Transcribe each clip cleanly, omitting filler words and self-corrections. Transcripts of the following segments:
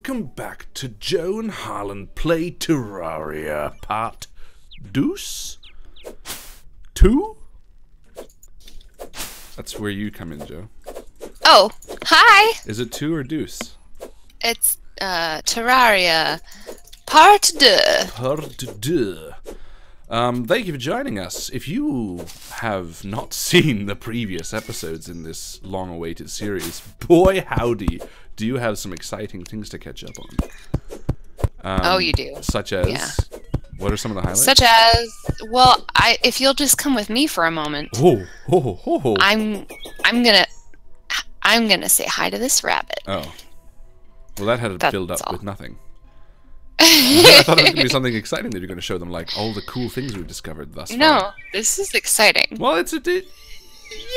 welcome back to Joe and Harlan Play Terraria Part Deuce? 2? That's where you come in, Joe. Oh, hi! Is it 2 or Deuce? It's, Terraria Part 2. Part 2. Thank you for joining us. If you have not seen the previous episodes in this long-awaited series, boy howdy, do you have some exciting things to catch up on. Oh, you do. Such as, what are some of the highlights? Such as, well, if you'll just come with me for a moment. I'm gonna say hi to this rabbit. Oh. Well, that had to build up with nothing. I thought it was going to be something exciting that you're going to show them, like, all the cool things we've discovered thus far. No, this is exciting. Well,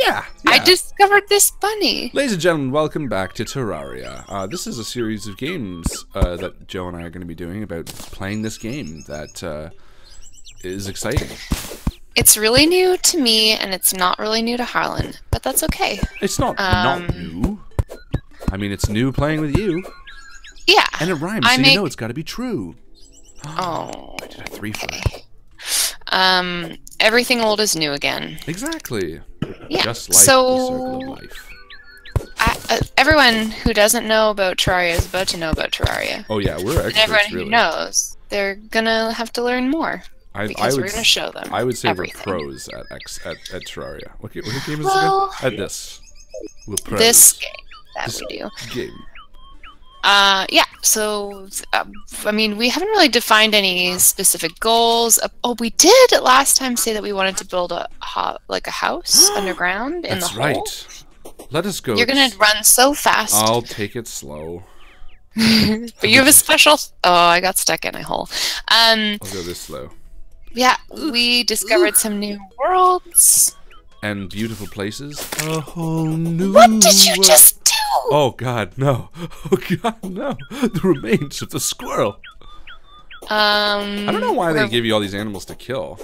yeah. I discovered this bunny. Ladies and gentlemen, welcome back to Terraria. This is a series of games that Joe and I are going to be doing about playing this game that is exciting. It's really new to me, and it's not really new to Harlan, but that's okay. It's not new. I mean, it's new playing with you. Yeah. And it rhymes, so you know it's got to be true. Oh. I did a 3 for it. Everything old is new again. Exactly. Yeah. Just like the circle of life. Everyone who doesn't know about Terraria is about to know about Terraria. Oh yeah, we're experts, and everyone who really. knows, they're gonna have to learn more. Because we're gonna show them. I would say everything. we're pros at Terraria. What game is this again? At this. We're pros. This game that we do. Game. Yeah, so, I mean, we haven't really defined any specific goals. Oh, we did last time say that we wanted to build a house underground in the hole. That's right. Let us go. You're gonna run so fast. I'll take it slow. But you have a special... Oh, I got stuck in a hole. I'll go this slow. Yeah, we discovered some new worlds. And beautiful places. A whole new What did you just do? Oh god, no. Oh god, no. The remains of the squirrel. I don't know why they give you all these animals to kill.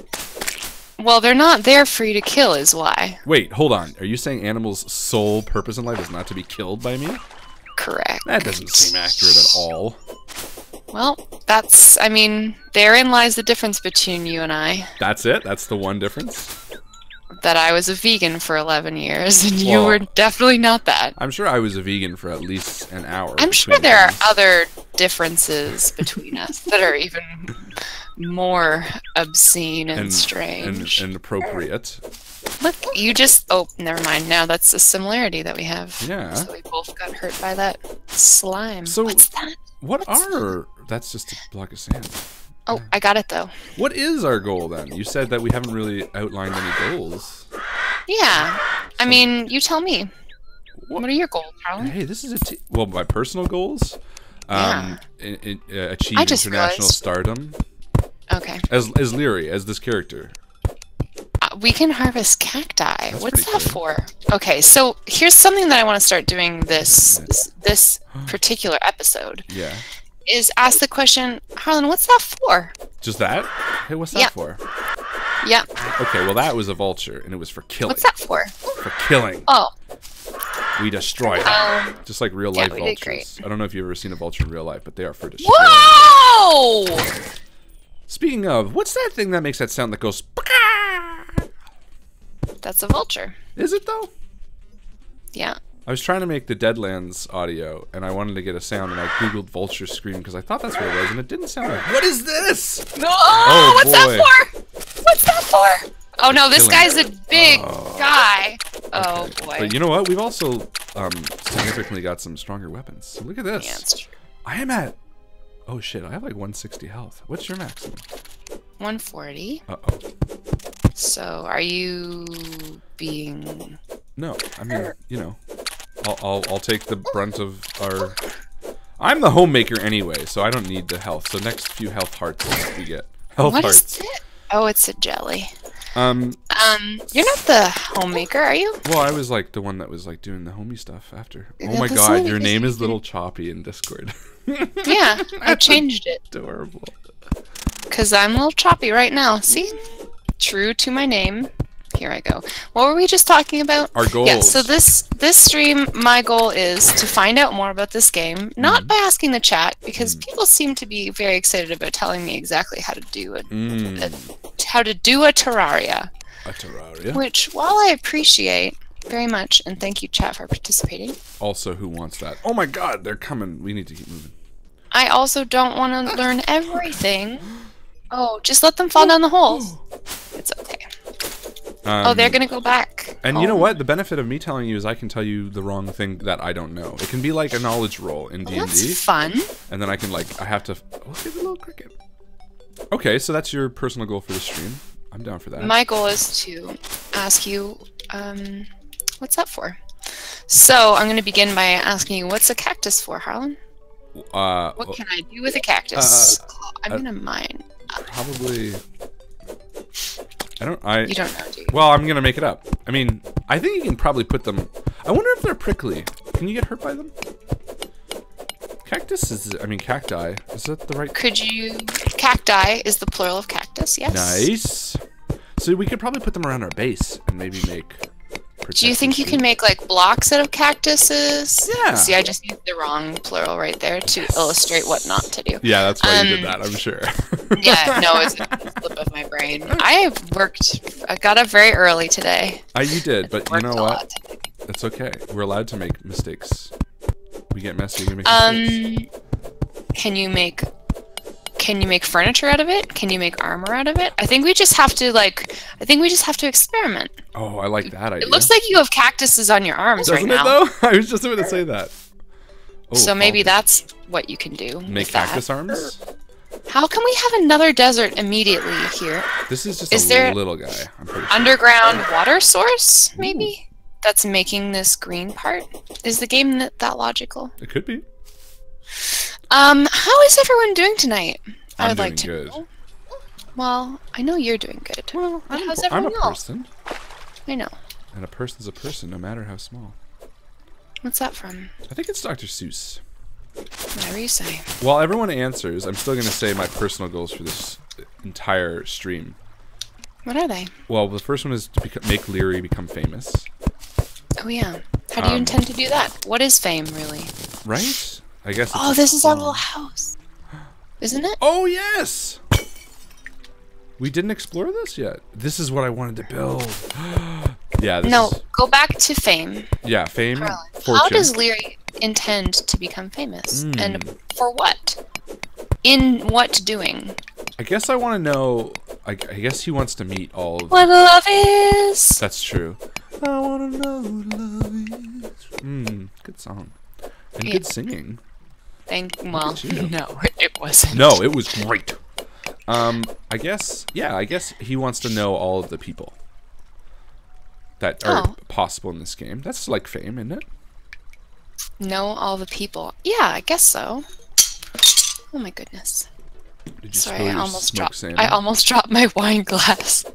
Well, they're not there for you to kill, is why. Wait, hold on. Are you saying animals' sole purpose in life is not to be killed by me? Correct. That doesn't seem accurate at all. Well, that's, I mean, therein lies the difference between you and I. That's it? That's the one difference? That I was a vegan for 11 years, and you were definitely not that. I'm sure I was a vegan for at least an hour. I'm sure there are other differences between us that are even more obscene and strange. And appropriate. Look, you just... Oh, never mind. Now that's a similarity that we have. Yeah. So we both got hurt by that slime. So what's that? That's just a block of sand. Oh, I got it, though. What is our goal, then? You said that we haven't really outlined any goals. Yeah. I mean, you tell me. What are your goals, Harlan? Hey, this is well, my personal goals. Achieve international stardom. Okay. As Leary, as this character. We can harvest cacti. What's that for? Okay, so here's something that I want to start doing this particular episode. Yeah. Is ask the question, Harlan, what's that for? Just that? Hey, what's that for? Yeah. Okay, well that was a vulture, and it was for killing. What's that for? For killing. Oh. We destroy them. Just like real life vultures. Did great. I don't know if you've ever seen a vulture in real life, but they are for destroying. Whoa! Speaking of, what's that thing that makes that sound that goes... That's a vulture. Is it though? Yeah. I was trying to make the Deadlands audio, and I wanted to get a sound, and I googled vulture scream because I thought that's what it was, and it didn't sound like. What is this? No! Oh, what's that for? What's that for? Oh no, this guy's a big guy. Oh boy. But you know what? We've also significantly got some stronger weapons. So look at this. Yeah, it's true. I am at. Oh shit! I have like 160 health. What's your maximum? 140. Uh-oh. So, are you being... No, I mean, you know, I'll take the brunt of our... I'm the homemaker anyway, so I don't need the health. So next few health hearts we get. Health what hearts. Is it? Oh, it's a jelly. You're not the homemaker, are you? Well, I was like the one that was like doing the homey stuff after. Yeah, oh my god, your name is Little Choppy in Discord. Yeah, I changed it. Adorable. Because I'm a little choppy right now. See? True to my name. Here I go. What were we just talking about? Our goals. Yeah, so this stream, my goal is to find out more about this game, not by asking the chat, because people seem to be very excited about telling me exactly how to do a Terraria. A Terraria. Which, while I appreciate very much, and thank you, chat, for participating. Also, who wants that? Oh my God, they're coming. We need to keep moving. I also don't want to learn everything. Oh, just let them fall down the holes. It's okay. Oh, they're gonna go back. And you know what? The benefit of me telling you is I can tell you the wrong thing that I don't know. It can be like a knowledge roll in D&D. That's fun. And then I can I have to. Look at the little cricket. Okay, so that's your personal goal for the stream. I'm down for that. My goal is to ask you, what's that for? So I'm gonna begin by asking you, what's a cactus for, Harlan? What can I do with a cactus? I'm gonna mine. Probably. You don't know, do you? Well, I'm gonna make it up. I mean, I think you can probably put them. I wonder if they're prickly. Can you get hurt by them? Cactus is. I mean, cacti. Is that the right? Could you? Cacti is the plural of cactus. Yes. Nice. So we could probably put them around our base and maybe make. Do you think you can make like blocks out of cactuses? Yeah. See, I just used the wrong plural right there to illustrate what not to do. Yeah, that's why you did that, I'm sure. Yeah, no, it's a slip of my brain. I got up very early today. You did, but you know what? That's okay. We're allowed to make mistakes. We get messy, we make mistakes. Can you make furniture out of it? Can you make armor out of it? I think we just have to experiment. Oh, I like that idea. It looks like you have cactuses on your arms right now. Doesn't it though? I was just about to say that. Oh, so maybe that's what you can do. Make cactus arms? How can we have another desert immediately here? This is just a little guy. I'm pretty sure. Underground water source, maybe? That's making this green part? Is the game that logical? It could be. How is everyone doing tonight? I would like to good. know. Well, I know you're doing good. Well, how's I'm everyone a person. I know. And a person's a person, no matter how small. What's that from? I think it's Dr. Seuss. Whatever you say. While everyone answers, I'm still going to say my personal goals for this entire stream. What are they? Well, the first one is to make Leary become famous. Oh yeah. How do you intend to do that? What is fame, really? Right? I guess. Oh, this is our little house. Isn't it? Oh, yes! We didn't explore this yet. This is what I wanted to build. Yeah, go back to fame. Yeah, fame, fortune. How does Leary intend to become famous? And for what? In what doing? I guess I want to know... I guess he wants to meet all of... What love is! That's true. I want to know what love is. Good song. And good singing. No, it wasn't. No, it was great. I guess he wants to know all of the people that are possible in this game. That's like fame, isn't it? Know all the people. Yeah, I guess so. Oh my goodness. Did you Sorry, I almost dropped. salmon? I almost dropped my wine glass.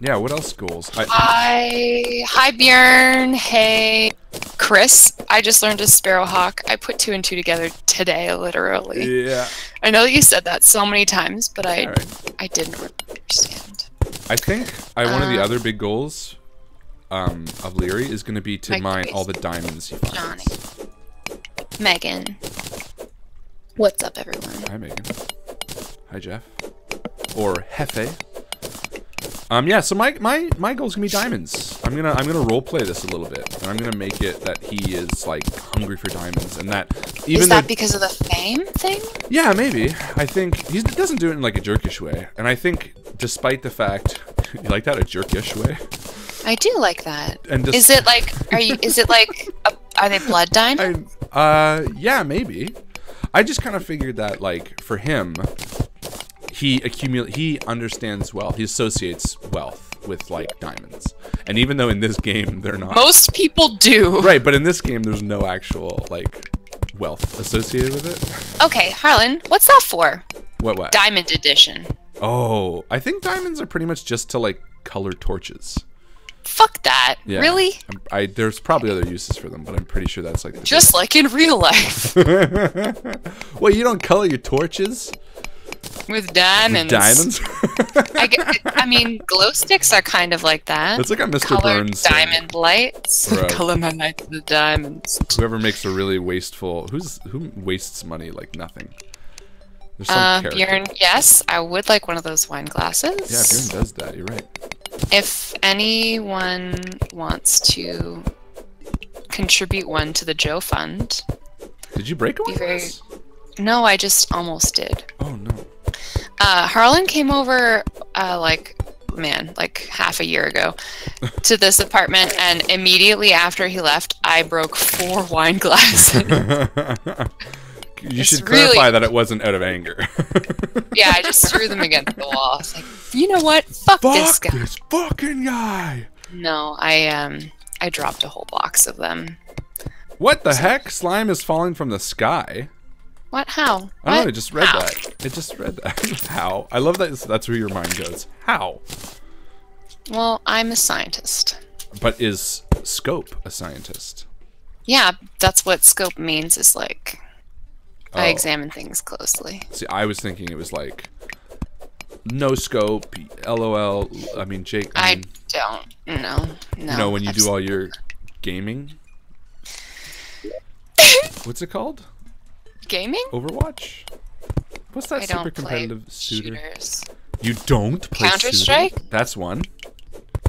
Yeah. What else goals? Hi, Bjorn. Hey, Chris. I just learned a sparrowhawk. I put 2 and 2 together today, literally. Yeah. I know that you said that so many times, but I didn't understand. I think one of the other big goals of Leary is going to be to mine all the diamonds he finds. Johnny. Megan. What's up, everyone? Hi, Megan. Hi, Jeff. Or Hefe. Yeah, so my goal's gonna be diamonds. I'm gonna roleplay this a little bit, and I'm gonna make it that he is like hungry for diamonds, and that even is that because of the fame thing? Yeah, maybe. I think he doesn't do it in like a jerkish way, and I think despite the fact you like that, a jerkish way. I do like that. And is it like are they blood diamonds? Yeah, maybe. I just kind of figured that like for him, he understands wealth. He associates wealth with like diamonds. And even though in this game they're not, most people do. Right, but in this game there's no actual like wealth associated with it. Okay, Harlan, what's that for? What? Diamond edition. Oh, I think diamonds are pretty much just to like color torches. Fuck that. Yeah. Really? There's probably other uses for them, but I'm pretty sure that's like just like in real life. Well, you don't color your torches? With diamonds. Diamonds? I mean, glow sticks are kind of like that. That's like a Mr. Colored Burns diamond lights. Right. Color my lights with diamonds. Whoever makes a really wasteful... Who wastes money like nothing? There's some character. Bjorn, yes, I would like one of those wine glasses. Yeah, Bjorn does that. You're right. If anyone wants to contribute one to the Joe Fund... Did you break a wine glass? No, I just almost did. Oh, no. Harlan came over, like half a year ago to this apartment, and immediately after he left, I broke 4 wine glasses. You should clarify that it wasn't out of anger. Yeah, I just threw them against the wall. I was like, you know what? Fuck this guy. This fucking guy. No, I dropped a whole box of them. What the heck? Slime is falling from the sky. What? How? I don't know, I just read that. I just read that. How? I love that that's where your mind goes. How? Well, I'm a scientist. But is Scope a scientist? Yeah, that's what Scope means, is like, I Oh. examine things closely. See, I was thinking it was like, no scope, LOL, I mean, Jake. I don't, no. You know, when you do all your gaming? What's it called? Gaming? Overwatch? What's that I super don't play competitive shooter? shooters. You don't play Counter-Strike? shooter? That's one.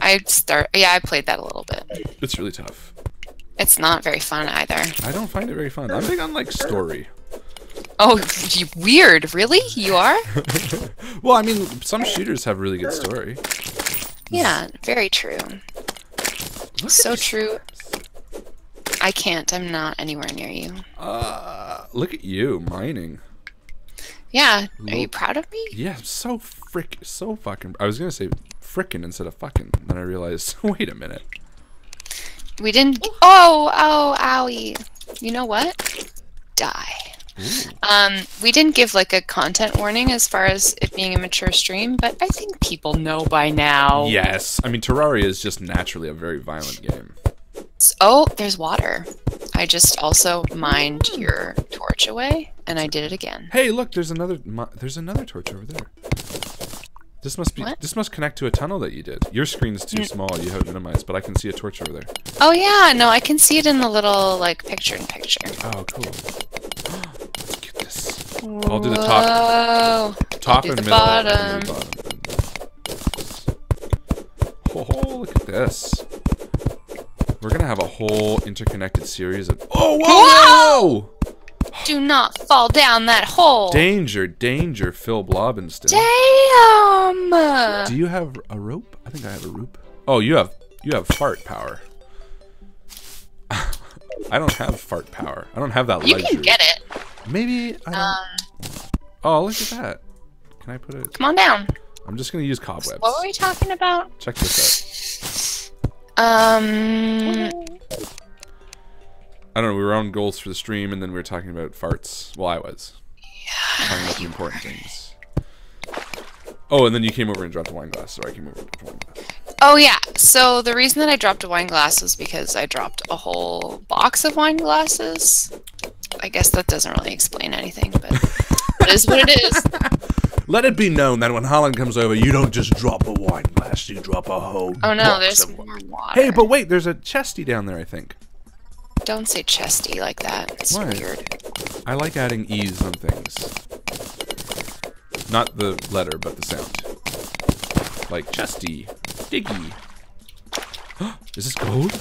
Yeah, I played that a little bit. It's really tough. It's not very fun either. I don't find it very fun. I'm big on, like, story. Oh, weird. Really? You are? Well, I mean, some shooters have really good story. Yeah, very true. So true. I can't. I'm not anywhere near you. Look at you, mining. Yeah. Are you proud of me? Yeah, so fucking... I was gonna say frickin' instead of fucking. Then I realized, wait a minute. We didn't... Oh, owie. You know what? Die. Ooh. We didn't give like a content warning as far as it being a mature stream, but I think people know by now. Yes. I mean, Terraria is just naturally a very violent game. Oh, there's water. I just also mined your torch away, and I did it again. Hey, look, there's another torch over there. This must be. What? This must connect to a tunnel that you did. Your screen's too small. You have it minimized, but I can see a torch over there. Oh yeah, no, I can see it in the little like picture-in-picture. Oh, cool. Look at this. I'll do the top. Top do and the middle. bottom. And the bottom. Oh, look at this. We're gonna have a whole interconnected series of. Oh, whoa! Whoa! Do not fall down that hole. Danger, danger, Phil Blobinston. Damn! Do you have a rope? I think I have a rope. Oh, you have fart power. I don't have fart power. I don't have that luxury. You can get it. Maybe I don't. Oh, look at that. Can I put it? Come on down. I'm just gonna use cobwebs. What were we talking about? Check this Um. out. I don't know. We were on goals for the stream, and then we were talking about farts. Well, I was. Yeah. Talking about the important things. Oh, and then you came over and dropped a wine glass, so I came over and dropped a wine glass. Oh yeah. So the reason that I dropped a wine glass was because I dropped a whole box of wine glasses. I guess that doesn't really explain anything, but it is what it is. Let it be known that when Harlan comes over, you don't just drop a wine glass, you drop a whole Oh no, box there's of more water. Hey, but wait, there's a chesty down there, I think. Don't say chesty like that. It's Why? weird. I like adding E's on things. Not the letter, but the sound. Like chesty, diggy. Is this gold?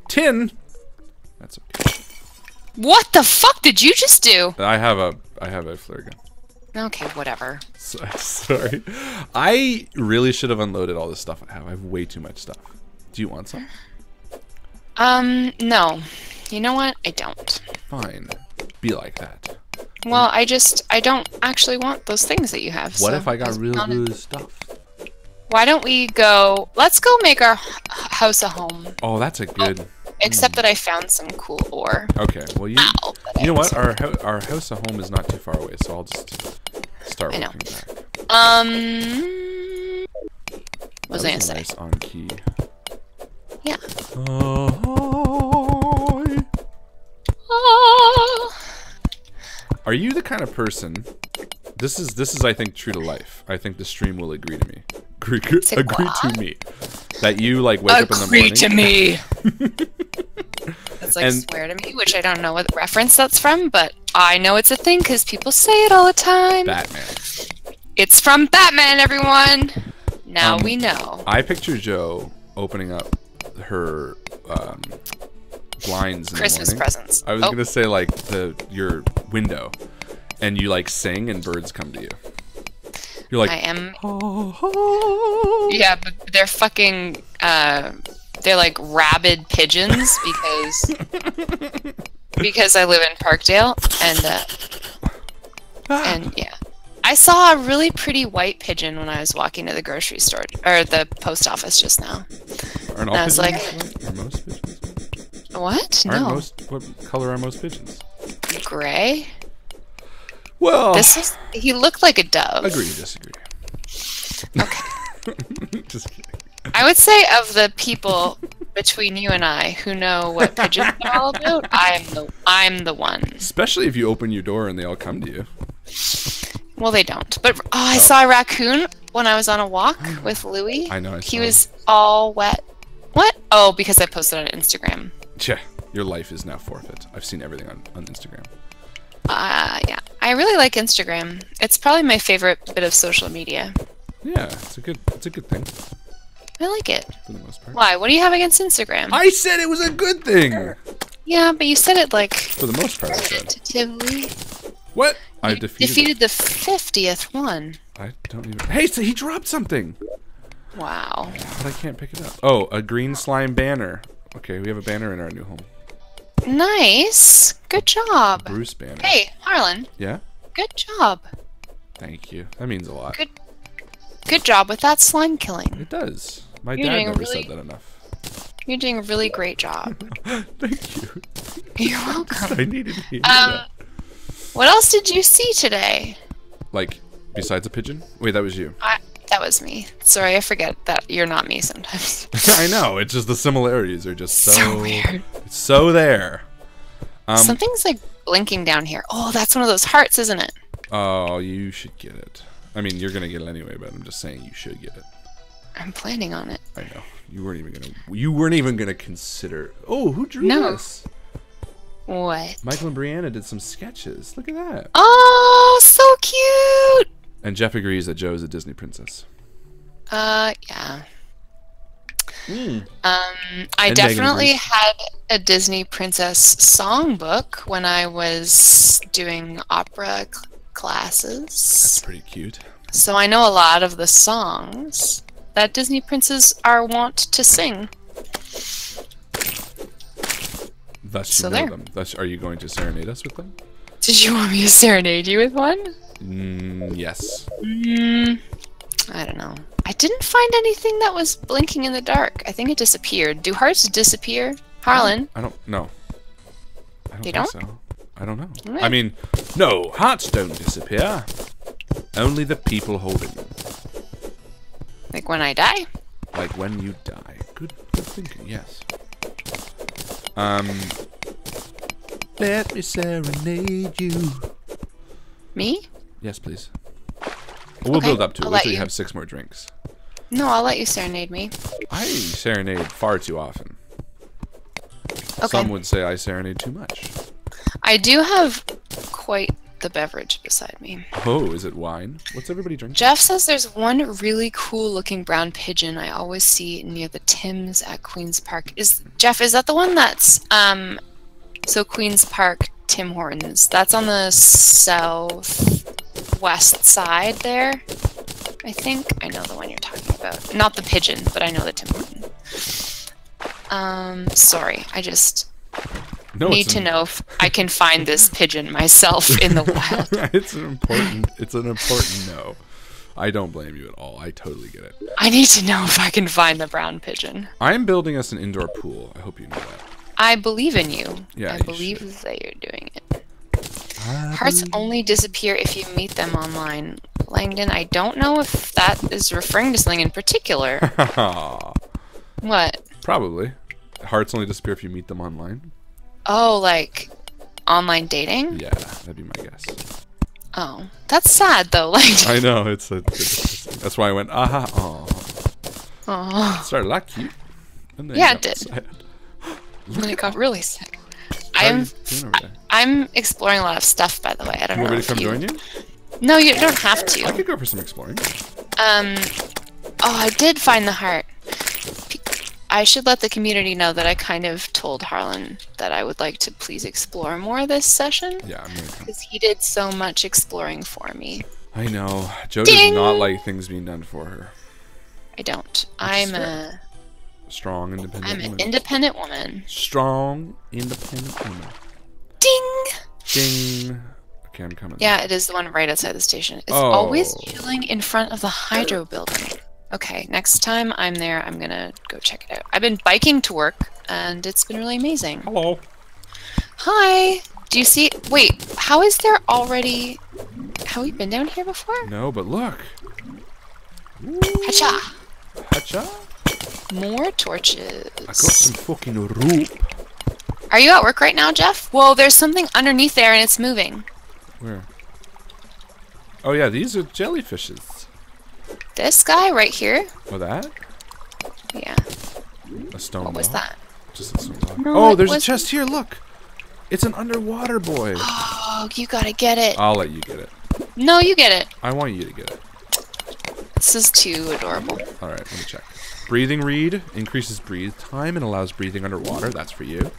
Tin! That's okay. What the fuck did you just do? I have a flare gun. Okay, whatever. Sorry. I really should have unloaded all this stuff I have. I have way too much stuff. Do you want some? No. You know what? I don't. Fine. Be like that. Well, I don't actually want those things that you have. What so if I got real not- good stuff? Why don't we go... Let's go make our house a home. Oh, that's a good... Except that I found some cool ore. Okay, well you... Ow, You know what? Our house at home is not too far away, so I'll just start I know. working back. What was I gonna say? Nice on key. Yeah. Are you the kind of person This is I think true to life. I think the stream will agree to me. Agree to me that you like wake up in the morning. Agree to me. That's like swear to me, which I don't know what reference that's from, but I know it's a thing because people say it all the time. Batman. It's from Batman, everyone. Now we know. I picture Jo opening up her blinds in Christmas the morning. presents. I was gonna say like your window, and you like sing and birds come to you. You're like, I am. oh. Yeah, but they're fucking. They're like rabid pigeons because I live in Parkdale and yeah. I saw a really pretty white pigeon when I was walking to the grocery store or the post office just now. Aren't all I was like, white? Are most pigeons? What? No. What color are most pigeons? Gray. Well, he looked like a dove. Agree to disagree. Okay. Just kidding. I would say of the people between you and I who know what pigeons are all about, I'm the one. Especially if you open your door and they all come to you. Well, they don't. But I saw a raccoon when I was on a walk with Louie. I know. He was all wet. What? Oh, because I posted on Instagram. Tch, your life is now forfeit. I've seen everything on Instagram. Yeah. I really like Instagram. It's probably my favorite bit of social media. Yeah, it's a good thing. I like it. For the most part. Why? What do you have against Instagram? I said it was a good thing! Yeah, but you said it like... For the most part, I said. Tentatively. What? I defeated the 50th one. I don't even... Hey, so he dropped something! Wow. But I can't pick it up. Oh, a green slime banner. Okay, we have a banner in our new home. Nice. Good job. Bruce banner. Hey, Harlan. Yeah? Good job. Thank you. That means a lot. Good job with that slime killing. It does. My You're dad doing never said that enough. You're doing a really great job. Thank you. You're welcome. I needed to hear that. What else did you see today? Like, besides a pigeon? Wait, that was you. That was me. Sorry, I forget that you're not me sometimes. I know. It's just the similarities are just so weird. It's so there. Something's like blinking down here. Oh, that's one of those hearts, isn't it? Oh, you should get it. I mean, you're gonna get it anyway, but I'm just saying you should get it. I'm planning on it. I know. You weren't even gonna consider. Oh, who drew this? What? Michael and Brianna did some sketches. Look at that. Oh, so cute. And Jeff agrees that Jo is a Disney princess. Yeah. I definitely had a Disney princess songbook when I was doing opera classes. That's pretty cute. So I know a lot of the songs that Disney princes are wont to sing. Thus you know them. Thus, are you going to serenade us with them? Did you want me to serenade you with one? Yes. I don't know. I didn't find anything that was blinking in the dark. I think it disappeared. Do hearts disappear? Harlan? I don't know. They don't? So. I don't know. Right. I mean, no, hearts don't disappear. Only the people holding them. Like when I die? Like when you die. Good thinking, yes. Let me serenade you. Me? Yes, please. We'll build up to it. I'll Wait let till you you have 6 more drinks. No, I'll let you serenade me. I serenade far too often. Okay. Some would say I serenade too much. I do have quite the beverage beside me. Oh, is it wine? What's everybody drinking? Jeff says there's one really cool looking brown pigeon I always see near the Tims at Queen's Park. Jeff, is that the one that's so Queen's Park Tim Hortons? That's on the southwest side there. I think I know the one you're talking about. Not the pigeon, but I know the Tim Hortons. Sorry, I just need to know if I can find this pigeon myself in the wild. It's an important no. I don't blame you at all. I totally get it. I need to know if I can find the brown pigeon. I'm building us an indoor pool. I hope you know that. I believe in you. Yeah, I believe that you're doing it. Hearts only disappear if you meet them online. Langdon, I don't know if that is referring to something in particular. What? Probably. Hearts only disappear if you meet them online. Oh, like online dating? Yeah, that'd be my guess. Oh, that's sad though. Like. I know, it's a that's why I went, aha, aw. Oh. It started that cute. And then Yeah, it did. sad. And then it got really sick. How are you doing over there? I'm exploring a lot of stuff, by the way. I don't You know want me if to come join you? No, you don't have to. I could go for some exploring. Oh, I did find the heart. I should let the community know that I kind of told Harlan that I would like to please explore more this session. Yeah, I'm gonna come. Because he did so much exploring for me. I know. Jo Ding! does not like things being done for her. I don't. I'm a strong, independent I'm woman. an independent woman. Strong, independent woman. Ding! Ding. Okay, I'm coming. Yeah, it is the one right outside the station. It's always chilling in front of the hydro building. Okay, next time I'm there, I'm gonna go check it out. I've been biking to work, and it's been really amazing. Hello. Hi! Do you see... Wait, how is there already... Have we been down here before? No, but look. Hacha! Hacha? More torches. I got some fucking rope. Are you at work right now, Jeff? Whoa, there's something underneath there, and it's moving. Where? Oh yeah, these are jellyfishes. This guy right here? Oh, that? Yeah. A stone What was block? that? Just a stone block. No, oh, it there's a wasn't. chest here, look! It's an underwater boy. Oh, you gotta get it. I'll let you get it. No, you get it. I want you to get it. This is too adorable. Alright, let me check. Breathing reed increases breathe time and allows breathing underwater. That's for you.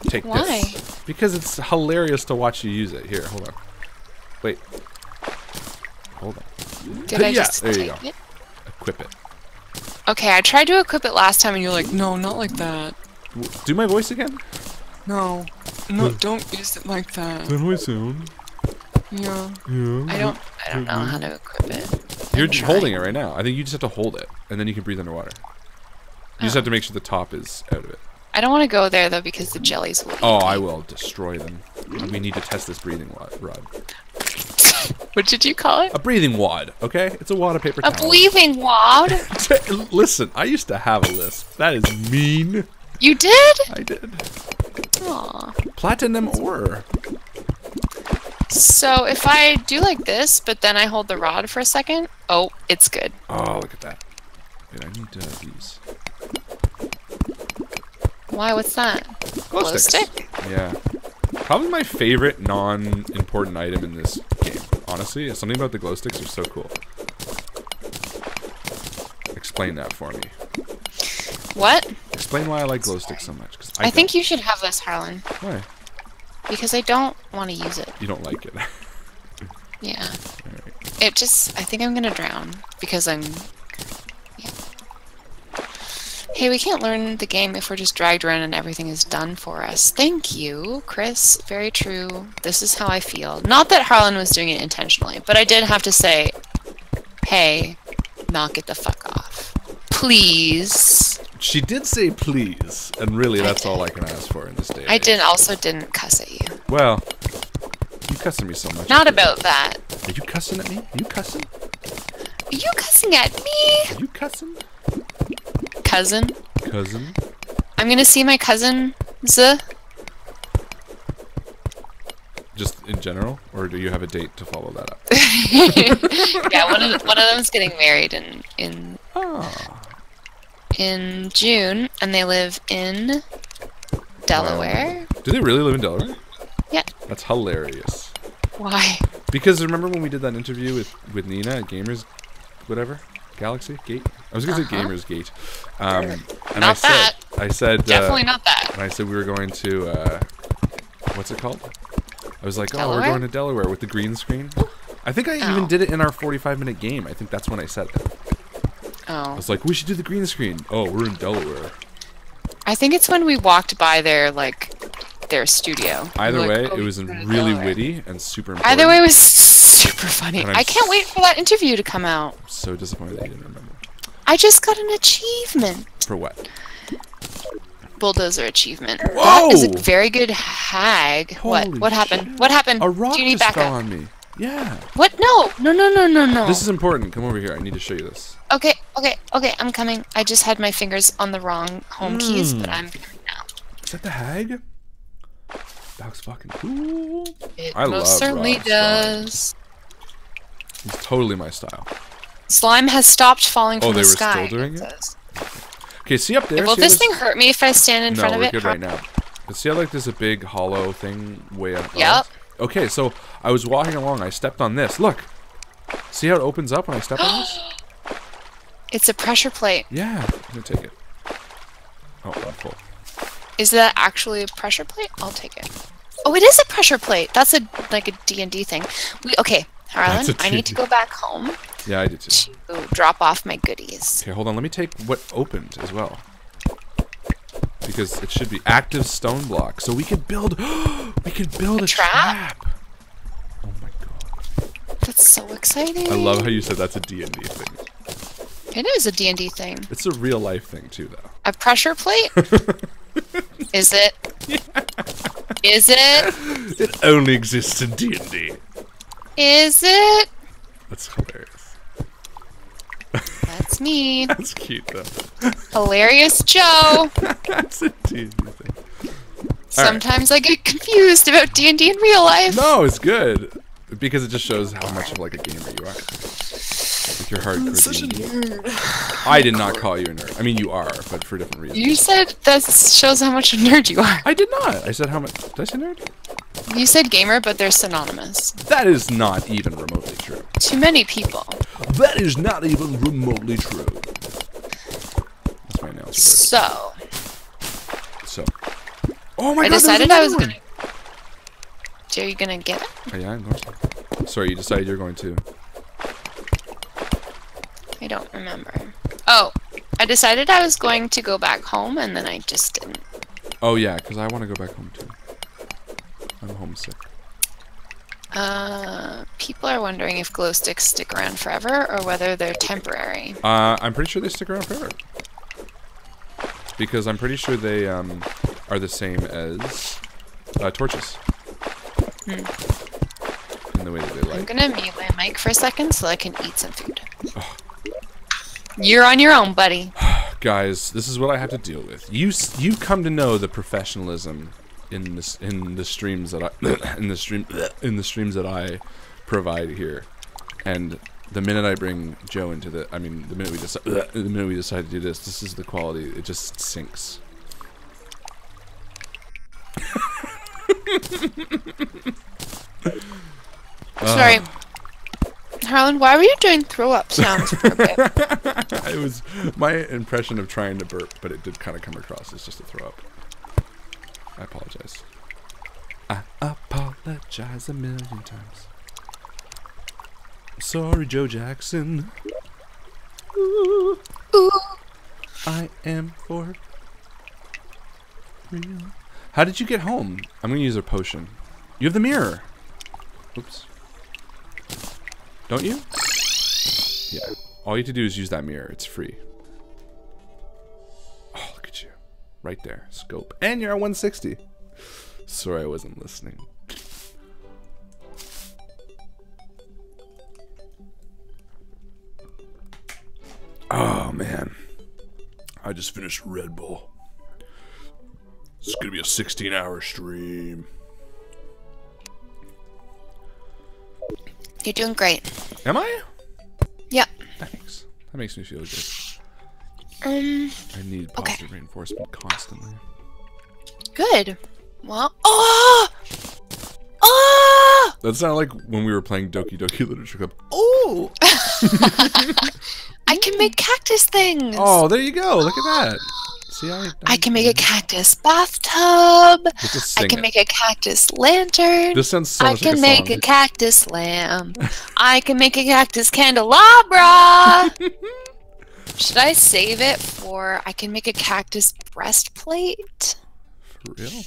Take Why? this. Because it's hilarious to watch you use it. Here, hold on. Wait. Hold on. Did I Yeah, just there you take go. it? Equip it. Okay, I tried to equip it last time and you're like, no, not like that. Do my voice again? No. No, don't use it like that. That voice sound. Yeah. Yeah. I don't know how to equip it. You're I'm trying. holding it right now. I think you just have to hold it, and then you can breathe underwater. You just have to make sure the top is out of it. I don't want to go there though because the jellies will eat Oh, me. I will destroy them. We need to test this breathing rod. What did you call it? A breathing wad, okay? It's a wad of paper A towel. weaving wad? Listen, I used to have a lisp. That is mean. You did? I did. Aw. Platinum ore. So if I do like this, but then I hold the rod for a second, oh, it's good. Oh, look at that. Wait, I need these. Why? What's that? Glow stick? Yeah. Probably my favorite non-important item in this game. Honestly, something about the glow sticks are so cool. Explain that for me. What? Explain why I like glow sticks so much. 'Cause I think you should have this, Harlan. Why? Because I don't want to use it. You don't like it. Yeah. Alright. It just... I think I'm gonna drown. Because I'm... Yeah. Hey, we can't learn the game if we're just dragged around and everything is done for us. Thank you, Chris. Very true. This is how I feel. Not that Harlan was doing it intentionally, but I did have to say, hey, knock it the fuck off. Please. She did say please, and really that's all I can ask for in this day. I also didn't cuss at you. Well, you cussing me so much. Not about that. Are you cussing at me? You cussing? Are you cussing at me? Are you cussing? Cousin? Cousin? I'm gonna see my cousin. Just in general, or do you have a date to follow that up? Yeah, one of them's getting married in Ah. June, and they live in Delaware. Do they really live in Delaware? Yeah. That's hilarious. Why? Because remember when we did that interview with Nina at Gamers, whatever, Galaxy Gate? I was gonna say Gamers Gate. And Not that. I said Definitely not that. And I said we were going to what's it called? I was like, oh, we're Delaware? going to Delaware with the green screen. I think I even did it in our 45-minute game. I think that's when I said that. I Oh. was like, we should do the green screen. Oh, we're in Delaware. I think it's when we walked by their studio. Either We're way, like, oh, it was we're going to really Delaware. witty and super important. Either way, it was super funny. And I'm I can't wait for that interview to come out. I'm so disappointed that you didn't remember. I just got an achievement. For what? Bulldozer achievement. Whoa! That is a very good hag. Holy What happened? shit. What happened? A rock Do you need just fell backup? on me. Yeah. What? No. No. This is important. Come over here. I need to show you this. Okay. I'm coming. I just had my fingers on the wrong home keys, but I'm coming now. Is that the hag? That looks fucking cool. It I most love certainly rock stars. does. totally my style. Slime has stopped falling from the sky. Oh, they were still doing it? Okay, see up there? Will this thing hurt me if I stand in front of it? No, we're good right now. But see how, like, there's a big hollow thing way up? Yep. Okay, so I was walking along. I stepped on this. Look. See how it opens up when I step on this? It's a pressure plate. Yeah. I'm going to take it. Oh, I'm full. Is that actually a pressure plate? I'll take it. Oh, it is a pressure plate. That's like a D&D thing. Okay, Harlan, I need to go back home. Yeah, I did too. To drop off my goodies. Okay, hold on. Let me take what opened as well. Because it should be active stone block. So we could build we could build a trap. Oh my god. That's so exciting. I love how you said that's a D&D thing. It is a D&D thing. It's a real life thing too, though. A pressure plate? Is it? Yeah. Is it? It only exists in D&D. Is it? That's hilarious. That's me. That's cute, though. Hilarious Joe. That's a D&D thing. Sometimes I get confused about D&D in real life. No, it's good. Because it just shows how much of like a gamer you are. Like your hardcore such a nerd. I did not call you a nerd. I mean, you are, but for different reasons. You said that shows how much a nerd you are. I did not. I said how much. Did I say nerd? You said gamer, but they're synonymous. That is not even remotely true. Too many people. That is not even remotely true. That's my announcement. So. Oh my god! I decided I was gonna. Are you gonna get it? Oh, yeah, I'm going to. Sorry, you decided you're going to. I don't remember. Oh, I decided I was going to go back home, and then I just didn't. Oh yeah, because I want to go back home too. I'm homesick. People are wondering if glow sticks stick around forever or whether they're temporary. I'm pretty sure they stick around forever. Because I'm pretty sure they are the same as torches. In the way that they light. I'm gonna mute my mic for a second so I can eat some food. Oh. You're on your own, buddy. Guys, this is what I have to deal with. You come to know the professionalism in the streams that I in the streams that I provide here, and the minute I bring Joe into the the minute we decide to do this is the quality. It just sinks. Sorry. Harlan, why were you doing throw up sounds for a bit? It was my impression of trying to burp, but it did kind of come across as just a throw up. I apologize. I apologize a million times. Sorry, Joe Jackson. Ooh. Ooh. I am for real. How did you get home? I'm gonna use a potion. You have the mirror. Oops. Don't you? Yeah. All you have to do is use that mirror. It's free. Oh, look at you. Right there. Scope. And you're at 160. Sorry I wasn't listening. Oh, man. I just finished Red Bull. It's gonna be a 16-hour stream. You're doing great. Am I? Yeah. Thanks. That makes me feel good. I need positive reinforcement constantly. Good. Well, oh! Oh! That sounded like when we were playing Doki Doki Literature Club. Oh! I can make cactus things. Oh, there you go. Look at that. See, I can make a cactus bathtub. I can make a cactus lantern. This sounds so much I can like make a cactus lamp. I can make a cactus candelabra. Should I save it for I can make a cactus breastplate? For real?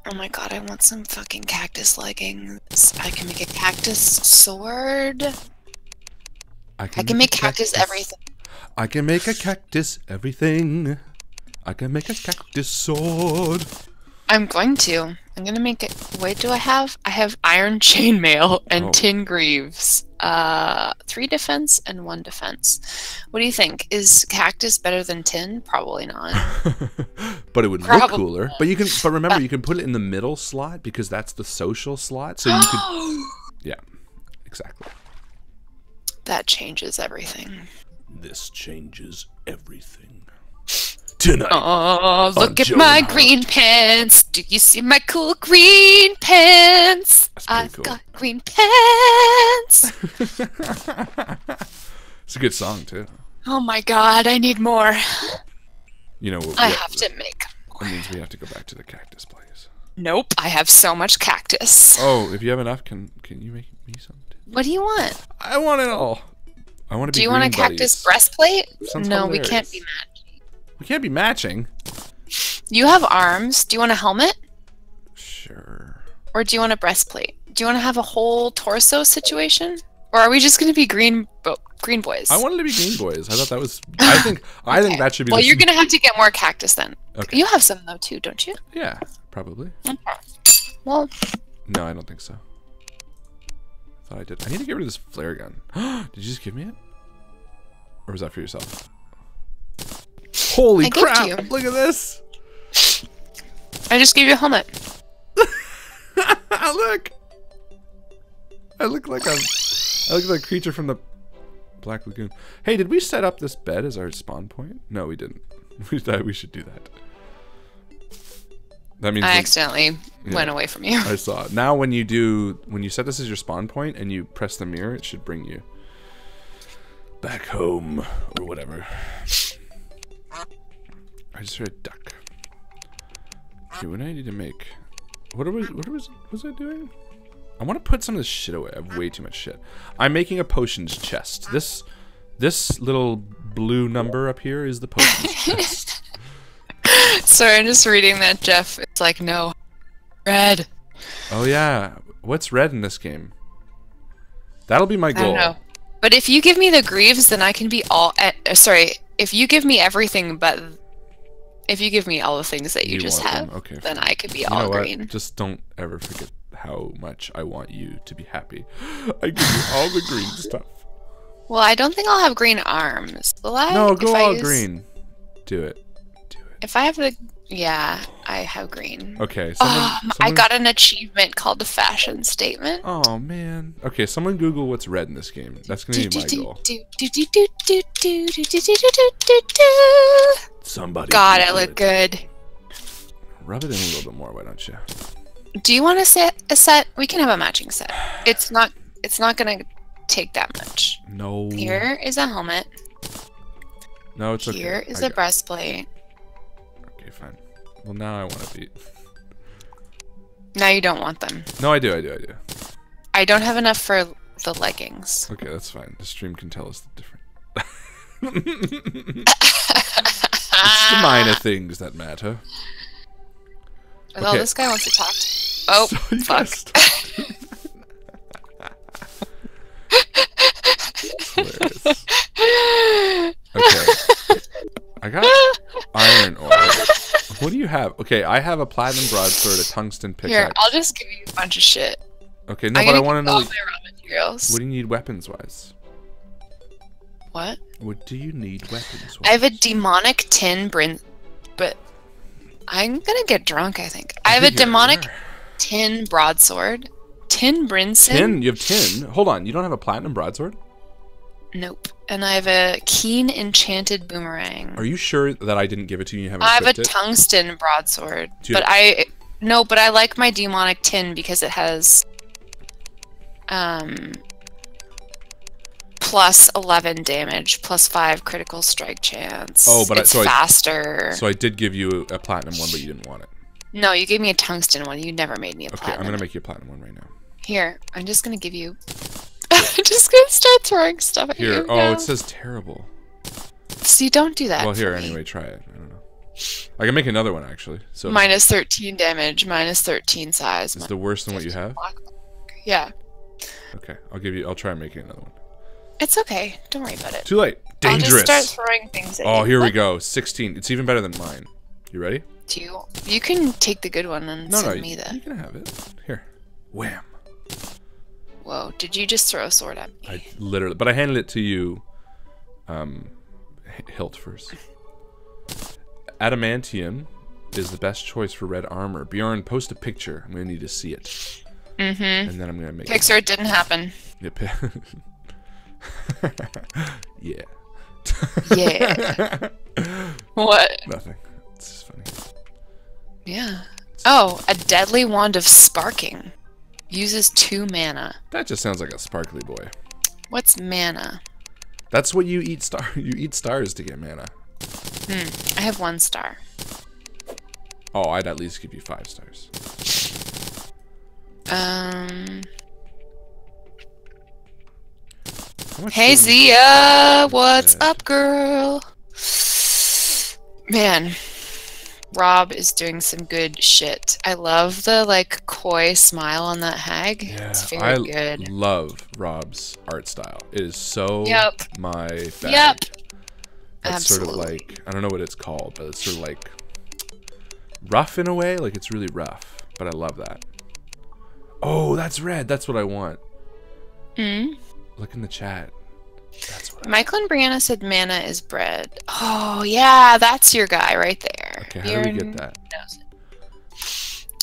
Oh my god, I want some fucking cactus leggings. I can make a cactus sword. I can make cactus everything. I can make a cactus everything. I can make a cactus sword. I'm going to. I'm gonna make it. What do I have? I have iron chainmail and tin greaves. 3 defense and 1 defense. What do you think? Is cactus better than tin? Probably not. But it would look cooler. But you can. But remember, you can put it in the middle slot because that's the social slot. So you could. Yeah, exactly. That changes everything. This changes everything. Tonight. Oh, look at my green pants. Do you see my cool green pants? I've cool. got green pants. It's a good song, too. Oh my god, I need more. You know, I have to make more. That means we have to go back to the cactus place. Nope, I have so much cactus. Oh, if you have enough, can you make me some? What do you want? I want it all. I want to be. Do you want a cactus breastplate? Sounds no, hilarious. we can't be matching. We can't be matching. You have arms. Do you want a helmet? Sure. Or do you want a breastplate? Do you want to have a whole torso situation? Or are we just going to be green boys? I wanted to be green boys. I thought that was. I think that should be. Well, you're going to have to get more cactus then. Okay. You have some though too, don't you? Yeah, probably. Okay. Well. No, I don't think so. I thought I did. I need to get rid of this flare gun. Did you just give me it? Or was that for yourself? Holy crap! You. Look at this! I just gave you a helmet. Look! I look like a creature from the Black Lagoon. Hey, did we set up this bed as our spawn point? No, we didn't. We thought we should do that. That means I accidentally went away from you. I saw it. Now when you set this as your spawn point and you press the mirror, it should bring you back home or whatever. I just heard a duck. Okay, what do I need to make? What was I doing? I want to put some of this shit away. I have way too much shit. I'm making a potions chest. This little blue number up here is the potions chest. Sorry, I'm just reading that, Jeff. It's like, no. Red. Oh yeah. What's red in this game? That'll be my goal. I don't know. But if you give me the greaves, then I can be all... sorry, if you give me everything, but... If you give me all the things that you just have, okay, then I could be all green. Just don't ever forget how much I want you to be happy. I give you all the green stuff. Well, I don't think I'll have green arms. Will I? No, go all green. Do it. If I have the... Yeah, I have green. Okay. I got an achievement called the fashion statement. Oh, man. Okay, someone Google what's red in this game. That's going to be my goal. Somebody. God, I look good. Rub it in a little bit more, why don't you? Do you want to set a set? We can have a matching set. It's not going to take that much. No. Here is a helmet. No, it's okay. Here is a breastplate. Okay, fine. Well, now I want to beat. Now you don't want them. No, I do. I don't have enough for the leggings. Okay, that's fine. The stream can tell us the difference. It's the minor things that matter. Well, this guy wants to talk. Oh, fuck. Hilarious. Okay. I got iron ore. What do you have? Okay, I have a platinum broadsword, a tungsten pickaxe. Here, I'll just give you a bunch of shit. Okay, no, but I want to know. All my raw materials. What do you need weapons-wise? What? What do you need weapons-wise? I have a demonic tin but I'm gonna get drunk, I think. I have a demonic tin broadsword. Tin brinson. Tin? You have tin? Hold on, you don't have a platinum broadsword? Nope. And I have a keen enchanted boomerang. Are you sure that I didn't give it to you and you haven't I have a it? tungsten broadsword. But I like my demonic tin because it has plus 11 damage, plus 5 critical strike chance. Oh, but it's faster. So I did give you a platinum one, but you didn't want it. No, you gave me a tungsten one. You never made me a platinum. Okay, I'm gonna make you a platinum one right now. Here, I'm just gonna give you. I'm just gonna start throwing stuff at you. Here, oh, it says terrible. See, don't do that. Well, here, anyway, try it. I don't know. I can make another one actually. So minus 13 damage, minus 13 size. It's the worse than what you have. Yeah. Okay, I'll try making another one. It's okay. Don't worry about it. Too late. Dangerous. I'll just start throwing things at you. Oh, here we go. 16. It's even better than mine. You ready? You can take the good one and send me the. You can have it. Here. Wham. Whoa! Did you just throw a sword at me? I literally, but I handed it to you. Hilt first. Adamantium is the best choice for red armor. Bjorn, post a picture. I'm gonna need to see it. Mm-hmm. And then I'm gonna make. Picture it didn't happen. Yep. Yeah. Yeah. What? Nothing. It's just funny. Yeah. Oh, a deadly wand of sparking. Uses 2 mana. That just sounds like a sparkly boy. What's mana? That's what you eat. You eat stars to get mana. I have 1 star. Oh, I'd at least give you 5 stars. Hey Zia, what's up, girl? Man, Rob is doing some good shit. I love the like coy smile on that hag. Yeah, it's very good. I love Rob's art style. It is so my bag. Yep. That's Absolutely. sort of like, I don't know what it's called, but it's sort of like rough in a way. Like it's really rough, but I love that. Oh, that's red. That's what I want. Look in the chat. That's what Michael and Brianna said mana is bread. Oh, yeah, that's your guy right there. Okay, how do we get that?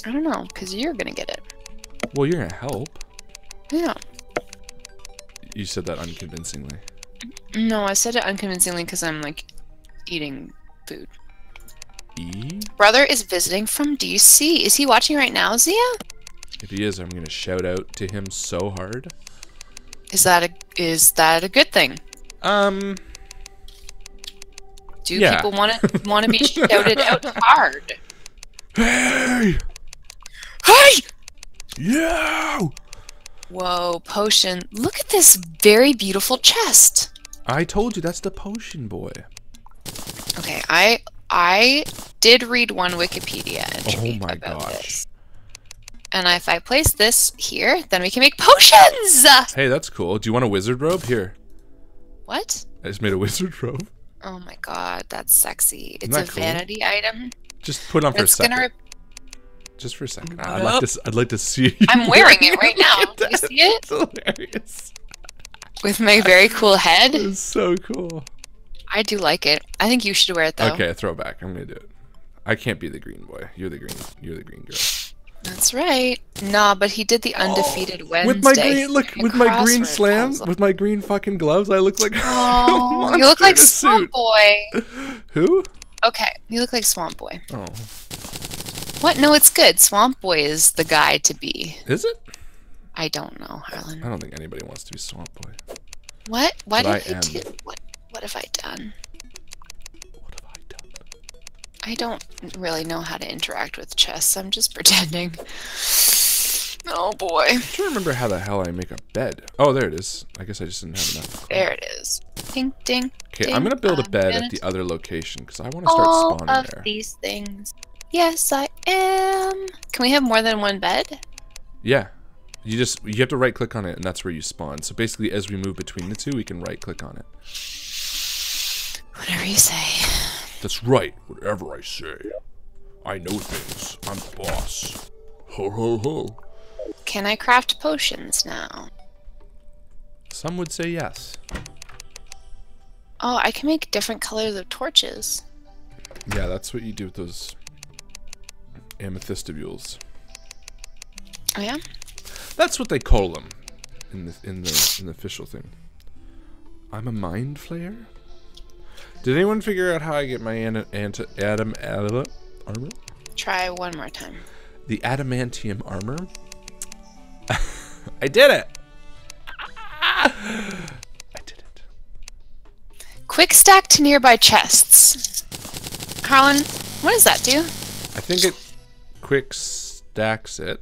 I don't know, because you're going to get it. Well, you're going to help. Yeah. You said that unconvincingly. No, I said it unconvincingly because I'm, like, eating food. E? Brother is visiting from DC. Is he watching right now, Zia? If he is, I'm going to shout out to him so hard. Is that a good thing? Do people want to be shouted out hard? Hey! Hey! Yo! Whoa, potion. Look at this very beautiful chest. I told you, that's the potion boy. Okay, I did read one Wikipedia entry about this. And if I place this here, then we can make potions! Hey, that's cool. Do you want a wizard robe? Here. What? I just made a wizard robe. Oh my god, that's sexy. It's Isn't a that cool? vanity item. Just put it on for a second. Just for a second. I'd like to see you. I'm wearing it right now. Do you see it? It's hilarious. With my very cool head. It's so cool. I do like it. I think you should wear it though. Okay, throw back. I'm gonna do it. I can't be the green boy. You're the green girl. That's right. Nah, but he did the undefeated Wednesday. With my green with my green slam, with my green fucking gloves, I look like oh, you look like Swamp Boy. Who? Okay, you look like Swamp Boy. Oh. What? No, it's good. Swamp Boy is the guy to be. Is it? I don't know, Harlan. I don't think anybody wants to be Swamp Boy. What? What but did he do? What have I done? What have I done? I don't really know how to interact with chests. I'm just pretending. Oh boy. I'm trying to remember how the hell I make a bed. Oh, there it is. I guess I just didn't have enough. There it is. Ding, ding. Okay, I'm gonna build a bed at the other location because I want to start spawning there. All of these things. Yes, I am. Can we have more than one bed? Yeah. You have to right click on it and that's where you spawn. So basically as we move between the two, we can right click on it. Whatever you say. That's right. Whatever I say. I know things. I'm the boss. Ho ho ho. Can I craft potions now? Some would say yes. Oh, I can make different colors of torches. Yeah, that's what you do with those amethystibules. Oh yeah? That's what they call them in the official thing. I'm a mind flayer. Did anyone figure out how I get my adam armor? Try one more time. The adamantium armor. I did it. I did it. Quick stack to nearby chests. Harlan, what does that do? I think it quick stacks it.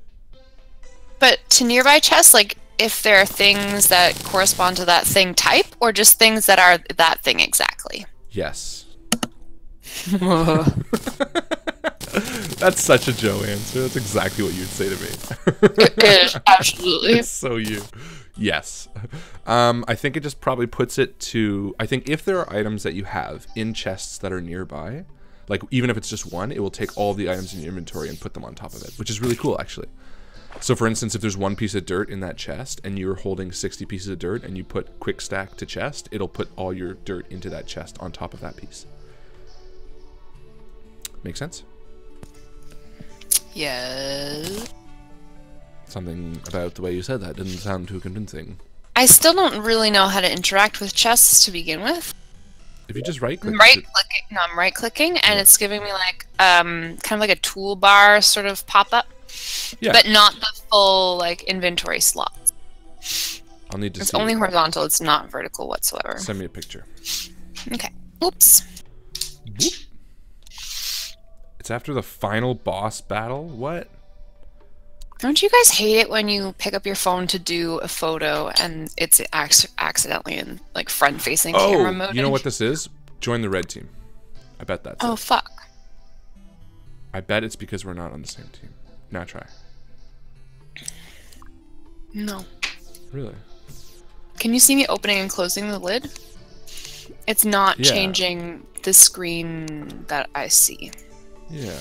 But to nearby chests, like if there are things that correspond to that thing type, or just things that are that thing exactly? Yes. That's such a Joe answer. That's exactly what you'd say to me. It is, absolutely. It's so you. Yes. I think it just probably puts it to... I think if there are items that you have in chests that are nearby, like even if it's just one, it will take all the items in your inventory and put them on top of it, which is really cool, actually. So for instance, if there's one piece of dirt in that chest and you're holding 60 pieces of dirt and you put quick stack to chest, it'll put all your dirt into that chest on top of that piece. Make sense? Yes. Something about the way you said that didn't sound too convincing. I still don't really know how to interact with chests to begin with. If you just right-click... I'm right-clicking, and it's giving me, like, kind of like a toolbar sort of pop-up. Yeah. But not the full, like, inventory slots. I'll need to see. It's only horizontal, it's not vertical whatsoever. Send me a picture. Okay. Oops. Whoop. It's after the final boss battle? What? Don't you guys hate it when you pick up your phone to do a photo and it's accidentally in like front-facing camera mode? You know what this is? Join the red team. I bet that's it. Fuck. I bet it's because we're not on the same team. Now try. No. Really? Can you see me opening and closing the lid? It's not changing the screen that I see. Yeah,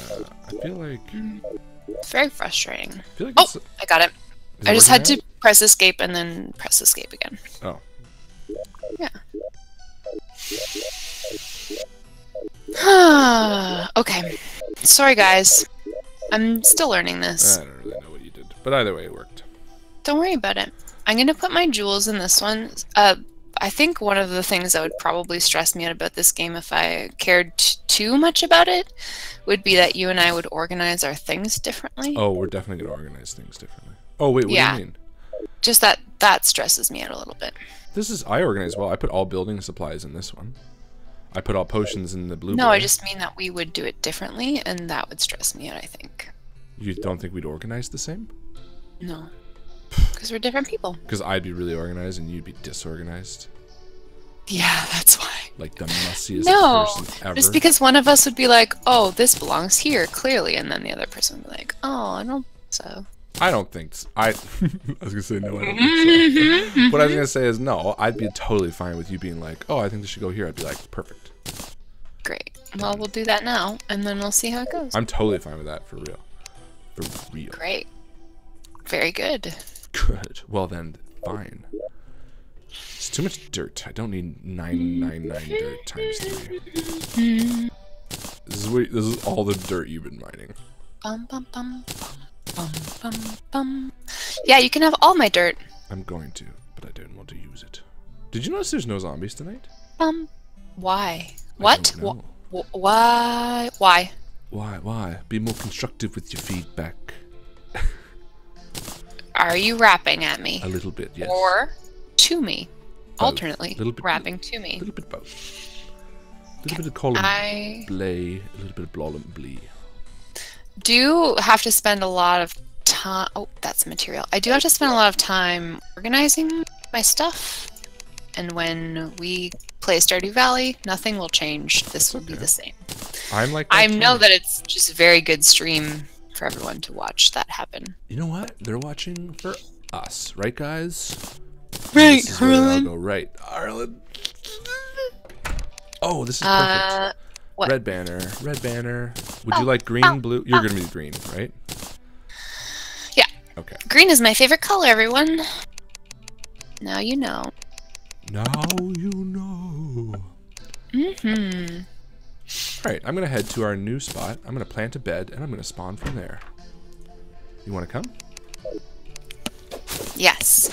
I feel like... It's very frustrating. I feel like I got it. I just had to press escape and then press escape again. Oh. Yeah. Okay. Sorry, guys. I'm still learning this. I don't really know what you did. But either way, it worked. Don't worry about it. I'm going to put my jewels in this one. I think one of the things that would probably stress me out about this game if I cared too much about it would be that you and I would organize our things differently. Oh, we're definitely going to organize things differently. Oh, wait, what do you mean? Just that stresses me out a little bit. I organize well. I put all building supplies in this one. I put all potions in the blue No, I just mean that we would do it differently, and that would stress me out, I think. You don't think we'd organize the same? No. Because we're different people. Because I'd be really organized and you'd be disorganized. Yeah, that's why. Like the messiest person ever. Just because one of us would be like, oh, this belongs here, clearly, and then the other person would be like, oh, I don't think so. I don't think so. I was going to say no, I don't think so. What I was going to say is no, I'd be totally fine with you being like, oh, I think this should go here. I'd be like, perfect. Great. Well, we'll do that now, and then we'll see how it goes. I'm totally fine with that, for real. For real. Great. Very good. Good. Well then, fine. It's too much dirt. I don't need 999 dirt times 3. This is all the dirt you've been mining. Bum, bum, bum, bum, bum, bum. Yeah, you can have all my dirt. I'm going to, but I don't want to use it. Did you notice there's no zombies tonight? Why? What? Why? Why? Why? Be more constructive with your feedback. Are you rapping at me? A little bit, yes. Or to me? Both. Alternately, rapping to me. A little bit both. A little bit of column blay, a little bit of blolum blee. Do have to spend a lot of time... Oh, that's material. I do have to spend a lot of time organizing my stuff. And when we play Stardew Valley, nothing will change. This will be the same. I know that it's just a very good stream for everyone to watch that happen. You know what? They're watching for us, right, guys? Right, Harlan. Right, Harlan. Oh, this is perfect. What? Red banner. Red banner. Would you like green, blue? You're gonna be green, right? Yeah. Okay. Green is my favorite color, everyone. Now you know. Now you know. Mm-hmm. Alright, I'm gonna head to our new spot. I'm gonna plant a bed, and I'm gonna spawn from there. You wanna come? Yes.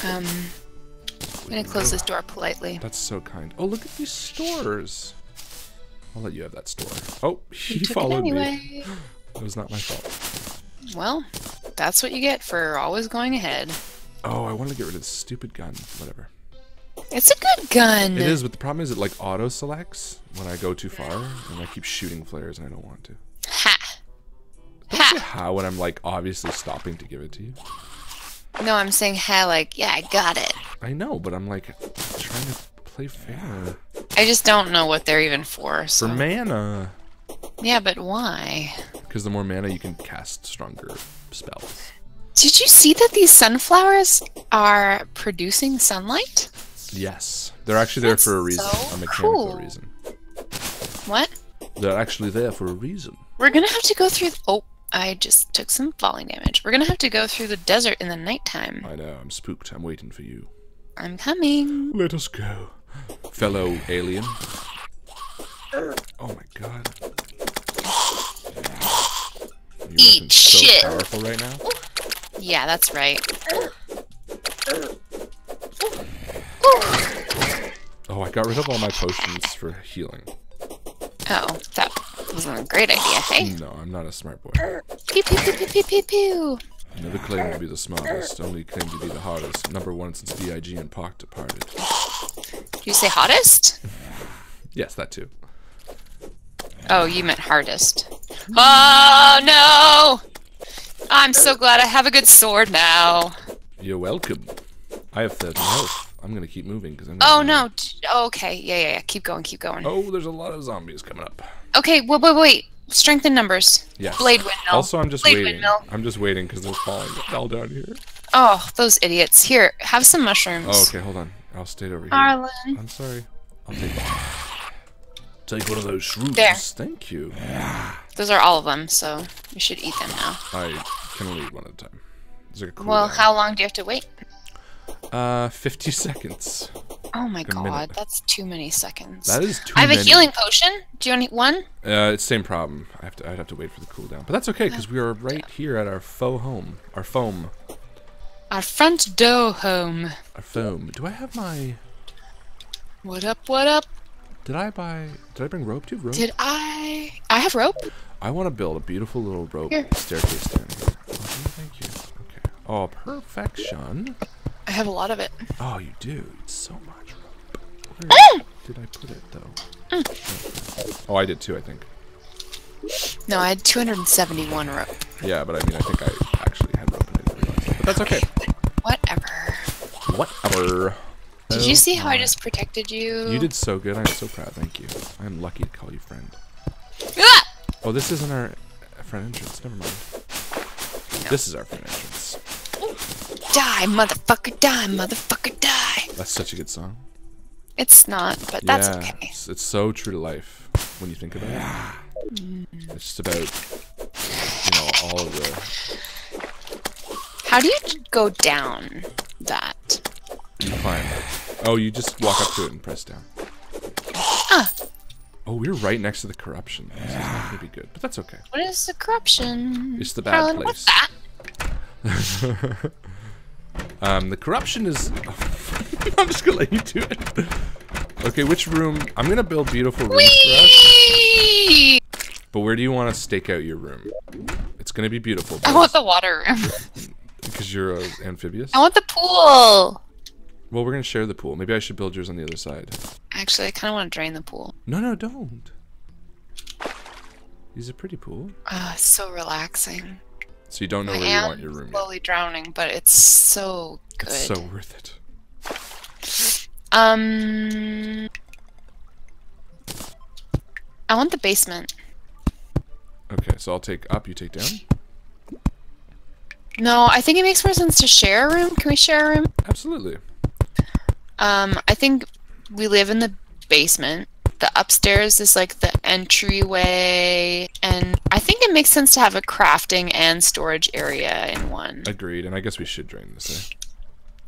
I'm gonna close this door politely. That's so kind. Oh, look at these stores. I'll let you have that store. Oh, he followed me. That was not my fault. Well, that's what you get for always going ahead. Oh, I wanted to get rid of this stupid gun. Whatever. It's a good gun. It is, but the problem is it like auto selects when I go too far, and I keep shooting flares, and I don't want to. Ha! Don't say ha when I'm like obviously stopping to give it to you. No, I'm saying ha like, yeah, I got it. I know, but I'm like trying to play fair. I just don't know what they're even for. So. For mana. Yeah, but why? Because the more mana you can cast stronger spells. Did you see that these sunflowers are producing sunlight? Yes. They're actually there for a reason. So a mechanical reason. What? They're actually there for a reason. We're gonna have to go through... Oh, I just took some falling damage. We're gonna have to go through the desert in the nighttime. I know. I'm spooked. I'm waiting for you. I'm coming. Let us go. Fellow alien. Oh my god. Eat shit. So powerful right now. Yeah, that's right. Oh, I got rid of all my potions for healing. Oh, that wasn't a great idea, hey? No, I'm not a smart boy. Pew, pew, pew, pew, pew, pew, pew. Never claimed to be the smartest, only claimed to be the hardest. #1 since B.I.G. and Pac departed. Did you say hottest? Yes, that too. Oh, you meant hardest. Oh, no! I'm so glad I have a good sword now. You're welcome. I have 30 health. I'm gonna keep moving because I'm. Oh, no. Oh, okay. Yeah. Keep going, keep going. Oh, there's a lot of zombies coming up. Okay, wait. Strength in numbers. Yes. Blade windmill. Also, I'm just Blade waiting. windmill. I'm just waiting because they're falling all down here. Oh, those idiots. Here, have some mushrooms. Oh, okay, hold on. I'll stay over here. Harlan. I'm sorry. I'll take Take one of those shrooms. There. Thank you. Those are all of them, so you should eat them now. I can only eat one at a time. Is there a cooldown? Well, how long do you have to wait? 50 seconds. Oh my A god, minute. that's too many seconds. That is too I have many. a healing potion. Do you want one? It's same problem. I'd have to wait for the cooldown, but that's okay because we are right here at our faux home. Our foam. Our front door home. Our foam. Do I have my? What up? What up? Did I bring rope? Do you have rope? Did I have rope? I want to build a beautiful little rope Here. staircase down here. Oh, thank you. Okay. Oh, perfection. I have a lot of it. Oh, you do. It's so much rope. Where did I put it though? Oh, I did too. I think. No, I had 271 rope. Yeah, but I mean, I think I actually had rope and I didn't realize it. But that's okay. Whatever. Whatever. Did you see how I just protected you? You did so good. I'm so proud. Thank you. I'm lucky to call you friend. Ah! Oh, this isn't our front entrance. Never mind. No. This is our front entrance. Die, motherfucker, die, motherfucker, die. That's such a good song. It's not, but that's Yeah, okay. It's so true to life when you think about it. It's just about, all of the... How do you go down that? You climb it. Oh, you just walk up to it and press down. Ah. Oh, we're right next to the corruption. This is not going to be good, but that's okay. What is the corruption? It's the bad Harlan, place. what's that? The corruption is... I'm just going to let you do it. Okay, which room? I'm going to build beautiful rooms for us. Whee! But where do you want to stake out your room? It's going to be beautiful. I want the water room. Because you're amphibious? I want the pool. Well, we're going to share the pool. Maybe I should build yours on the other side. Actually, I kind of want to drain the pool. No, don't. Use a pretty pool. It's so relaxing. So you don't know I where you am want your room slowly drowning, but it's so good. yet. It's so worth it. I want the basement. Okay, so I'll take up, you take down? No, I think it makes more sense to share a room. Can we share a room? Absolutely. I think we live in the basement. The upstairs is like the entryway, and I think it makes sense to have a crafting and storage area in one. Agreed, and I guess we should drain this, eh?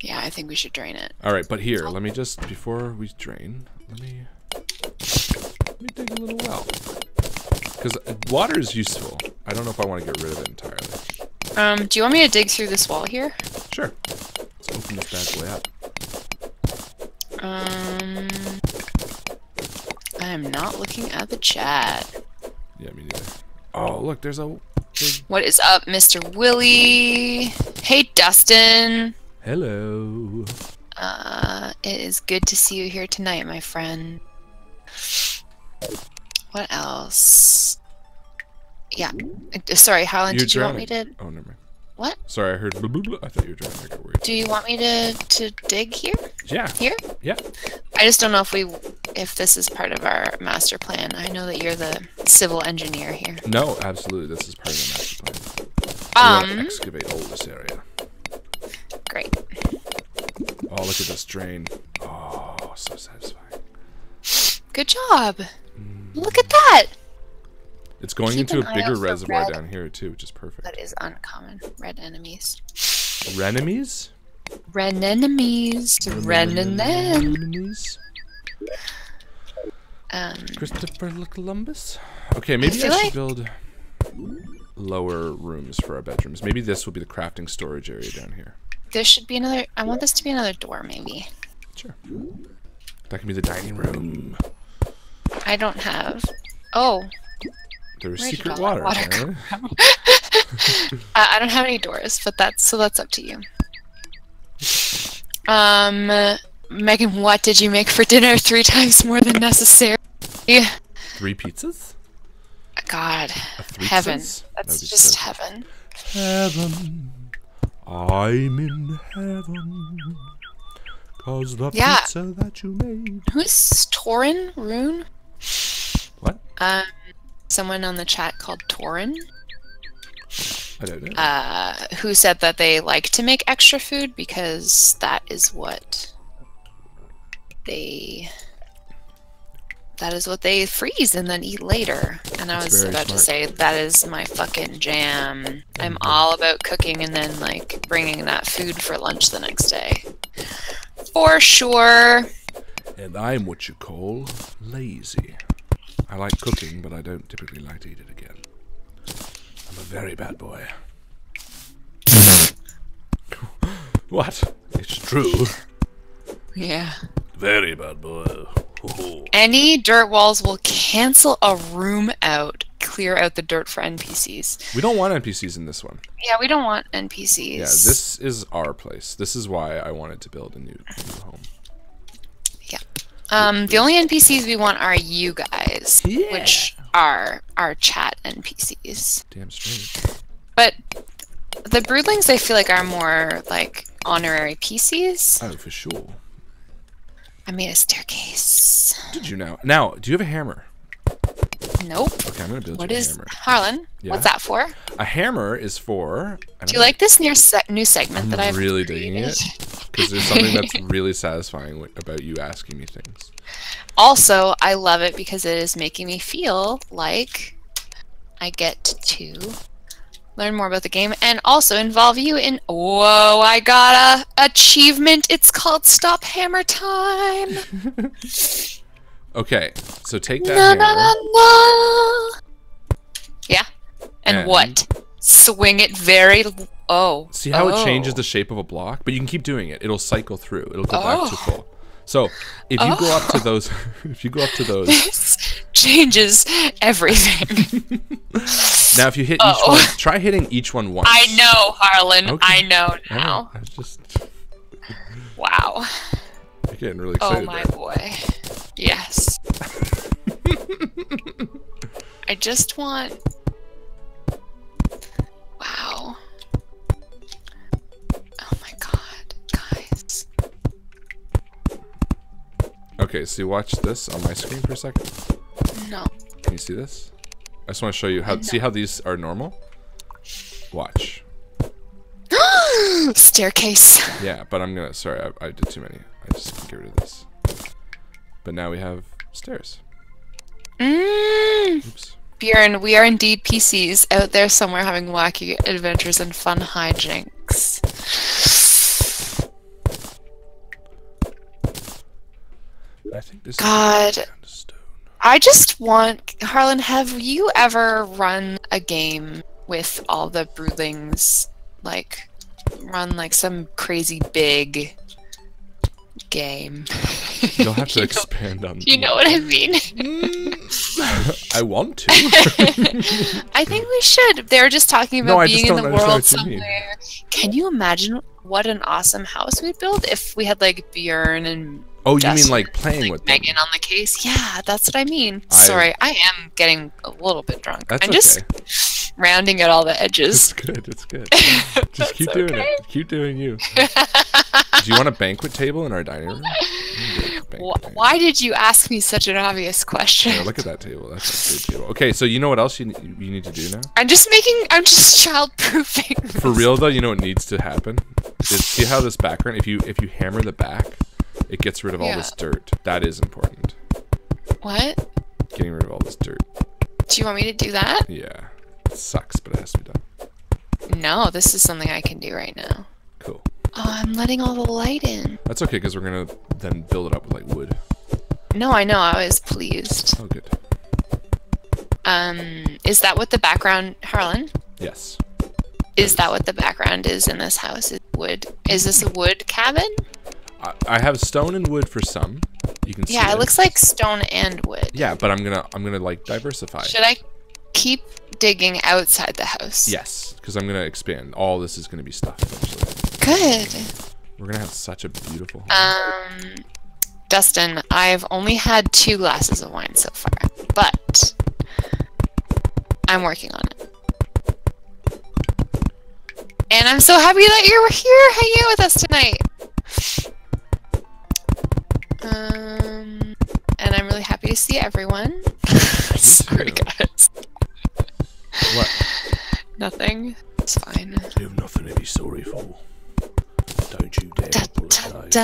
Yeah, I think we should drain it. Alright, but here, let me just, before we drain, let me dig a little well. Because water is useful. I don't know if I want to get rid of it entirely. Do you want me to dig through this wall here? Sure. Let's open this bad boy up. I am not looking at the chat. Yeah, me neither. Oh, look, there's a big... What is up, Mr. Willie? Hey, Dustin. Hello. It is good to see you here tonight, my friend. What else? Yeah. Sorry, Harlan, You're did you want me to... Oh, never mind. What? Sorry, I heard blah, blah, blah. I thought you were drowning. I got worried. Do you want me to dig here? Yeah. Here? Yeah. I just don't know if this is part of our master plan. I know that you're the civil engineer here. No, absolutely. This is part of the master plan. We want to excavate all this area. Great. Oh, look at this drain. Oh, so satisfying. Good job. Look at that. It's going Keep into an a eye bigger out for reservoir red. down here too, which is perfect. That is uncommon. Red enemies. Renemies? Red enemies. Red Enemies? Christopher Columbus? Okay, maybe I should build lower rooms for our bedrooms. Maybe this will be the crafting storage area down here. There should be another... I want this to be another door, maybe. Sure. That can be the dining room. I don't have. Oh. There's secret water. Right? I don't have any doors, but that's up to you. Megan, what did you make for dinner 3 times more than necessary? 3 pizzas? God, heaven. That's just heaven. Heaven. I'm in heaven. 'Cause the pizza that you made. Who's Torin? Rune? What? Someone on the chat called Torin. I don't know. Who said that they like to make extra food because that is what they freeze and then eat later. And I was about to say, that is my fucking jam. I'm all about cooking and then like bringing that food for lunch the next day. For sure. And I'm what you call lazy. I like cooking, but I don't typically like to eat it again. I'm a very bad boy. What? It's true. Yeah. Very bad boy. Any dirt walls will cancel a room out. Clear out the dirt for NPCs. We don't want NPCs in this one. Yeah, we don't want NPCs. Yeah, this is our place. This is why I wanted to build a new home. Yeah. The only NPCs we want are you guys, which are our chat NPCs. Damn straight. But the broodlings, I feel like, are more like honorary PCs. Oh, for sure. I made a staircase. Did you now? Now, do you have a hammer? Nope. Okay, I'm gonna build what you a is hammer. Harlan? Yeah? What's that for? A hammer is for. Do you like this new segment that I've really digging it because there's something that's really satisfying about you asking me things. Also, I love it because it is making me feel like I get to learn more about the game and also involve you in. Whoa! I got a achievement. It's called Stop Hammer Time. Okay, so take that hammer. Yeah. And what? Swing it very. Oh. See how it changes the shape of a block? But you can keep doing it. It'll cycle through. It'll go back to full. So if you go up to those, this changes everything. Now, if you hit each one, try hitting each one once. I know, Harlan. Okay. I know now. I was just. Wow. You're getting really excited. Oh my boy. Yes. I just want. Wow. Oh my god, guys. Okay, so you watch this on my screen for a second. No. Can you see this? I just want to show you how. See how these are normal? Watch. Staircase. Yeah, but I'm gonna. Sorry, I did too many. I just can get rid of this. But now we have stairs. Oops. Bjorn, we are indeed PCs out there somewhere having wacky adventures and fun hijinks. I think this God. is kind of stone. I just want, Harlan, have you ever run a game with all the broodlings? Like, run like some crazy big game? You'll have to expand on. Do you know what I mean? I want to. I think we should. They were just talking about being in the world somewhere. Can you imagine what an awesome house we'd build if we had like Bjorn and Oh, Justin, you mean like playing with Megan them? on the case? Yeah, that's what I mean. Sorry, I am getting a little bit drunk. That's I'm okay. Just rounding at all the edges. It's good. It's good. Just keep doing it. Keep doing you. Do you want a banquet table in our dining room? Why did you ask me such an obvious question? Yeah, look at that table. That's a good table. Okay, so you know what else you need to do now? I'm just child-proofing. For real though, you know what needs to happen? Is see how this background, if you hammer the back, it gets rid of all this dirt. That is important. What? Getting rid of all this dirt. Do you want me to do that? Yeah. It sucks, but it has to be done. No, this is something I can do right now. Cool. Oh, I'm letting all the light in. That's okay, because we're going to then build it up with, like, wood. No, I know. I was pleased. Oh, good. Is that what the background... Harlan? Yes. Is that what the background is in this house? Is wood? Is this a wood cabin? I have stone and wood for some. You can see Yeah, it looks like stone and wood. Yeah, but I'm gonna like diversify. Should I keep digging outside the house? Yes, because I'm gonna expand. All this is gonna be stuff eventually. Good. We're gonna have such a beautiful home. Dustin, I've only had 2 glasses of wine so far, but I'm working on it. And I'm so happy that you're here hanging out with us tonight. And I'm really happy to see everyone. Sorry, guys. What? Nothing. It's fine. You have nothing to be sorry for. Don't you dare apologize.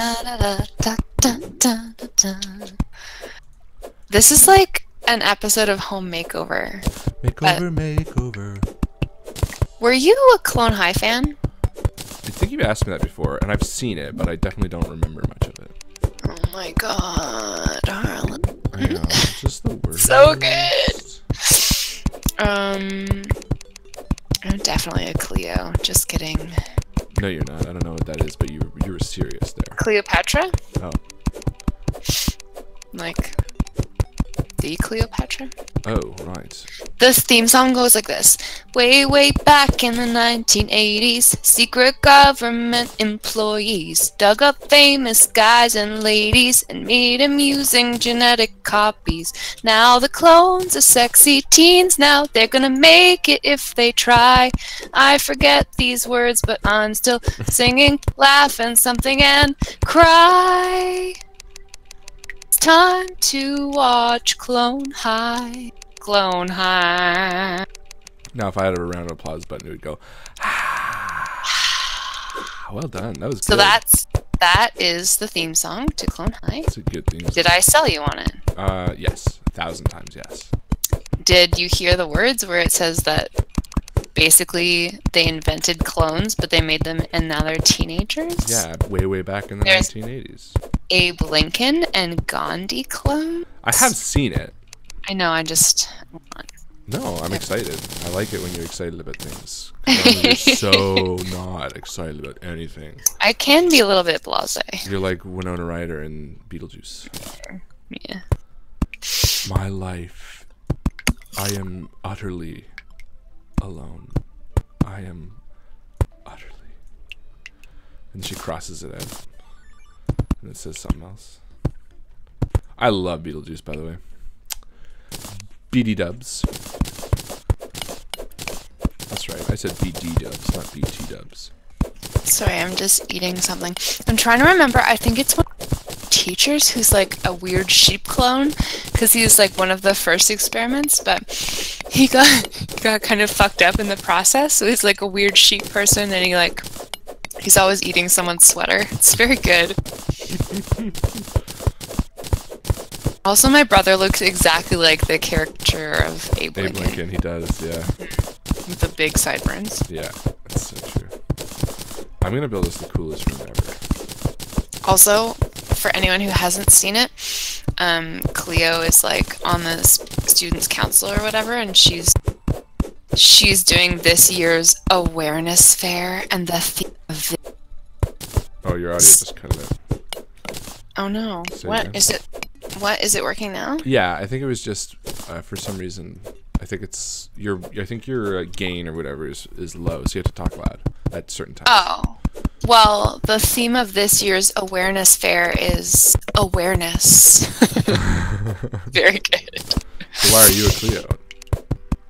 This is like an episode of Home Makeover. Makeover. Were you a Clone High fan? I think you've asked me that before, and I've seen it, but I definitely don't remember much of it. Oh my god, Harlan. I know, it's just the worst. So good. I'm definitely a Cleo. Just kidding. No, you're not. I don't know what that is, but you were serious there. Cleopatra? Oh. Like the Cleopatra? Oh, right. The theme song goes like this. Way, way back in the 1980s, secret government employees dug up famous guys and ladies and made them using genetic copies. Now the clones are sexy teens. Now they're gonna make it if they try. I forget these words, but I'm still singing, laughing something and cry. It's time to watch Clone High. Clone High. Now, if I had a round of applause button, it would go. Well done. That was good. So that is the theme song to Clone High. That's a good theme song. Did I sell you on it? Yes. 1,000 times yes. Did you hear the words where it says that basically they invented clones, but they made them and now they're teenagers? Yeah, way, way back in the There's 1980s. Abe Lincoln and Gandhi clones? I have seen it. I know, I just... No, I'm excited. I like it when you're excited about things. You're so not excited about anything. I can be a little bit blasé. You're like Winona Ryder in Beetlejuice. Yeah. My life. I am utterly alone. I am utterly. And she crosses it out. And it says something else. I love Beetlejuice, by the way. BD dubs. That's right. I said BD dubs, not BT dubs. Sorry, I'm just eating something. I'm trying to remember. I think it's one of the teachers who's like a weird sheep clone, because he was like one of the first experiments, but he got kind of fucked up in the process. So he's like a weird sheep person, and he's always eating someone's sweater. It's very good. Also, my brother looks exactly like the caricature of Abe Lincoln. Abe Lincoln, he does, yeah. With the big sideburns. Yeah, that's so true. I'm gonna build us the coolest room ever. Also, for anyone who hasn't seen it, Cleo is like on the students' council or whatever, and she's doing this year's awareness fair, and the theme of it. Oh, your audio just cut out. Oh no! Say What again. is it? What is it working now? Yeah, I think it was just for some reason. I think it's your gain or whatever is low, so you have to talk loud at certain times. Oh, well, the theme of this year's awareness fair is awareness. Very good. So why are you a Cleo?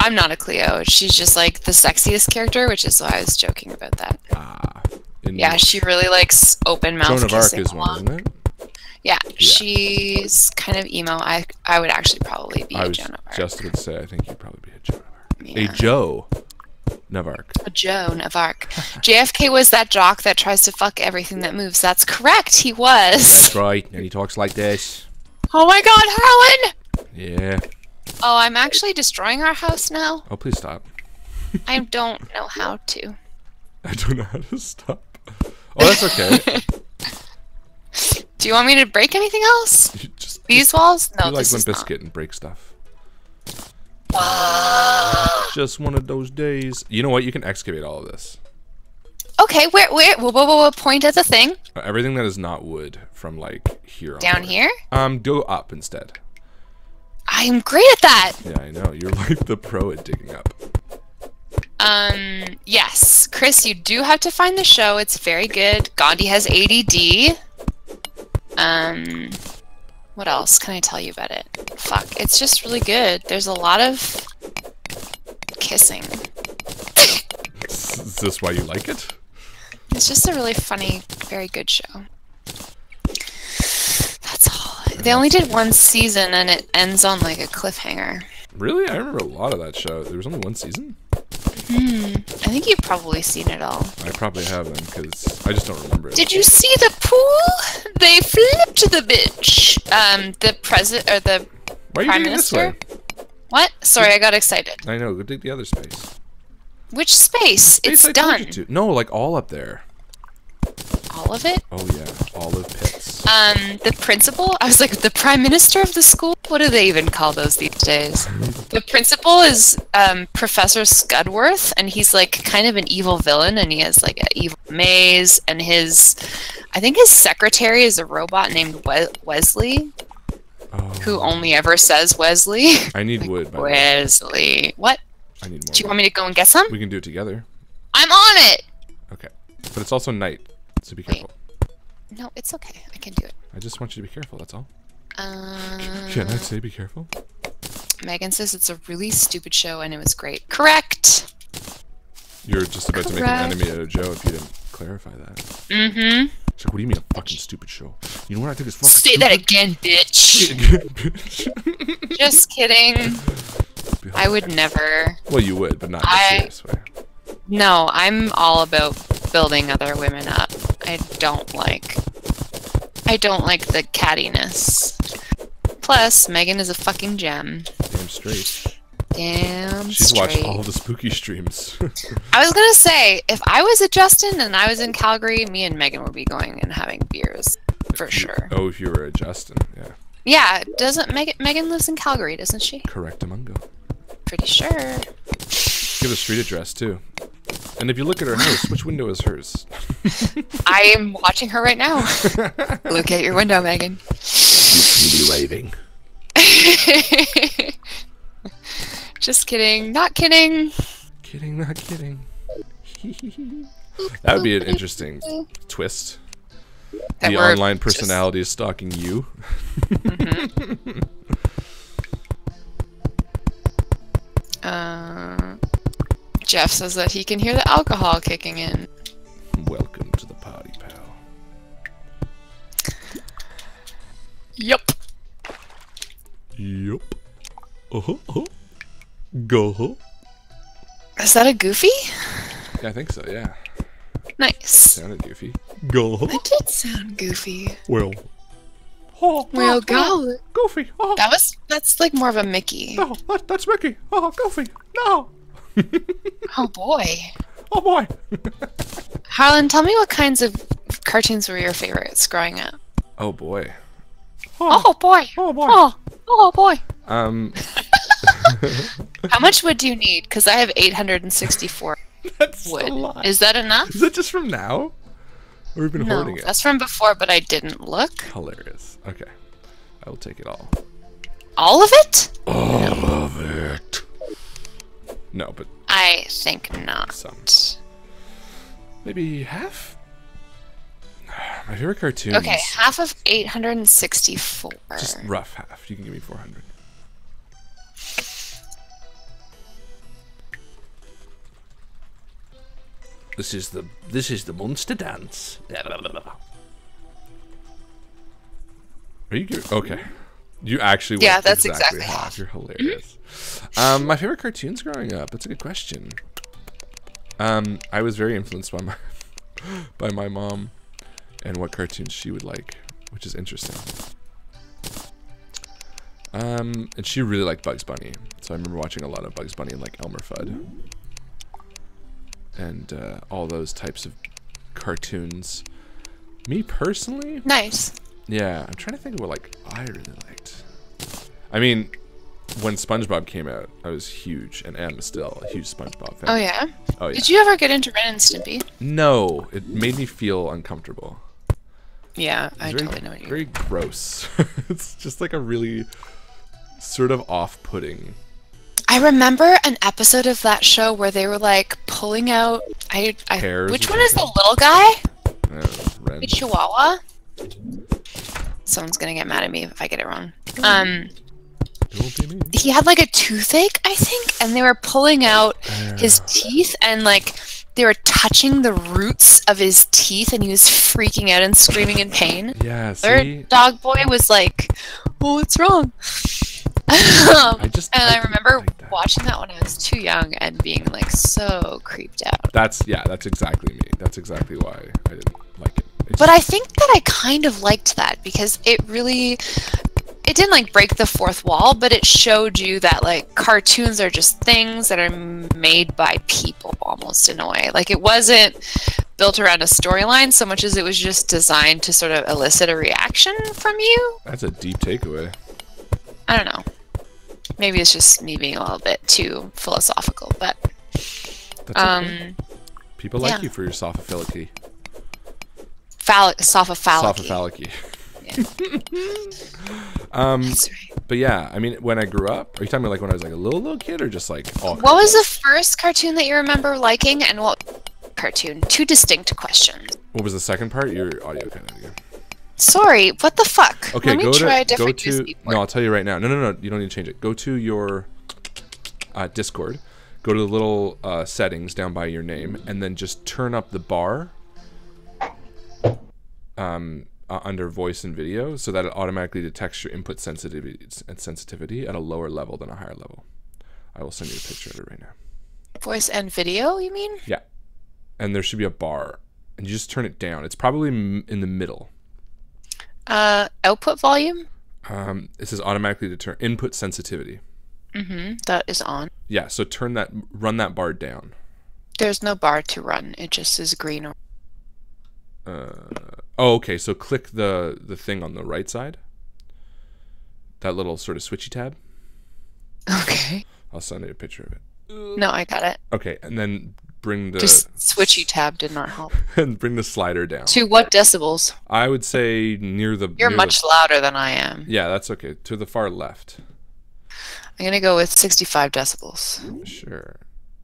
I'm not a Cleo. She's just like the sexiest character, which is why I was joking about that. Yeah, she really likes open mouth Joan of Arc kissing is one, along. isn't it? Yeah, she's kind of emo. I would actually probably be a Joan of Arc. Just going to say, I think you'd probably be a Joan of Arc. Yeah. A Joe of Arc. A Joan of Arc. JFK was that jock that tries to fuck everything that moves. That's correct, he was. That's right, and he talks like this. Oh my god, Harlan! Yeah. Oh, I'm actually destroying our house now. Oh, please stop. I don't know how to. I don't know how to stop. Oh, that's okay. Do you want me to break anything else? These walls? No, you like this Limp is not. Bizkit and break stuff. Just one of those days. You know what? You can excavate all of this. Okay, whoa, point at the thing. Everything that is not wood from like here on. Down here? Go up instead. I'm great at that. Yeah, I know. You're like the pro at digging up. Yes. Chris, you do have to find the show. It's very good. Gandhi has ADD. What else can I tell you about it? Fuck, it's just really good. There's a lot of kissing. Is this why you like it? It's just a really funny, very good show. That's all. They only did one season and it ends on like a cliffhanger. Really? I remember a lot of that show. There was only one season? I think you've probably seen it all. I probably haven't, because I just don't remember it. Did you see the pool? They flipped the bitch. The president or the Why are you prime doing this minister. way? What? Sorry, I got excited. I know. Go dig the other space. Which space? It's I told done. you to. No, like all up there. All of it? Oh yeah, olive pits. The principal? I was like, the prime minister of the school? What do they even call those these days? The principal is Professor Scudworth, and he's like kind of an evil villain, and he has like an evil maze, and I think his secretary is a robot named Wesley, who only ever says Wesley. I need wood. By Wesley. What? I need more. Do you want me to go and get some? We can do it together. I'm on it! Okay. But it's also night, so be careful. No, it's okay. I can do it. I just want you to be careful, that's all. Can I say be careful? Megan says it's a really stupid show and it was great. Correct! You're just about to make an enemy out of Joe if you didn't clarify that. Mm-hmm. She's like, what do you mean a fucking stupid show? You know what I think is fucking Say stupid? that again, bitch! Say it again, bitch. Just kidding. I would never. Well, you would, but not in a serious way. No, I'm all about building other women up. I don't like the cattiness. Plus, Megan is a fucking gem. Damn straight. Damn She's straight. watched all the spooky streams. I was gonna say, if I was a Justin and I was in Calgary, me and Megan would be going and having beers. For sure. Oh, if you were a Justin, yeah. Yeah, doesn't Megan lives in Calgary, doesn't she? Correct, Amungo. Pretty sure. Give a street address, too. And if you look at her house, which window is hers? I am watching her right now. Look at your window, Megan. You be waving. Just kidding. Not kidding. Kidding, not kidding. That would be an interesting twist. That the we're online personality is stalking you. Jeff says that he can hear the alcohol kicking in. Welcome to the party, pal. Yup. Yup. Uh-huh. Go. Is that a Goofy? Yeah, I think so, yeah. Nice. Sounded goofy. Go. That did sound goofy. Well. Well, golly. Goofy. Oh, That's like more of a Mickey. no, that's Mickey. Oh, Goofy. No. Oh boy. Oh, boy. Harlan, tell me what kinds of cartoons were your favorites growing up? Oh, boy. Oh boy. Oh, boy. Oh boy. How much wood do you need? Because I have 864 That's wood. a lot. Is that enough? Is that just from now? Or we've been No, hoarding it? that's from before, but I didn't look. Hilarious. Okay. I will take it all. All of it? All of it. No, but I think not. some. Maybe half? My favorite cartoons. Okay, half of 864. Just rough half. You can give me 400. This is the monster dance. Are you good? Okay. You actually went that's exactly exactly half. You're hilarious. My favorite cartoons growing up. That's a good question. I was very influenced by my mom and what cartoons she would like, which is interesting. And she really liked Bugs Bunny, so I remember watching a lot of Bugs Bunny and like Elmer Fudd and all those types of cartoons. Me personally, Nice. yeah, I'm trying to think of what like I really liked. I mean, when SpongeBob came out, I was huge, and am still a huge SpongeBob fan. Oh yeah? Oh yeah. Did you ever get into Ren and Stimpy? No, it made me feel uncomfortable. Yeah, I Very, totally know what you very mean. gross. It's just like a really sort of off-putting. I remember an episode of that show where they were like pulling out. Hairs Which or one is the something? little guy? Ren. The Chihuahua. Someone's gonna get mad at me if I get it wrong. Don't be me. He had like a toothache, I think, and they were pulling out his teeth and like they were touching the roots of his teeth, and he was freaking out and screaming in pain. Yeah, Their see? dog boy was like, "Oh, what's wrong?" I remember like that. watching that when I was too young and being like so creeped out. That's exactly me. That's exactly why I didn't like it. But I think that I kind of liked that because it didn't like break the fourth wall, but it showed you that like cartoons are just things that are made by people almost in a way. Like it wasn't built around a storyline so much as it was just designed to sort of elicit a reaction from you. That's a deep takeaway. I don't know. Maybe it's just me being a little bit too philosophical, but That's okay. People like you for your sophiphilicy. Sophophallic. Yeah. That's right. But yeah, I mean, when I grew up, are you talking about like when I was like a little kid, or just like all? What was the first cartoon that you remember liking, and what cartoon? Two distinct questions. What was the second part? Your audio kind of again. Sorry, what the fuck? Okay, Let me try a different USB port. No, I'll tell you right now. No, you don't need to change it. Go to your Discord. Go to the little settings down by your name, and then just turn up the bar under voice and video, so that it automatically detects your input sensitivity at a lower level than a higher level. I will send you a picture of it right now. Voice and video, you mean? Yeah, and there should be a bar, and you just turn it down. It's probably in the middle. Output volume? It says automatically determine input sensitivity. That is on. Yeah, so run that bar down. There's no bar to run. It just is green. Oh, okay. So click the thing on the right side. That little sort of switchy tab. Okay. I'll send you a picture of it. No, I got it. Okay, and then bring the Just switchy tab did not help. and bring the slider down. To what decibels? I would say near the. You're much louder than I am. Yeah, that's okay. To the far left. I'm gonna go with 65 decibels. Sure.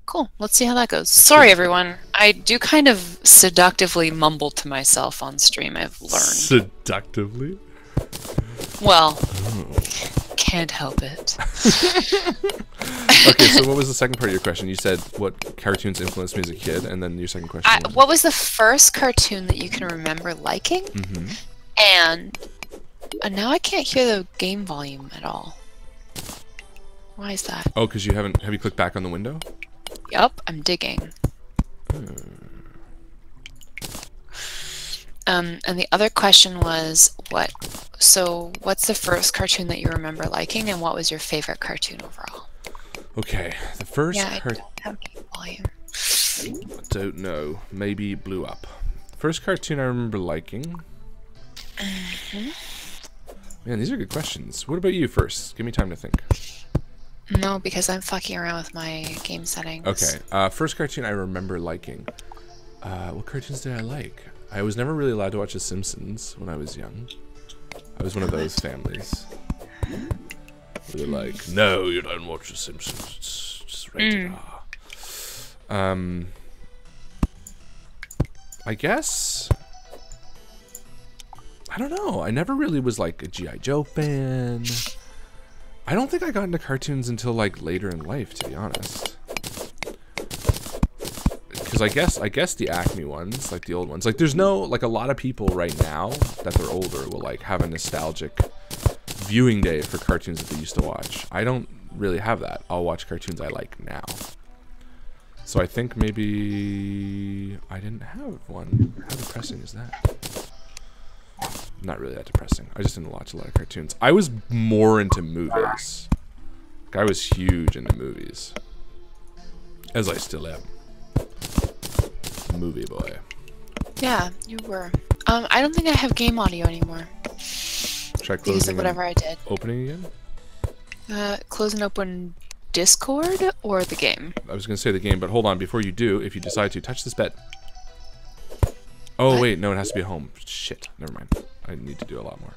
Cool. Let's see how that goes. Sorry, everyone. I do kind of seductively mumble to myself on stream, I've learned. Seductively? Well, can't help it. Okay, so what was the second part of your question? You said what cartoons influenced me as a kid, and then your second question was? What was the first cartoon that you can remember liking? And now I can't hear the game volume at all. Why is that? Oh, because have you clicked back on the window? Yup, I'm digging. And the other question was what's the first cartoon that you remember liking, and what was your favorite cartoon overall? Okay, the first I don't have game volume. I don't know. Maybe it blew up. First cartoon I remember liking. Man, these are good questions. What about you first? Give me time to think. No, because I'm fucking around with my game settings. Okay, first cartoon I remember liking. What cartoons did I like? I was never really allowed to watch The Simpsons when I was young. I was one of those families. They're like, no, you don't watch The Simpsons. It's just rated R. I guess. I don't know. I never really was like a G.I. Joe fan. I don't think I got into cartoons until like later in life, to be honest. Because I guess the Acme ones, like the old ones, like there's no, like a lot of people right now that they're older will like have a nostalgic viewing day for cartoons that they used to watch. I don't really have that. I'll watch cartoons I like now. So I think maybe I didn't have one. How depressing is that? Not really that depressing. I just didn't watch a lot of cartoons. I was more into movies. Like, I was huge into movies. As I still am. Movie boy. Yeah, you were. I don't think I have game audio anymore. Should I close Because of whatever I did. Opening again? Close and open Discord or the game? I was going to say the game, but hold on. Before you do, if you decide to touch this bed. Oh, What? wait. No, it has to be a home. Shit. Never mind. I need to do a lot more.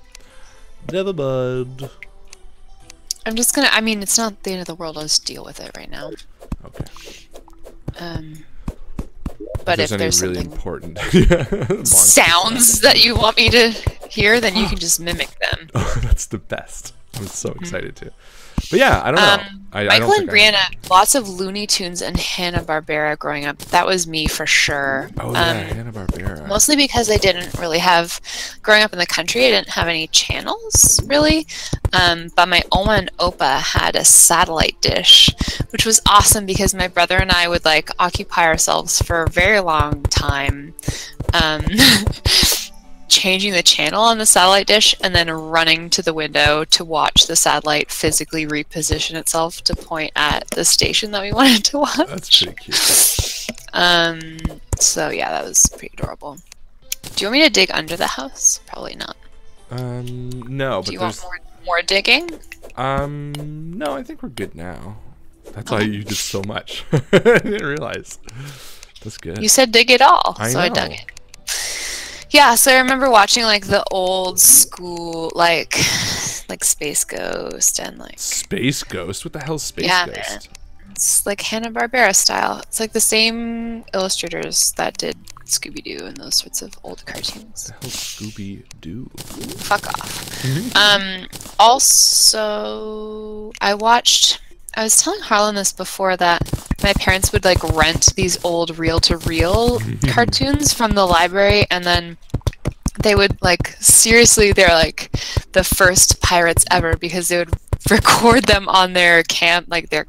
Never mind. I'm just gonna. I mean, it's not the end of the world. I'll just deal with it right now. Okay. But if any there's really something important sounds that you want me to hear, then you can just mimic them. Oh, that's the best. I'm so excited too. But yeah, I don't know. I Michael don't and think Brianna, lots of Looney Tunes and Hanna-Barbera growing up. That was me for sure. Oh yeah, Hanna-Barbera. Mostly because I didn't really have, growing up in the country, I didn't have any channels, really. But my Oma and Opa had a satellite dish, which was awesome because my brother and I would, like, occupy ourselves for a very long time changing the channel on the satellite dish and then running to the window to watch the satellite physically reposition itself to point at the station that we wanted to watch. That's pretty cute. So yeah, that was pretty adorable. Do you want me to dig under the house? Probably not. No, but Do you want more digging? No, I think we're good now. That's why you did so much. I didn't realize. That's good. You said dig it all, I so know. I dug it. Yeah, so I remember watching like the old school, like Space Ghost and like Space Ghost? What the hell's Space Yeah, Ghost? man. It's like Hanna-Barbera style. It's like the same illustrators that did Scooby-Doo and those sorts of old cartoons. What the hell's Scooby-Doo? Fuck off. Also, I was telling Harlan this before, that my parents would like rent these old reel-to-reel cartoons from the library, and then they would like, seriously, they're like the first pirates ever because they would record them on their their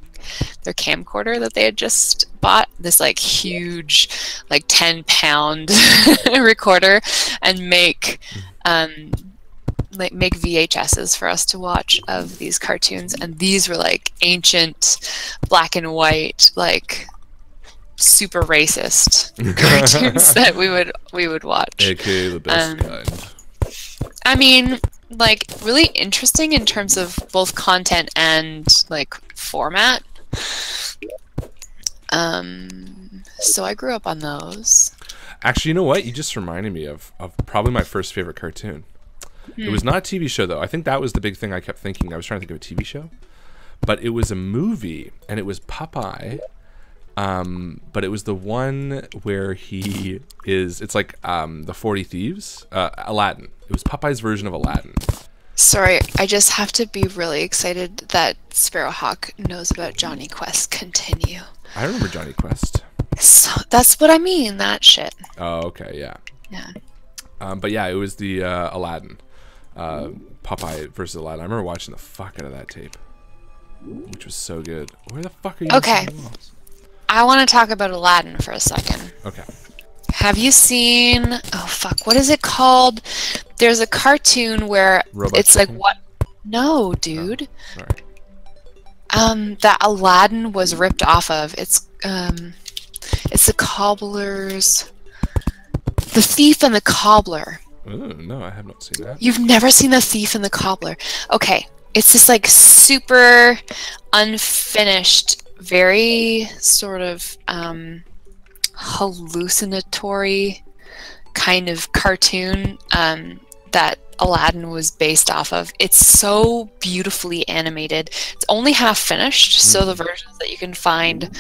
camcorder that they had just bought, this like huge, like 10-pound recorder, and make VHSs for us to watch of these cartoons, and these were like ancient black and white, like super racist cartoons that we would watch. AKA the best kind. I mean, like really interesting in terms of both content and like format. So I grew up on those. Actually, you know what? You just reminded me of probably my first favorite cartoon. It was not a TV show, though. I think that was the big thing I kept thinking. I was trying to think of a TV show. But it was a movie, and it was Popeye. But it was the one where he is... It's like the 40 Thieves. Aladdin. It was Popeye's version of Aladdin. Sorry, I just have to be really excited that Sparrowhawk knows about Johnny Quest. Continue. I remember Johnny Quest. So that's what I mean, that shit. Oh, okay, yeah. Yeah. But yeah, it was the Aladdin. Popeye versus Aladdin. I remember watching the fuck out of that tape, which was so good. Where the fuck are you? Okay. I want to talk about Aladdin for a second. Okay. Have you seen... Oh, fuck. What is it called? There's a cartoon where Robot it's Chicken? like what... No, dude. Oh, sorry. That Aladdin was ripped off of. It's the Cobbler's... The Thief and the Cobbler. Ooh, no, I have not seen that. You've never seen The Thief and the Cobbler. Okay. It's this like super unfinished, very sort of hallucinatory kind of cartoon that Aladdin was based off of. It's so beautifully animated. It's only half finished, so the versions that you can find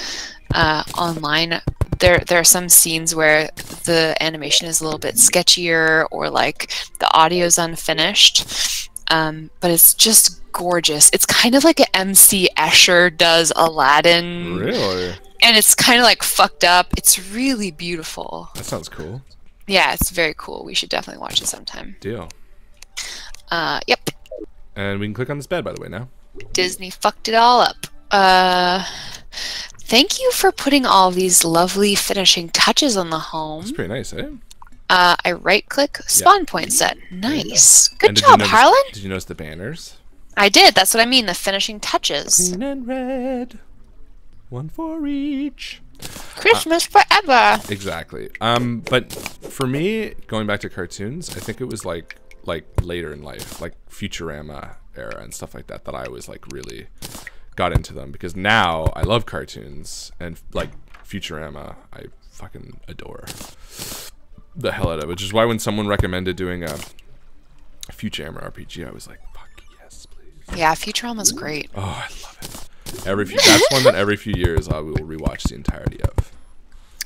online, there are some scenes where the animation is a little bit sketchier, or like the audio's unfinished, but it's just gorgeous. It's kind of like an MC Escher does Aladdin. Really? And it's kind of like fucked up. It's really beautiful. That sounds cool. Yeah, it's very cool. We should definitely watch it sometime. Deal. Yep. And we can click on this bed, by the way, now. Disney fucked it all up. Thank you for putting all these lovely finishing touches on the home. That's pretty nice, eh? I right-click, spawn point set. Nice. Good And did job, you notice, Harlan. Did you notice the banners? I did. That's what I mean, the finishing touches. Green and red. One for each. Christmas forever. Exactly. But for me, going back to cartoons, I think it was like later in life, like Futurama era and stuff like that that I was like really got into them, because now I love cartoons and like Futurama I fucking adore the hell out of it, which is why when someone recommended doing a Futurama RPG, I was like, fuck yes, please. Yeah, Futurama's great. Oh, I love it. That's one that every few years I will rewatch the entirety of.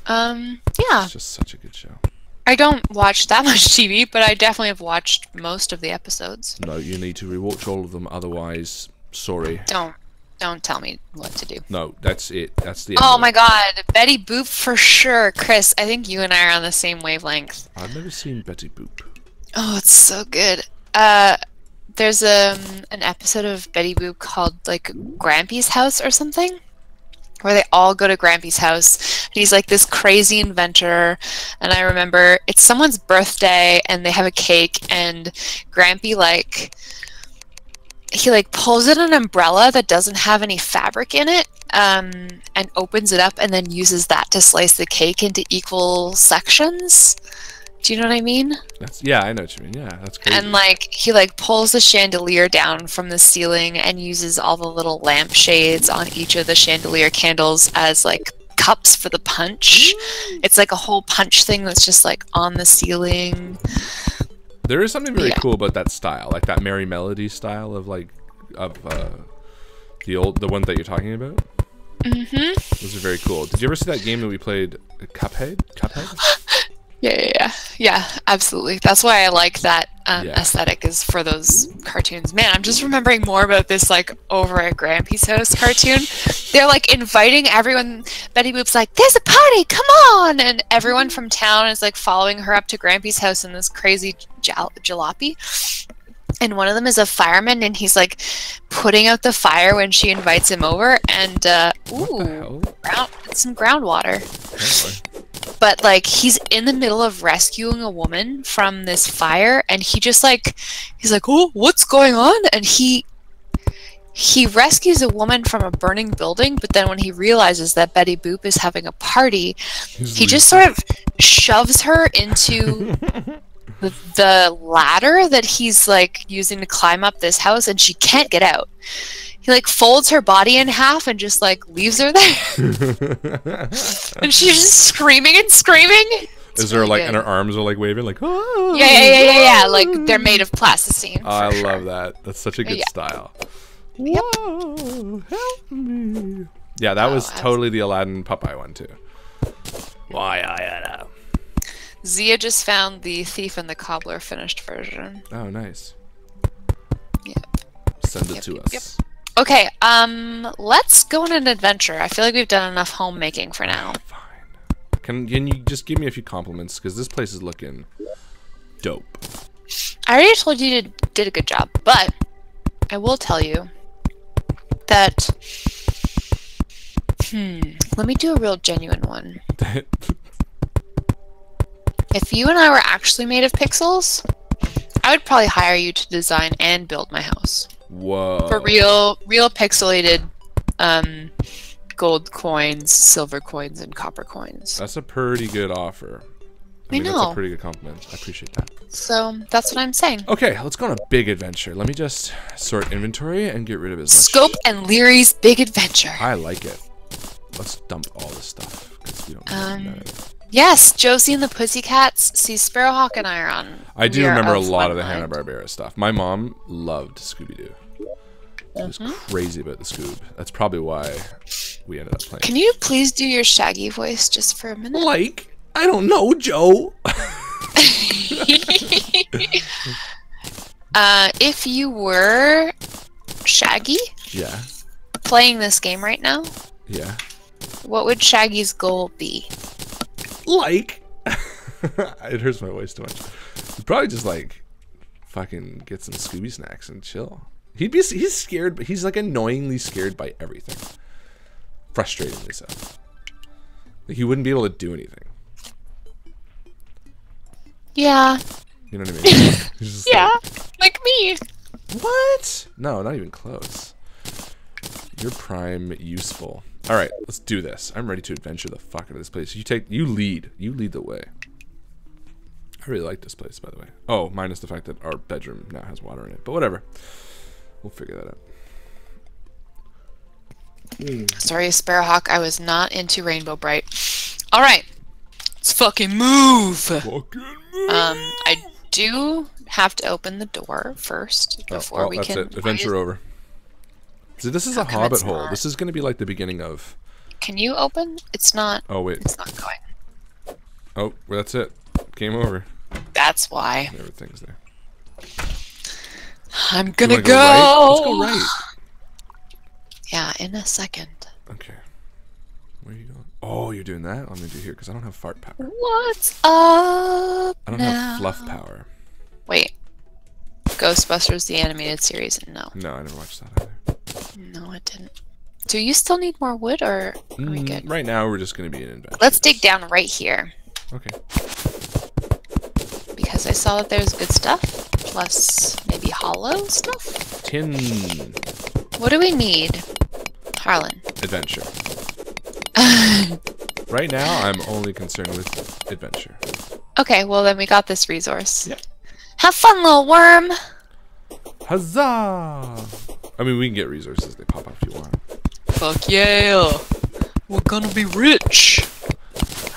Yeah. It's just such a good show. I don't watch that much TV, but I definitely have watched most of the episodes. No, you need to rewatch all of them, otherwise, sorry. Don't tell me what to do. No, that's it. That's the end Oh of my it. god, Betty Boop for sure. Chris, I think you and I are on the same wavelength. I've never seen Betty Boop. Oh, it's so good. There's an episode of Betty Boop called like Grampy's House or something, where they all go to Grampy's house. And he's like this crazy inventor, and I remember it's someone's birthday and they have a cake, and Grampy he pulls in an umbrella that doesn't have any fabric in it, and opens it up and then uses that to slice the cake into equal sections. Do you know what I mean? Yeah, I know what you mean. Yeah, that's crazy. And he pulls the chandelier down from the ceiling and uses all the little lampshades on each of the chandelier candles as cups for the punch. It's like a whole punch thing that's just on the ceiling. There is something very cool about that style, like that Merry Melody style of the one that you're talking about. Mm-hmm. Those are very cool. Did you ever see that game that we played, Cuphead? Yeah, absolutely. That's why I like that aesthetic, is for those cartoons. Man, I'm just remembering more about this over at Grampy's house cartoon. They're inviting everyone. Betty Boop's like, there's a party, come on! And everyone from town is following her up to Grampy's house in this crazy jalopy. And one of them is a fireman, and he's putting out the fire when she invites him over. And some groundwater. But he's in the middle of rescuing a woman from this fire, and he just he's like, oh, what's going on? And he rescues a woman from a burning building, but then when he realizes that Betty Boop is having a party, he just sort of shoves her into the ladder that he's using to climb up this house, and she can't get out. He folds her body in half and just leaves her there. And she's just screaming and screaming. It's Is there really and her arms are waving oh. Yeah. They're made of plasticine. Oh, I love that. That's such a good style. Yep. Whoa, help me. Yeah, that was totally the Aladdin Popeye one too. Zia just found the Thief and the Cobbler finished version. Oh, nice. Yep. Send it to us. Yep. Okay, let's go on an adventure. I feel like we've done enough homemaking for now. Fine. Can you just give me a few compliments, because this place is looking dope. I already told you you did a good job, but I will tell you that let me do a real genuine one. If you and I were actually made of pixels, I would probably hire you to design and build my house. Whoa. For real pixelated gold coins, silver coins, and copper coins. That's a pretty good offer. I mean, know. That's a pretty good compliment. I appreciate that. So that's what I'm saying. Okay, let's go on a big adventure. Let me just sort inventory and get rid of as much. Scope and Leary's Big Adventure. I like it. Let's dump all this stuff, because we don't need it. Yes, Josie and the Pussycats. See, Sparrowhawk and I are on. I do remember a lot of the Hanna-Barbera stuff. My mom loved Scooby-Doo. She was crazy about the Scoob. That's probably why we ended up playing. Can you please do your Shaggy voice just for a minute? I don't know, Joe. If you were Shaggy, playing this game right now, what would Shaggy's goal be? It hurts my voice too much. He'd probably just fucking get some Scooby snacks and chill. He's scared, but he's annoyingly scared by everything. Frustratingly so. He wouldn't be able to do anything. Yeah. You know what I mean? He's just like me. What? No, not even close. You're prime useful. All right, let's do this. I'm ready to adventure the fuck out of this place. You lead the way. I really like this place, by the way. Oh, minus the fact that our bedroom now has water in it, but whatever. We'll figure that out. Sorry, Sparrowhawk. I was not into Rainbow Bright. All right, let's fucking move. I do have to open the door first before we can. That's it. Adventure over. See, this is a hobbit hole. This is going to be like the beginning of. Can you open? It's not. Oh wait. It's not going. Oh, well, that's it. Game over. That's why. Everything's there. I'm gonna go. Right? Let's go right. Yeah, in a second. Okay. Where are you going? Oh, you're doing that? I'm gonna do here because I don't have fart power. What's up? I don't have fluff power. Wait. Ghostbusters the animated series? No. No, I never watched that either. No, I didn't. Do you still need more wood, or are we good? Right now, we're just gonna be in adventure. Let's dig down right here. Okay. Because I saw that there's good stuff, plus maybe hollow stuff. Tin. What do we need, Harlan? Adventure. Right now, I'm only concerned with adventure. Okay, well then we got this resource. Yeah. Have fun, little worm! Huzzah! I mean, we can get resources. They pop up if you want. Fuck yeah! We're gonna be rich!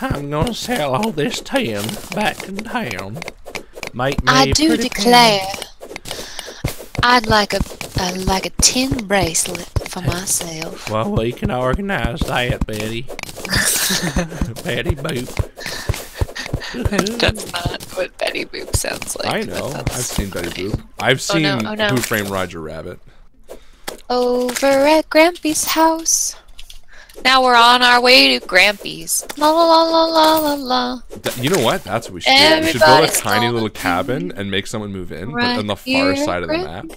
I'm gonna sell all this tin back in town. Make me I do declare, I'd like a tin bracelet for myself. Well, we can organize that, Betty. Betty Boop. That's not what Betty Boop sounds like. I know. I've seen Betty Boop. I've seen Who Framed Roger Rabbit. Over at Grampy's house. Now we're on our way to Grampy's. La la la la la la la. You know what? That's what we should do. We should build a tiny little cabin and make someone move in, but on the far side of the map.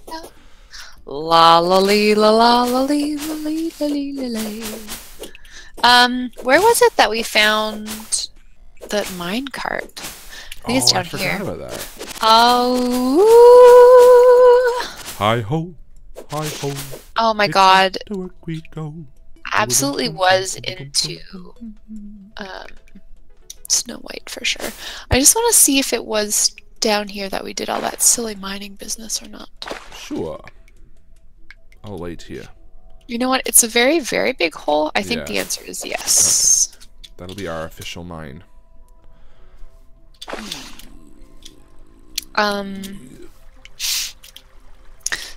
La la lee la la la lee la lee la lee la lee. Where was it that we found the minecart? I think it's down here. I forgot about that. Oh. Hi ho, hi ho. Oh my god. To work we go. Absolutely was into Snow White for sure. I just want to see if it was down here that we did all that silly mining business or not. Sure. I'll wait here. You know what? It's a very, very big hole. I think the answer is yes. Okay. That'll be our official mine.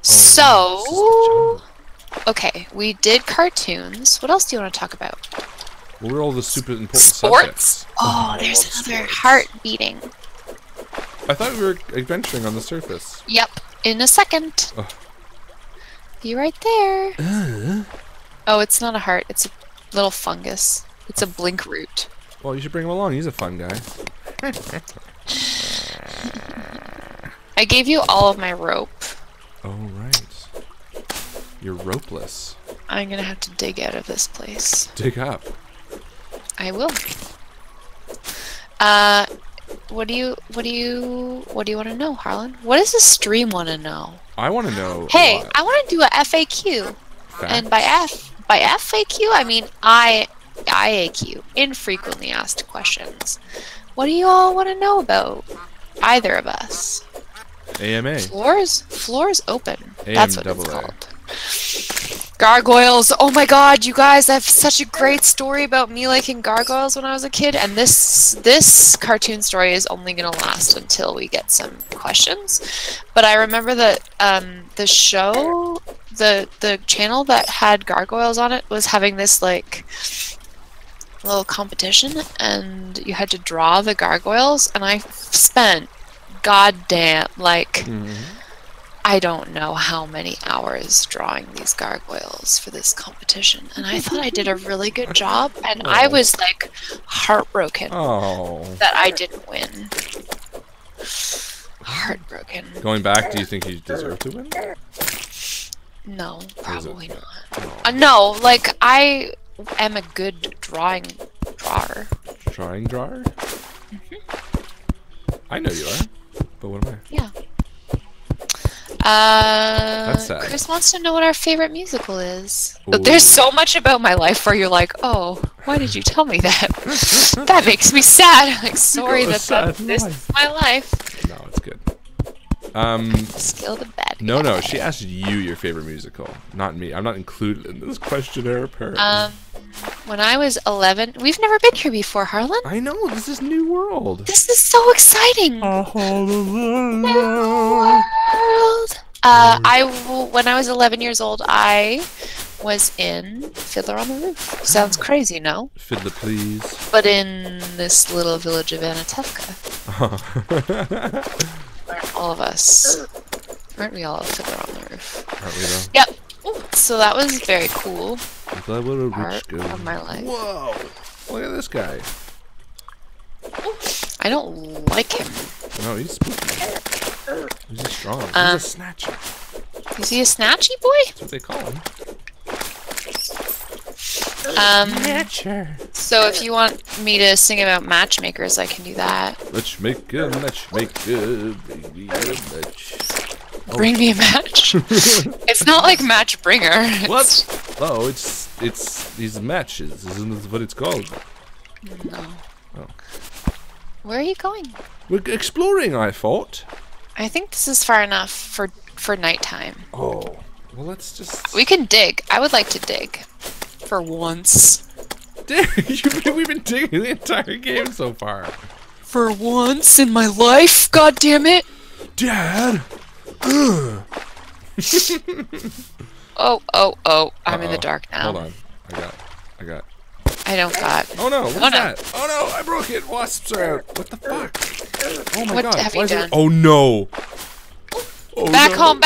So, okay, we did cartoons. What else do you want to talk about? What were all the super important Sports? subjects? Oh, there's another heart beating. I thought we were adventuring on the surface. Yep, in a second. Be right there. Oh, it's not a heart. It's a little fungus. It's a blink root. Well, you should bring him along. He's a fun guy. I gave you all of my rope. Oh, right. You're ropeless. I'm gonna have to dig out of this place. Dig up. I will. What do you want to know, Harlan? What does the stream want to know? I want to know. Hey, I want to do a FAQ. Facts. And by FAQ, I mean IAQ, infrequently asked questions. What do you all want to know about either of us? AMA. Floors open. That's what it's AMAA. called. Gargoyles. Oh my god, you guys, I have such a great story about me liking gargoyles when I was a kid, and this cartoon story is only gonna last until we get some questions. But I remember that the show, the channel that had gargoyles on it was having this like little competition, and you had to draw the gargoyles, and I spent goddamn like I don't know how many hours drawing these gargoyles for this competition, and I thought I did a really good job, and I was like heartbroken that I didn't win. Heartbroken. Going back, do you think you deserve to win? No, probably not. No, like I am a good drawer. Drawing drawer? I know you are, but what am I? Yeah. That's sad. Chris wants to know what our favorite musical is. Ooh. There's so much about my life where you're like, oh, why did you tell me that? That makes me sad. I'm like, sorry that this is my life. No, it's good. Skill the bad guy. No. She asked you your favorite musical, not me. I'm not included in this questionnaire, apparently. When I was 11, we've never been here before, Harlan. I know, this is new world. This is so exciting. New world. When I was 11 years old, I was in Fiddler on the Roof. Sounds crazy, no? Fiddler, please. But in this little village of Anatevka. Aren't all of us? Aren't we all a Fiddler on the Roof? Aren't we though? Yep. So that was very cool. I'm glad what a rich Part girl. of my life. Whoa! Look at this guy. I don't like him. No, he's spooky. He's strong. He's a snatcher. Is he a snatchy boy? That's what they call him. Snatcher. So if you want me to sing about matchmakers, I can do that. Let's make good, baby, match. Bring me a match. It's not like match bringer. What? Oh, it's these matches. Isn't this what it's called? No. Oh. Where are you going? We're exploring, I thought. I think this is far enough for nighttime. Oh. Well, let's just... We can dig. I would like to dig. For once. We've been digging the entire game so far. For once in my life, god damn it. Dad! Oh. I'm in the dark now. Hold on. I got. I don't got. Oh no, what's that? Oh no, I broke it. Wasps are out. What the fuck? Oh my god. What have you done? Oh no. Oh, back home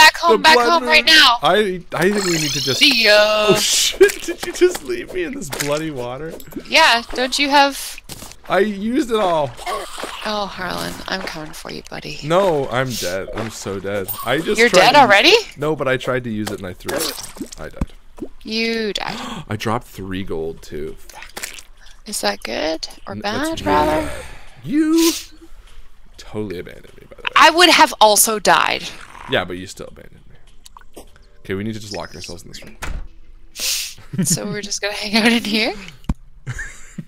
right now. I think we need to just... See ya. Oh shit, did you just leave me in this bloody water? Yeah, don't you have... I used it all. Oh, Harlan, I'm coming for you, buddy. No, I'm dead. I'm so dead. You're dead already? No, but I tried to use it and I threw it. I died. You died. I dropped 3 gold too. Is that good? Or bad, rather? You totally abandoned me, by the way. I would have also died. Yeah, but you still abandoned me. Okay, we need to just lock ourselves in this room. So we're just gonna hang out in here?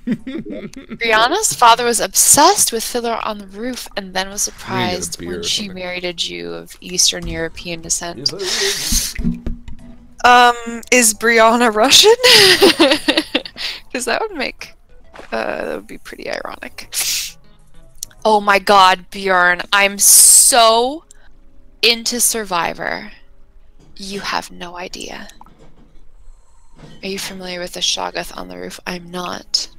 Brianna's father was obsessed with Fiddler on the Roof and then was surprised when she married a Jew of Eastern European descent. Is Brianna Russian? Because that would make... that would be pretty ironic. Oh my god, Bjorn, I'm so into Survivor. You have no idea. Are you familiar with the Shoggoth on the Roof? I'm not.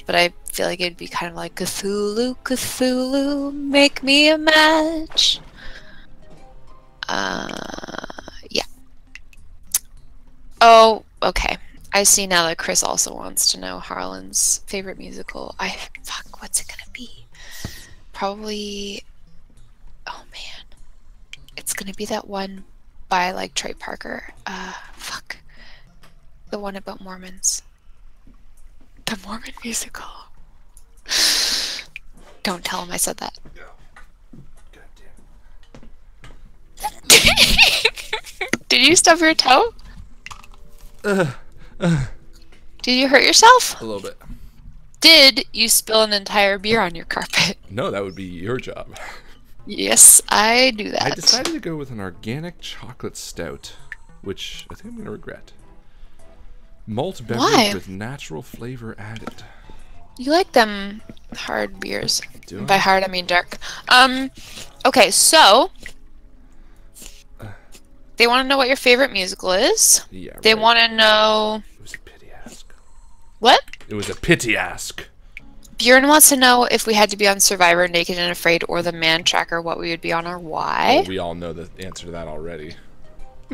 But I feel like it'd be kind of like Cthulhu, Cthulhu, make me a match. Yeah. Oh, okay. I see now that Chris also wants to know Harlan's favorite musical. Fuck, what's it gonna be? Probably... Oh, man. It's gonna be that one by, like, Trey Parker. Fuck. The one about Mormons. The Mormon musical. Don't tell him I said that. Did you stub your toe? Did you hurt yourself? A little bit. Did you spill an entire beer on your carpet? No, that would be your job. Yes, I do that. I decided to go with an organic chocolate stout, which I think I'm going to regret. Malt beverage with natural flavor added. You like them hard beers. Do I? By hard, I mean dark. Okay, so... They want to know what your favorite musical is. Yeah, right. They want to know... It was a pity ask. What? It was a pity ask. Bjorn wants to know if we had to be on Survivor, Naked and Afraid, or the Man Tracker, what we would be on or why. Well, we all know the answer to that already.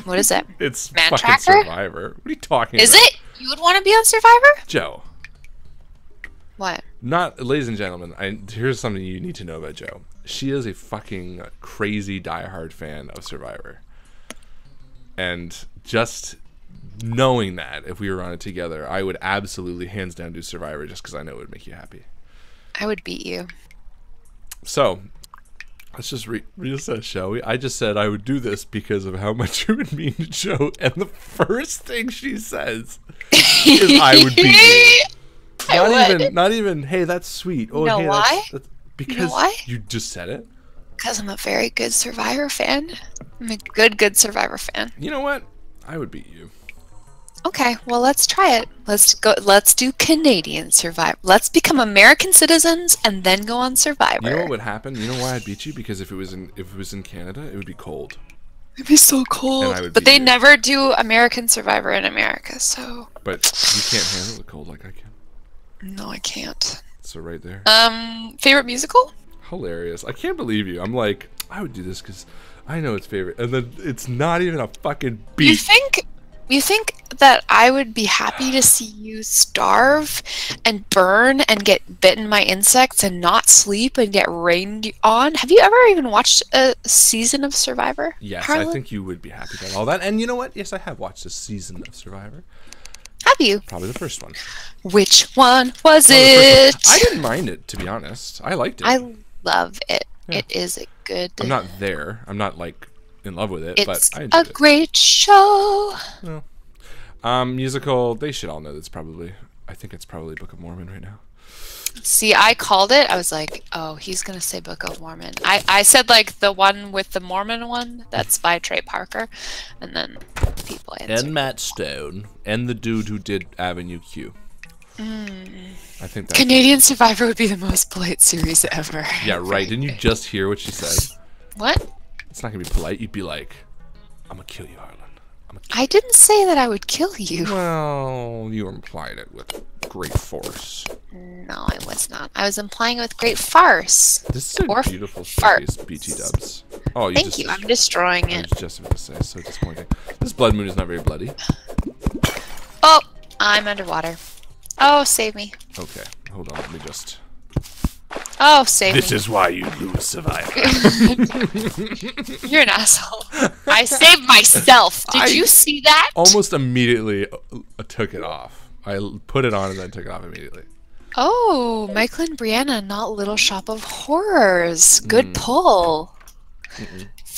What is it? It's Man fucking Tracker? Survivor. What are you talking Is about? it? You would want to be on Survivor? Joe. What? Not, ladies and gentlemen, here's something you need to know about Joe. She is a fucking crazy diehard fan of Survivor. And just knowing that, if we were on it together, I would absolutely hands down do Survivor just because I know it would make you happy. I would beat you. So, let's just reassess, shall we? I just said I would do this because of how much it would mean to Joe, and the first thing she says is I would beat you. Not even, hey, that's sweet. Oh, know hey, why? That's because why? you just said it. Because I'm a very good Survivor fan. I'm a good Survivor fan. You know what? I would beat you. Okay, well, let's try it. Let's go. Let's do Canadian Survivor. Let's become American citizens and then go on Survivor. You know what would happen? You know why I'd beat you? Because if it was in Canada, it would be cold. It'd be so cold. But they never do American Survivor in America, so. But you can't handle the cold like I can. No, I can't. So right there. Favorite musical? Hilarious. I can't believe you. I'm like, I would do this because I know it's favorite, and then it's not even a fucking beat. You think that I would be happy to see you starve and burn and get bitten by insects and not sleep and get rained on? Have you ever even watched a season of Survivor? Yes, Harlan? I think you would be happy about all that. And you know what? Yes, I have watched a season of Survivor. Have you? Probably the first one. Which one was it? I didn't mind it, to be honest. I liked it. I love it. Yeah. It is a good... I'm not there. I'm not, like, in love with it, it's but I enjoyed a great show. No. Musical, they should all know that's probably... I think it's probably Book of Mormon right now. See, I called it. I was like, oh, he's going to say Book of Mormon. I said, like, the one with the Mormon one. That's by Trey Parker. And then people answered. And Matt Stone. And the dude who did Avenue Q. I think that's... Canadian Survivor would be the most polite series ever. Yeah, right. Didn't you just hear what she said? What? It's not going to be polite. You'd be like, I'm going to kill you, Harlan. I didn't say that I would kill you. Well, you implied it with great force. No, I was not. I was implying it with great farce. This is a beautiful series, BT dubs. Oh, Thank you. I'm destroying it. I was just about to say, so disappointing. This blood moon is not very bloody. Oh, I'm underwater. Oh, save me. Okay, hold on. Let me just... Oh, save me. This is why you lose, Survivor. You're an asshole. I saved myself. Did you see that? Almost immediately took it off. I put it on and then took it off immediately. Oh, Michael and Brianna, not Little Shop of Horrors. Good pull.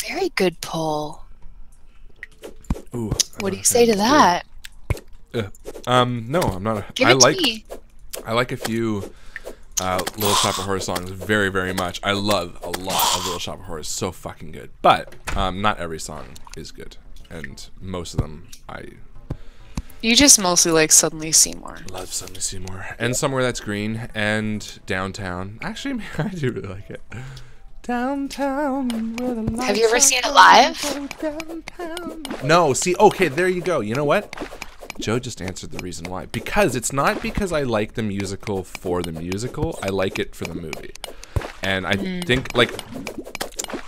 Very good pull. Ooh, what do you say to that? No, I'm not. Give it to me. I like a few Little Shop of Horrors songs very, very much. I love a lot of Little Shop of Horrors. So fucking good. But not every song is good, and most of them You just mostly like Suddenly Seymour. Love Suddenly Seymour. And Somewhere That's Green and Downtown. Actually, I do really like it. Downtown. Where the lights Have you ever seen it live? Downtown. No, see, okay, there you go. You know what? Joe just answered the reason why. Because it's not because I like the musical for the musical. I like it for the movie. And I think, like,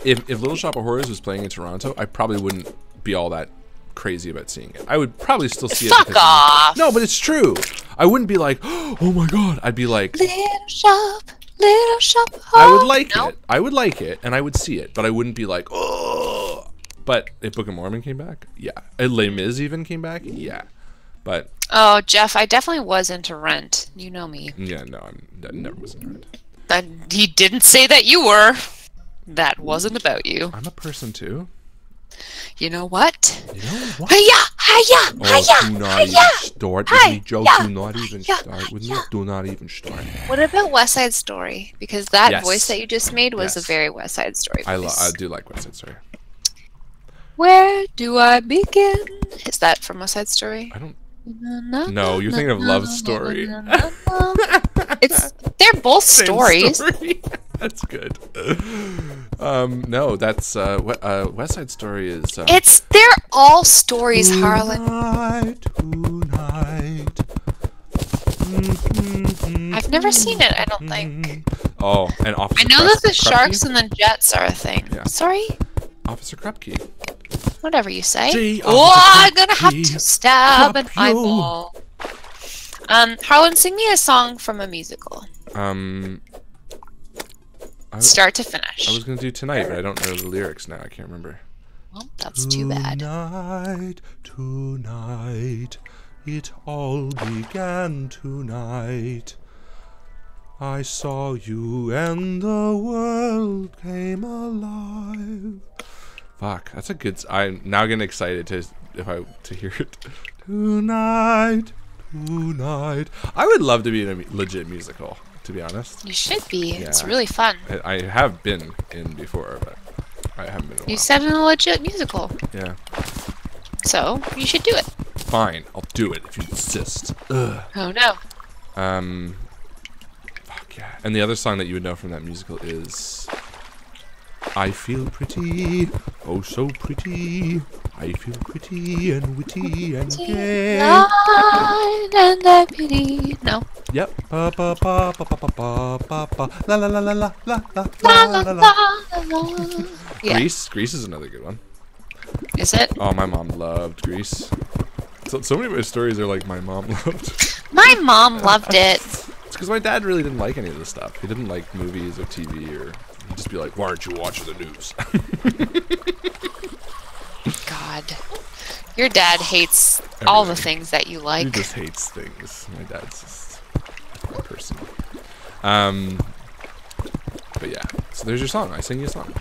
if Little Shop of Horrors was playing in Toronto, I probably wouldn't be all that crazy about seeing it. I would probably still see it. Fuck off! No, but it's true. I wouldn't be like, oh my god. I'd be like, Little Shop. I would like it. I would like it, and I would see it, but I wouldn't be like, oh. But if Book of Mormon came back, yeah. And Les Mis even came back, yeah. But oh, Jeff, I definitely was into Rent. You know me. Yeah, no, I never was into Rent. He didn't say that you were. That wasn't about you. I'm a person too. You know what? You know what? Hiya! Do not even start with me, Joe. Do not even start with me. Do not even start. What about West Side Story? Because that voice that you just made was a very West Side Story voice. I do like West Side Story. Where do I begin? Is that from West Side Story? I don't. No, you're thinking of Love Story. They're both stories. Story. That's good. No, that's West Side Story is. They're all stories, Harlan. Tonight. I've never seen it. I don't think. Oh, and Officer. I know that the sharks and the jets are a thing. Yeah. Sorry. Officer Krupke. Whatever you say. Gee, I'm gonna have to stab an eyeball. Harlan, sing me a song from a musical. Start to finish. I was gonna do Tonight, but I don't know the lyrics now. I can't remember. Well, that's too bad. Tonight, it all began tonight. I saw you and the world came alive. Fuck, that's a good. I'm now getting excited to hear it. Tonight. I would love to be in a legit musical. to be honest. You should be. Yeah. It's really fun. I have been in before, but I haven't been in a while. You said in a legit musical. Yeah. So, you should do it. Fine, I'll do it if you insist. Ugh. Oh no. Fuck yeah. And the other song that you would know from that musical is I feel pretty, oh so pretty. I feel pretty and witty and gay. Light and I pity. No. Yep. Pa pa pa pa pa pa pa pa la la la la la la la La, la la, la. la. Yeah. Grease is another good one. Is it? Oh, my mom loved Grease. So many of my stories are like my mom loved. My mom loved it. It's because my dad really didn't like any of this stuff. He didn't like movies or TV, or he'd just be like, "Why aren't you watching the news?" God, your dad hates all the things that you like. He just hates things. My dad's just a person. But yeah, so there's your song. I sing you a song.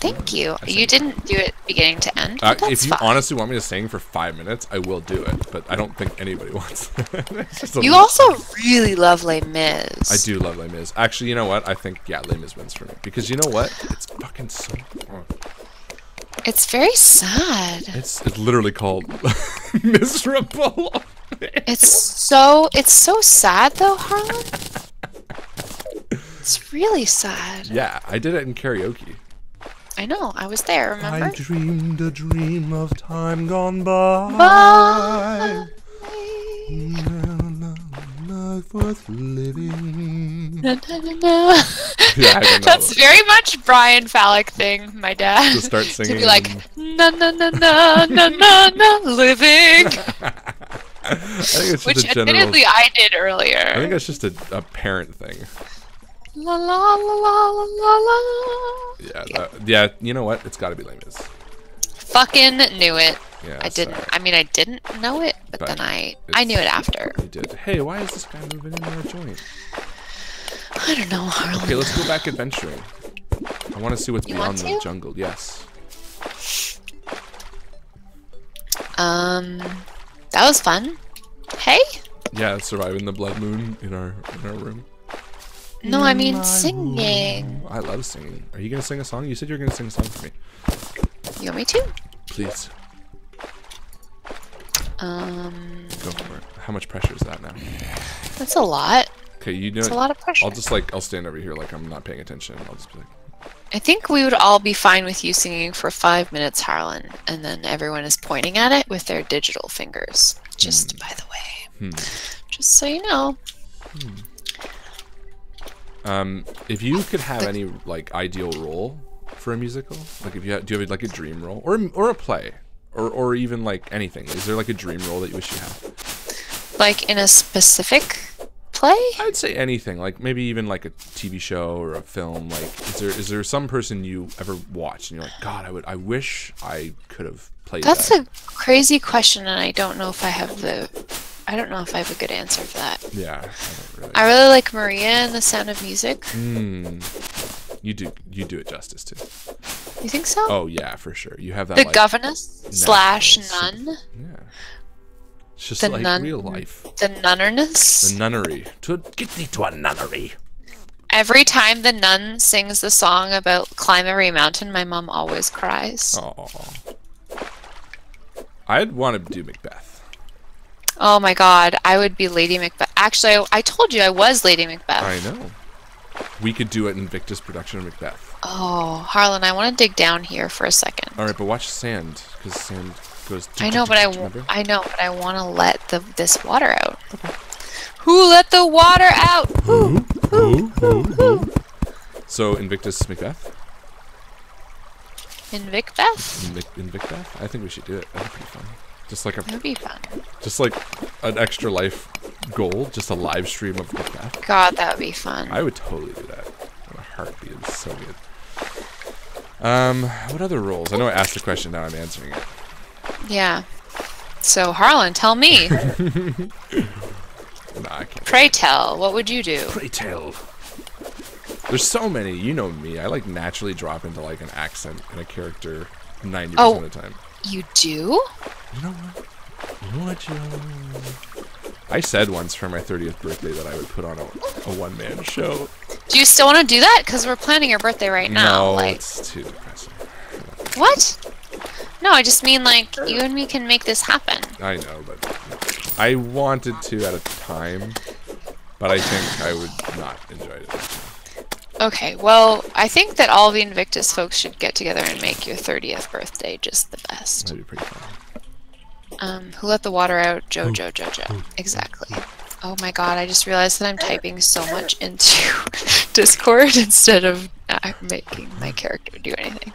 Thank you. You didn't do it beginning to end. But that's if you fine. honestly want me to sing for 5 minutes, I will do it. But I don't think anybody wants that. You also really love Les Mis. I do love Les Mis. Actually, you know what? I think, yeah, Les Mis wins for me. Because you know what? It's fucking so... It's very sad. It's literally called Miserable. It's so sad though, Harlan. It's really sad. Yeah, I did it in karaoke. I know. I was there. Remember? I dreamed a dream of time gone by. Bye. Life worth living. Na, na, na, na. Yeah, I don't know. That's very much Brian Fallak thing, my dad. To start singing. To be like, na na na na na na na living. I think it's just Which a general... admittedly I did earlier. I think that's just a parent thing. La la la la la la la. Yeah, yeah. You know what? It's got to be Les Mis. Fucking knew it. Yeah, I didn't. sorry. I mean, I didn't know it, but then I knew it after. You did. Hey, why is this guy moving in our joint? I don't know, Harlan. Okay, let's go back adventuring. I want to see what's beyond the to? jungle. Yes. That was fun. Hey? Yeah, surviving the blood moon in our room. No, I mean singing. I love singing. Are you gonna sing a song? You said you were gonna sing a song for me. You want me to? Please. Go for it. How much pressure is that now? That's a lot. Okay, you know. It's a lot of pressure. I'll stand over here like I'm not paying attention. I'll just be like. I think we would all be fine with you singing for 5 minutes, Harlan, and then everyone is pointing at it with their digital fingers. Just by the way. Just so you know. If you could have any like ideal role for a musical, like if you do you have like a dream role or a play or even like anything, is there like a dream role that you wish you had? Like in a specific play? I'd say anything, like maybe even like a TV show or a film. Like, is there some person you ever watched and you're like, God, I wish I could have played. That's that. a crazy question, and I don't know if I have a good answer for that. Yeah, I really like Maria in The Sound of Music. You do it justice too. You think so? Oh yeah, for sure. You have that. The like, governess / nun. Yeah. It's just The like nun. real life. The nunnerness. The nunnery. To get thee to a nunnery. Every time the nun sings the song about climb every mountain, my mom always cries. Oh. I'd want to do Macbeth. Oh my god, I would be Lady Macbeth. Actually, I told you I was Lady Macbeth. I know. We could do an Invictus production of Macbeth. Oh, Harlan, I want to dig down here for a second. All right, but watch sand, because sand goes. I know, but remember? I want to let this water out. Okay. Who let the water out? Who? So Invictus Macbeth. Invicbeth? Invicbeth? I think we should do it. That'd be pretty fun. Just like That'd be fun. Just like an extra life goal, just a live stream of Macbeth. God, that would be fun. I would totally do that. In a heartbeat. It's so good. What other roles? I know I asked the question, now I'm answering it. Yeah. So, Harlan, tell me. Nah, I can't. Pray tell, what would you do? Pray tell. There's so many. You know me. I like naturally drop into like an accent in a character 90% of the time. You do? You know what? Would you I said once for my 30th birthday that I would put on a one-man show. Do you still want to do that? Because we're planning your birthday right now. No, like, it's too depressing. what? No, I just mean like you and me can make this happen. I know, but I wanted to at a time, but I think I would not enjoy it. Okay, well, I think that all the Invictus folks should get together and make your 30th birthday just the best. That'd be pretty fun. Who let the water out? Joe. Exactly. Oh my god, I just realized that I'm typing so much into Discord instead of making my character do anything.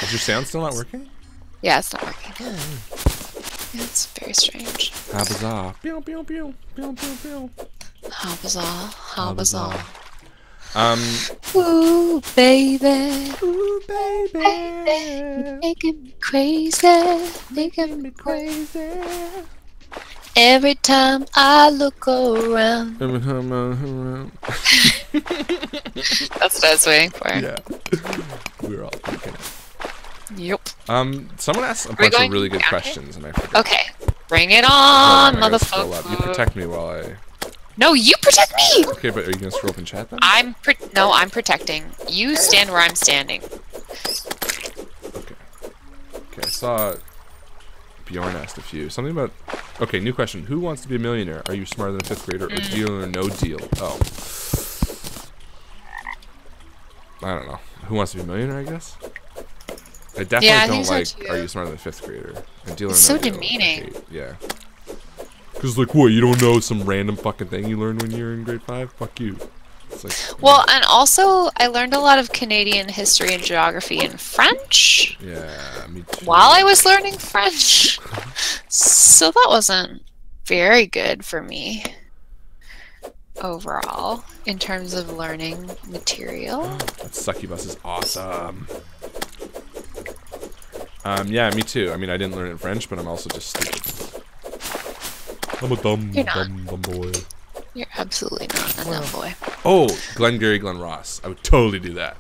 Is your sound still not working? Yeah, it's not working. Yeah, it's very strange. How bizarre. Pew, pew, pew. Pew, pew, pew. How bizarre. How bizarre. Ooh, baby. Ooh, baby. You're making me crazy. Making me crazy. Every time I look around. That's what I was waiting for. Yeah. We were all thinking it. Yep. Someone asked a bunch of really good questions, and I forgot. Okay. Bring it on, I gotta scroll up. You motherfucker. protect me while I... No, you protect me! Okay, but are you gonna scroll up in chat then? I'm protecting. You stand where I'm standing. Okay. Okay, I saw Bjorn asked a few. Something about... Okay, new question. Who wants to be a millionaire? Are you smarter than a 5th grader, or deal or no deal? Oh. I don't know. Who wants to be a millionaire, I guess? I definitely don't like, are you smarter than a 5th grader? And deal or no so deal, demeaning. Yeah. Because, like, what, you don't know some random fucking thing you learned when you were in grade 5? Fuck you. It's like, well, and also, I learned a lot of Canadian history and geography in French. Yeah, me too. While I was learning French. So that wasn't very good for me. Overall, in terms of learning material. That succubus is awesome. Yeah, me too. I mean, I didn't learn it in French, but I'm also just stupid. I'm a dumb boy. You're absolutely not a dumb boy. Oh, Glengarry Glen Ross. I would totally do that.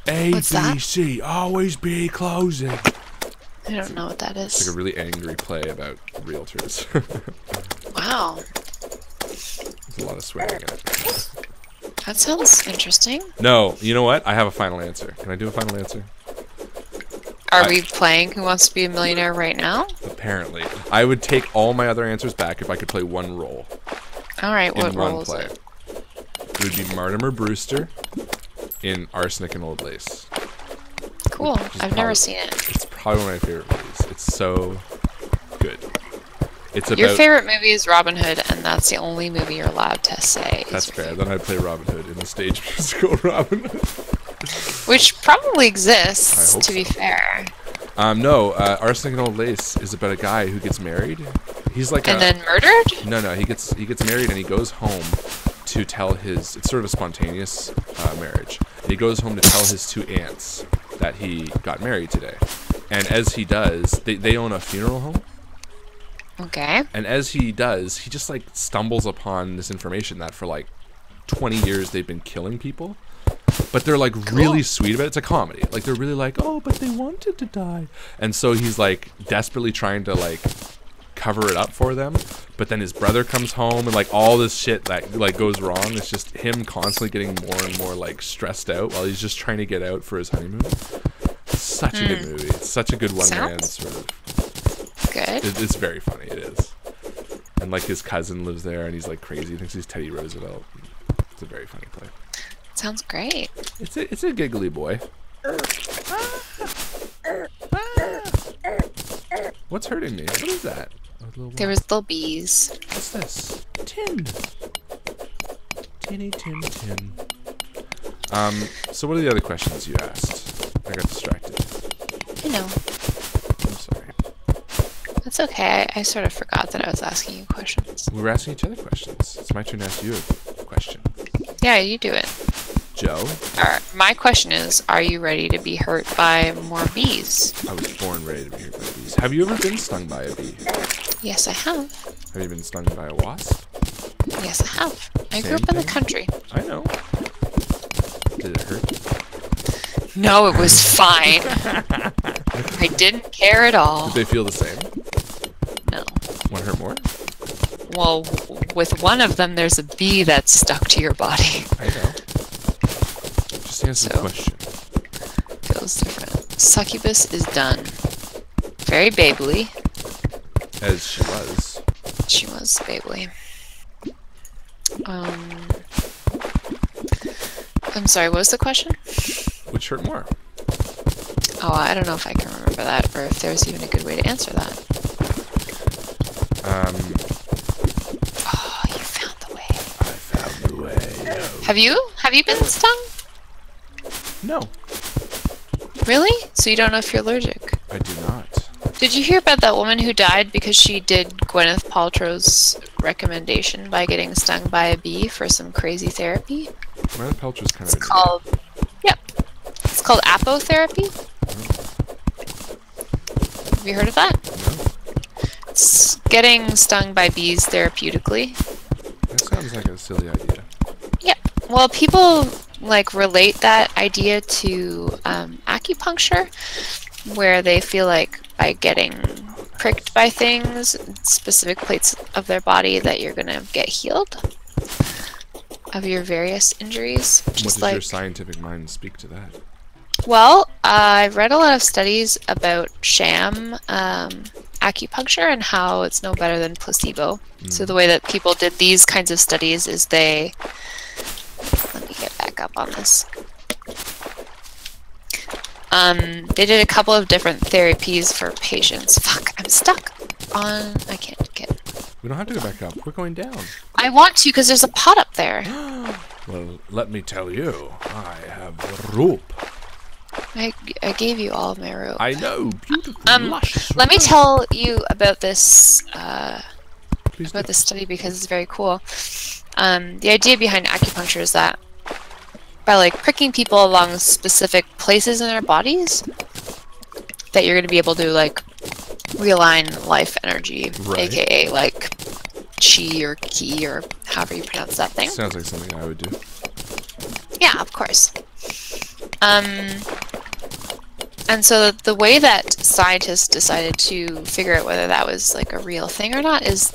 What's that? ABC, always be closing. I don't know what that is. It's like a really angry play about realtors. Wow. There's a lot of swearing in it. That sounds interesting. No, you know what? I have a final answer. Can I do a final answer? Are we playing Who Wants to Be a Millionaire right now? Apparently. I would take all my other answers back if I could play one role. Alright, what in role one is play. it? It would be Mortimer Brewster in Arsenic and Old Lace. Cool. I've never seen it. It's probably one of my favorite movies. It's so good. It's about... Your favorite movie is Robin Hood, and that's the only movie you're allowed to say. That's fair. Then I'd play Robin Hood in the stage musical Robin Hood. Which probably exists, to be so. Fair. No, Arsenic and Old Lace is about a guy who gets married. He's like then murdered? No, he gets married and he goes home to tell his... It's sort of a spontaneous marriage. And he goes home to tell his 2 aunts that he got married today. And as he does, they own a funeral home. Okay. And as he does, he just like stumbles upon this information that for like 20 years they've been killing people. But they're like really sweet about it. It's a comedy. Like they're really like, oh, but they wanted to die. And so he's like desperately trying to like cover it up for them. But then his brother comes home and like all this shit that like goes wrong. It's just him constantly getting more and more like stressed out while he's just trying to get out for his honeymoon. It's such a good movie. It's such a good one-man sort of. Good. It's very funny. It is. And like his cousin lives there and he's like crazy. He thinks he's Teddy Roosevelt. It's a very funny play. Sounds great. It's a giggly boy. What's hurting me? What is that? There was little bees. What's this? Tin. Tinny tin tin. So what are the other questions you asked? I got distracted. I know. I'm sorry. That's okay. I sort of forgot that I was asking you questions. We were asking each other questions. It's my turn to ask you a question. Yeah, you do it. Joe? My question is, are you ready to be hurt by more bees? I was born ready to be hurt by bees. Have you ever been stung by a bee? Yes, I have. Have you been stung by a wasp? Yes, I have. I grew up in the country. I know. Did it hurt? No, it was fine. I didn't care at all. Did they feel the same? No. One hurt more? Well, with one of them, there's a bee that's stuck to your body. I know. Just answer the question. Feels different. Succubus is done. Very babily. As she was. She was babily. I'm sorry, what was the question? Which hurt more? Oh, I don't know if I can remember that, or if there's even a good way to answer that. Oh, you found the way. I found the way. Have you been stung? No. Really? So you don't know if you're allergic? I do not. Did you hear about that woman who died because she did Gwyneth Paltrow's recommendation by getting stung by a bee for some crazy therapy? Gwyneth Paltrow's kind of. It's called. Yep. It's called apotherapy. Have you heard of that? No. It's getting stung by bees therapeutically. That sounds like a silly idea. Yep. Well, people like relate that idea to acupuncture, where they feel like by getting pricked by things, specific places of their body, that you're gonna get healed of your various injuries. What does your scientific mind speak to that? Well, I've read a lot of studies about sham acupuncture and how it's no better than placebo. So the way that people did these kinds of studies is they... Let me get back up on this. They did a couple of different therapies for patients. Fuck, I'm stuck on... I can't get... We don't have to go back up. We're going down. I want to, because there's a pot up there. Well, let me tell you, I have rope. I gave you all of my rope. I know, beautiful, luscious. Let me tell you about this Please about this study because it's very cool. The idea behind acupuncture is that by like pricking people along specific places in their bodies, that you're going to be able to like realign life energy, aka like chi or ki or however you pronounce that thing. Sounds like something I would do. Yeah, of course. And so the way that scientists decided to figure out whether that was like a real thing or not is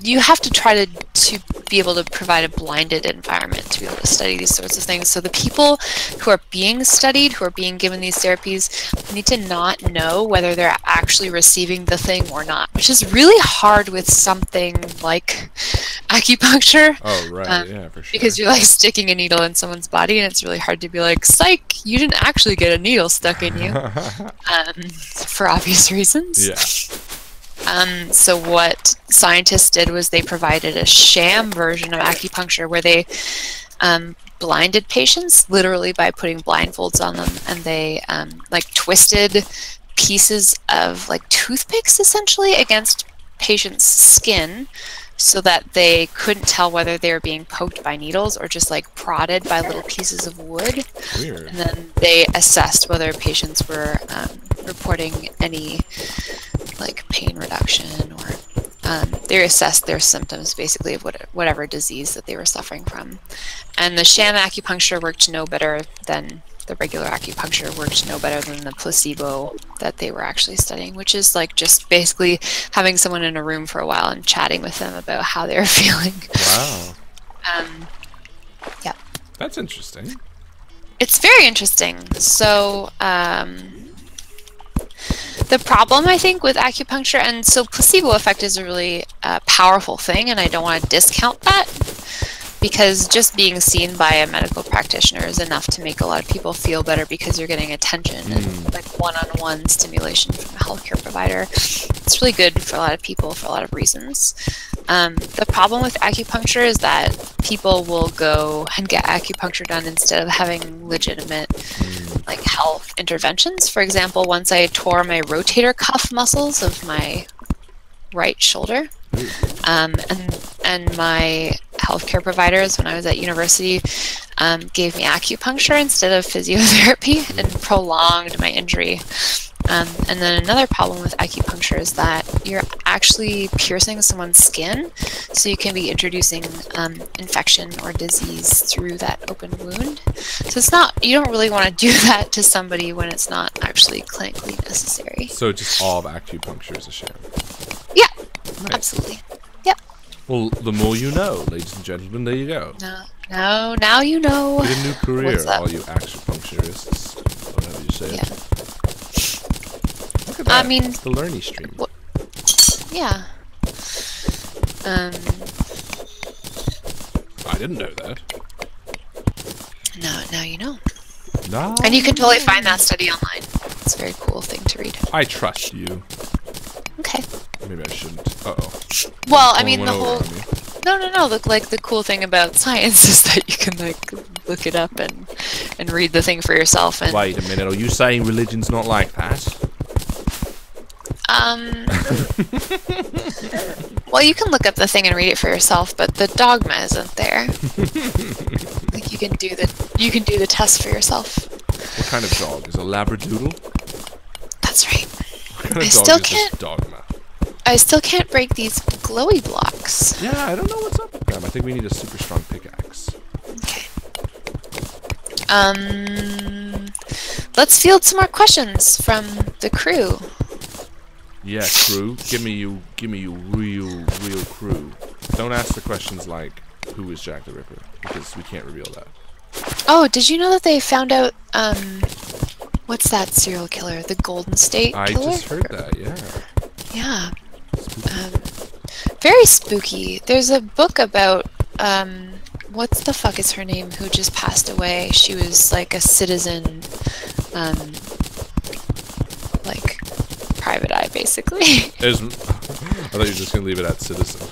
you have to try to be able to provide a blinded environment to be able to study these sorts of things. So the people who are being studied, who are being given these therapies, need to not know whether they're actually receiving the thing or not, which is really hard with something like acupuncture. Oh, right, yeah, for sure. Because you're like sticking a needle in someone's body and it's really hard to be like, psych, you didn't actually get a needle stuck in you. For obvious reasons. Yeah. So what scientists did was they provided a sham version of acupuncture where they blinded patients literally by putting blindfolds on them, and they like twisted pieces of like toothpicks essentially against patients' skin so that they couldn't tell whether they were being poked by needles or just like prodded by little pieces of wood. Weird. And then they assessed whether patients were reporting any like pain reduction, or they assessed their symptoms basically of whatever disease that they were suffering from. And the sham acupuncture worked no better than the regular acupuncture, worked no better than the placebo that they were actually studying, which is like just basically having someone in a room for a while and chatting with them about how they were feeling. Wow. Yeah. That's interesting. It's very interesting. So, the problem, I think, with acupuncture, and so placebo effect is a really powerful thing, and I don't want to discount that, because just being seen by a medical practitioner is enough to make a lot of people feel better because you're getting attention and like one-on-one stimulation from a healthcare provider. It's really good for a lot of people for a lot of reasons. The problem with acupuncture is that people will go and get acupuncture done instead of having legitimate like health interventions. For example, once I tore my rotator cuff muscles of my right shoulder, and my healthcare providers when I was at university gave me acupuncture instead of physiotherapy and prolonged my injury. And then another problem with acupuncture is that you're actually piercing someone's skin, so you can be introducing infection or disease through that open wound. So it's not, you don't really want to do that to somebody when it's not actually clinically necessary. So just all of acupuncture is a sham. Yeah, Nice. absolutely. Yep. Well, the more you know, ladies and gentlemen. There you go. No, now you know. Get a new career, What's up? all you acupuncturists. Whatever you say. Yeah. Look at that. I mean, the Learny stream. Yeah. I didn't know that. No, now you know. No. And you can totally find that study online. It's a very cool thing to read. I trust you. Okay. Maybe I shouldn't. Uh-oh. Well, I mean, the Someone whole... went over on me. No. Look, like, the cool thing about science is that you can, like, look it up and read the thing for yourself. And Wait a minute. Are you saying religion's not like that? Well, you can look up the thing and read it for yourself, but the dogma isn't there. Like, you can do the test for yourself. What kind of dog? Is a Labradoodle? That's right. What kind of I dog still is can't- this dogma? I still can't break these glowy blocks. Yeah, I don't know what's up with them. I think we need a super strong pickaxe. Okay. Let's field some more questions from the crew. Yeah, crew. Give me you real crew. Don't ask the questions like, who is Jack the Ripper? Because we can't reveal that. Oh, did you know that they found out, what's that serial killer? The Golden State Killer? I just heard that, yeah. Yeah. Very spooky. There's a book about, what's the fuck is her name, who just passed away. She was like a citizen, like, private eye, basically. I thought you were just going to leave it at citizen.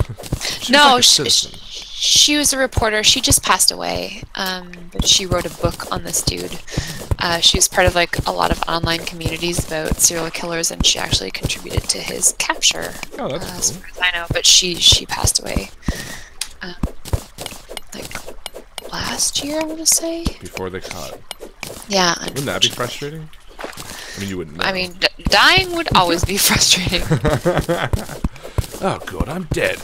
No, like a citizen. she was a reporter. She just passed away, but she wrote a book on this dude. She was part of like a lot of online communities about serial killers, and she actually contributed to his capture. Oh, that's As cool. far as I know, but she passed away, like last year, I want to say. Before they caught. Yeah. Wouldn't that be frustrating? I mean, you wouldn't know. I mean, dying would always be frustrating. Oh god, I'm dead.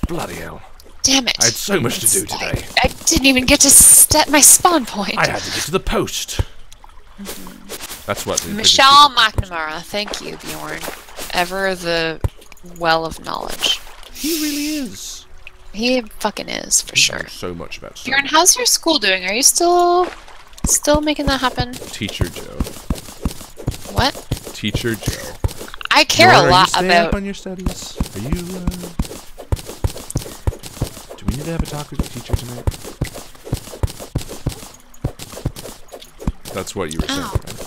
Bloody hell. Damn it. I had so much to do today. I didn't even get to step my spawn point. I had to get to the post. That's what. Michelle McNamara, thank you, Bjorn. Ever the well of knowledge. He really is. He fucking is, for sure. Knows so much about stuff. Bjorn, how's your school doing? Are you still making that happen? Teacher Joe. What? Teacher Joe. I care Lauren, a lot are you staying up about... on your studies? Are you, do we need to have a talk with the teacher tonight? That's what you were saying, right?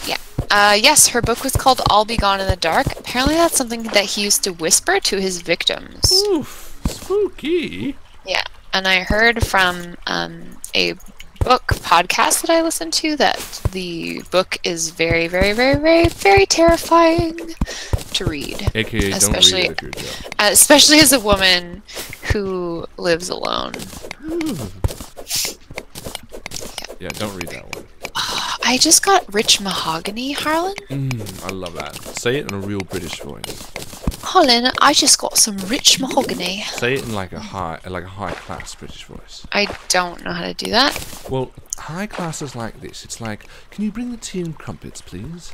Yeah. Yes, her book was called All Be Gone in the Dark. Apparently that's something that he used to whisper to his victims. Oof. Spooky. Yeah. And I heard from a book podcast that I listened to that the book is very, very, very, very, very terrifying to read. AKA don't read it if you're a Joe. Especially as a woman who lives alone. Yeah, don't read that one. I just got rich mahogany, Harlan. I love that. Say it in a real British voice. Harlan, I just got some rich mahogany. Say it in like a high class British voice. I don't know how to do that. Well, high class is like this. It's like, can you bring the tea and crumpets, please?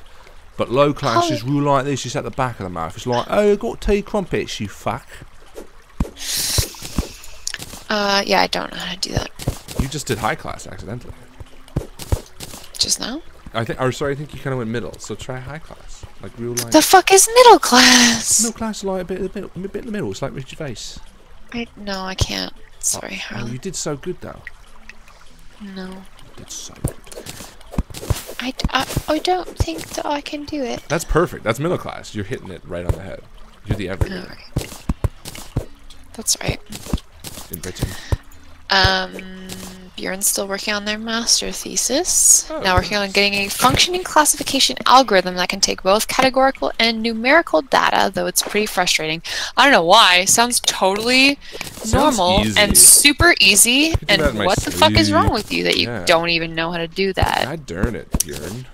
But low class is real like this. It's at the back of the mouth. It's like, oh, I got tea crumpets, you fuck. Yeah, I don't know how to do that. You just did high class accidentally. Just now? I think you kind of went middle. So try high class, like real like. The fuck is middle class? Middle class is like a bit in the middle. It's like Richard Face. No, I can't. Sorry, Oh, Harlan. you did so good though. No. You did so good. I don't think that I can do it. That's perfect. That's middle class. You're hitting it right on the head. You're the everyday. Alright. That's right. In Britain. Bjorn's still working on their master thesis. Oh, Now working on getting a functioning classification algorithm that can take both categorical and numerical data, though it's pretty frustrating. I don't know why. Sounds totally normal easy. and super easy. do that in And my what the fuck is sleep. wrong with you that you Yeah. don't even know how to do that? God darn it, Bjorn.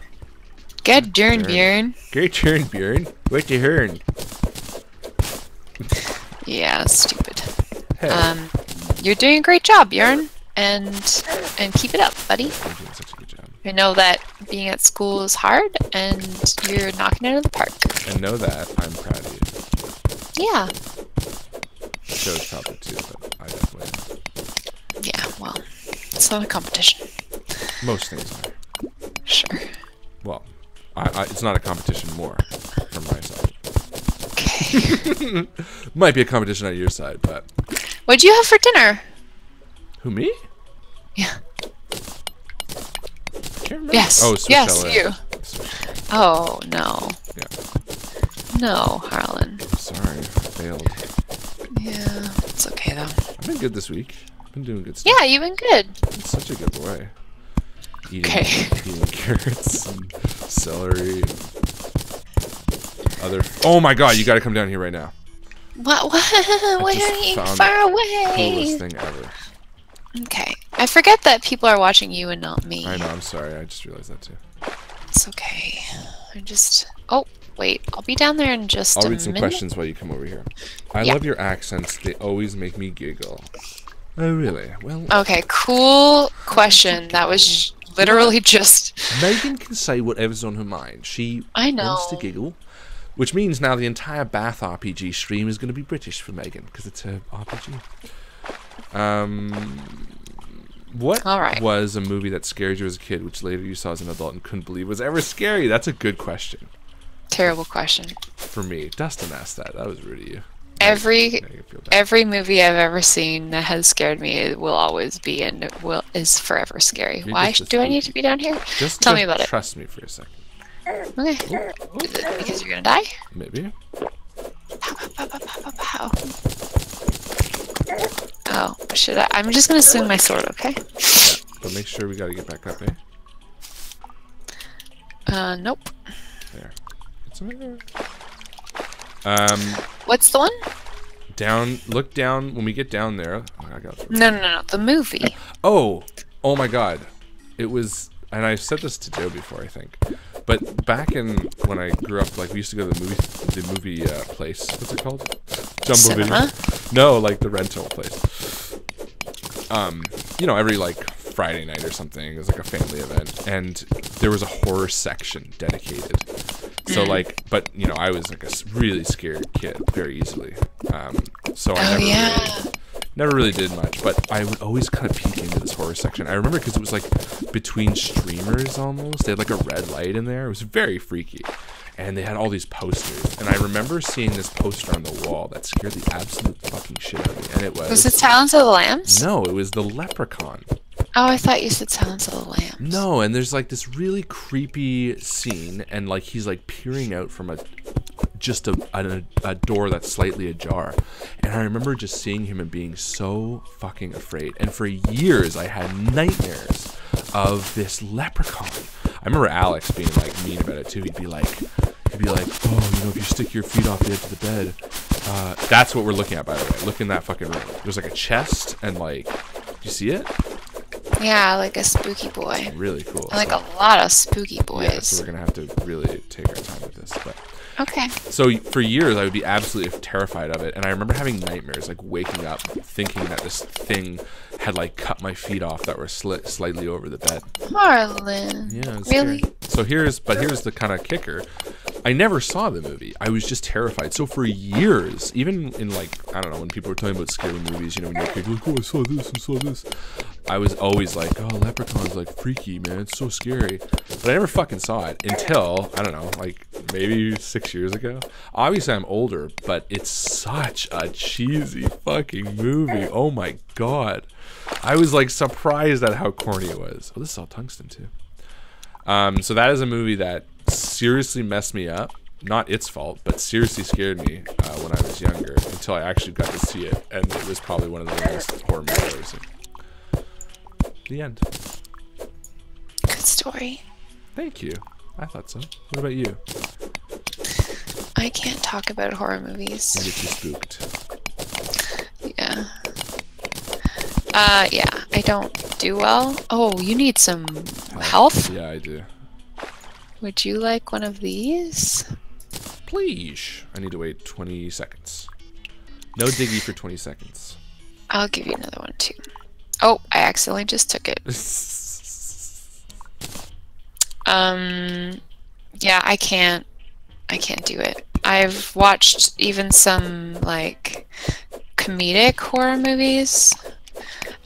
Get darn, Bjorn. Great turn, Bjorn. Wait to hearn. Yeah, stupid. Hey. You're doing a great job, Bjorn. And keep it up, buddy. You're doing such a good job. I know that being at school is hard, and you're knocking it out of the park. And know that I'm proud of you. Yeah. Joe's probably too, but I definitely am. Yeah, well, it's not a competition. Most things are. Sure. Well, it's not a competition more from my side. Okay. Might be a competition on your side, but... What'd you have for dinner? Who, me? Yeah. Can't remember. Yes. Oh, Swiss yes, chalet. you. Oh, no. Yeah. No, Harlan. I'm sorry. I failed. Yeah, it's okay, though. I've been good this week. I've been doing good stuff. Yeah, you've been good. I'm such a good boy. Eating carrots and celery and other... Oh my god, you gotta come down here right now. What? Why are you far away? Coolest thing ever. Okay. I forget that people are watching you and not me. I know, I'm sorry. I just realized that too. It's okay. Oh, wait. I'll be down there in just a minute. I'll read some questions while you come over here. I love your accents. They always make me giggle. Oh, really? Well... Okay, cool question. That was literally just... Megan can say whatever's on her mind. She wants to giggle. Which means now the entire Bath RPG stream is going to be British for Megan, because it's her RPG. What was a movie that scared you as a kid, which later you saw as an adult and couldn't believe was ever scary? That's a good question. Terrible question. For me. Dustin asked that. That was rude of you. Every movie I've ever seen that has scared me, it will always be and is forever scary. Why do I need to be down here? Just tell me about it. Trust me for a second. Okay. Is it because you're gonna die? Maybe. Pow. Oh, should I? I'm just gonna swing my sword, okay? Yeah, but make sure we gotta get back up, eh? Nope. There. It's there. What's the one? Down. Look down. When we get down there. Oh, I got No. The movie. Oh my god. It was, and I said this to Joe before, I think. But back in when I grew up, like we used to go to the movie place. What's it called? Jumbo Video. No, like the rental place. You know, every like Friday night or something, it was like a family event, and there was a horror section dedicated. So like, but you know, I was like a really scared kid very easily. So I never really did much, but I would always kind of peek into this horror section. I remember because it was like between streamers almost. They had like a red light in there. It was very freaky. And they had all these posters. And I remember seeing this poster on the wall that scared the absolute fucking shit out of me. And it was... Was it Silence of the Lambs? No, it was the Leprechaun. Oh, I thought you said Silence of the Lambs. No, and there's like this really creepy scene, and like he's like peering out from a door that's slightly ajar. And I remember just seeing him and being so fucking afraid. And for years, I had nightmares of this leprechaun. I remember Alex being like mean about it too. He'd be like, oh, you know, if you stick your feet off the edge of the bed. That's what we're looking at, by the way. Look in that fucking room. There's like a chest and like, do you see it? Yeah, like a spooky boy. Really cool. Like a lot of spooky boys. Yeah, so we're gonna have to really take our time with this, but. Okay. So for years, I would be absolutely terrified of it, and I remember having nightmares, like waking up thinking that this thing had like cut my feet off that were slightly over the bed. Harlan. Yeah. Really? Scary. So here's the kind of kicker. I never saw the movie. I was just terrified. So for years, even in like, I don't know, when people were talking about scary movies, you know, when you're like, oh, I saw this. I was always like, oh, Leprechaun's like freaky, man. It's so scary. But I never fucking saw it until, I don't know, like maybe 6 years ago. Obviously, I'm older, but it's such a cheesy fucking movie. Oh my god. I was like surprised at how corny it was. Oh, this is all tungsten too. So that is a movie that seriously messed me up. Not its fault, but seriously scared me when I was younger until I actually got to see it, and it was probably one of the worst horror movies I've ever seen. The end. Good story. Thank you. I thought so. What about you? I can't talk about horror movies. You get too spooked. Yeah. Yeah, I don't do well. Oh, you need some health? Yeah, I do. Would you like one of these? Please. I need to wait 20 seconds. No diggy for 20 seconds. I'll give you another one too. Oh, I accidentally just took it. Yeah, I can't do it. I've watched even some like comedic horror movies,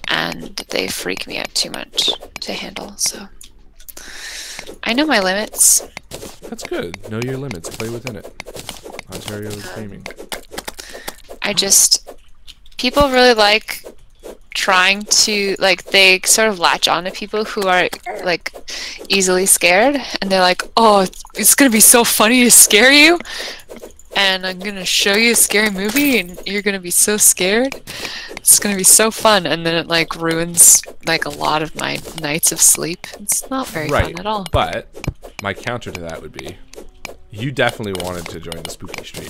and they freak me out too much to handle. So I know my limits. That's good. Know your limits. Play within it. Ontario GMing. People really like trying to, like, they sort of latch on to people who are, like, easily scared, and they're like, oh, it's gonna be so funny to scare you, and I'm gonna show you a scary movie, and you're gonna be so scared. It's gonna be so fun, and then it, like, ruins, like, a lot of my nights of sleep. It's not very fun at all. But my counter to that would be, you definitely wanted to join the spooky stream.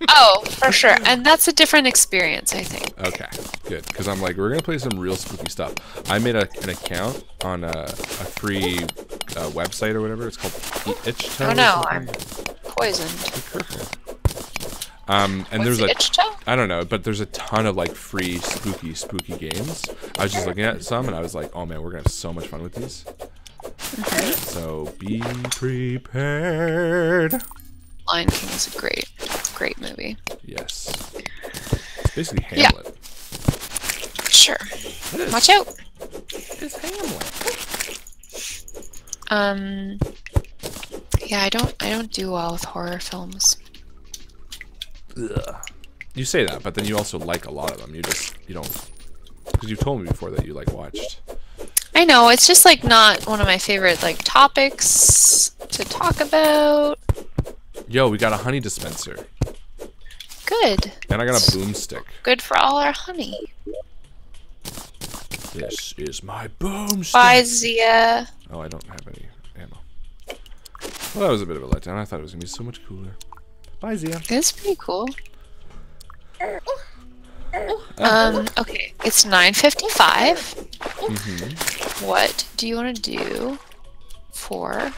Oh, for sure. And that's a different experience, I think. Okay, good. Because I'm like, we're going to play some real spooky stuff. I made an account on a free website or whatever. It's called INVICTUS. Oh no, I'm poisoned. Be careful. And there's I don't know, but there's a ton of like free spooky games. I was just looking at some and I was like, oh man, we're going to have so much fun with these. Okay. So be prepared. Lion King is a great movie. Yes. It's basically Hamlet. Yeah. Sure. Watch out. It's Hamlet. Yeah, I don't do well with horror films. Ugh. You say that, but then you also like a lot of them. You don't, because you told me before that you like watched. I know, it's just like not one of my favorite like topics to talk about. Yo, we got a honey dispenser. Good. And I got a boomstick. Good for all our honey. This is my boomstick. Bye, Zia. Oh, I don't have any ammo. Well, that was a bit of a letdown. I thought it was going to be so much cooler. Bye, Zia. It's pretty cool. Okay, it's 9:55. Mm-hmm. What do you want to do for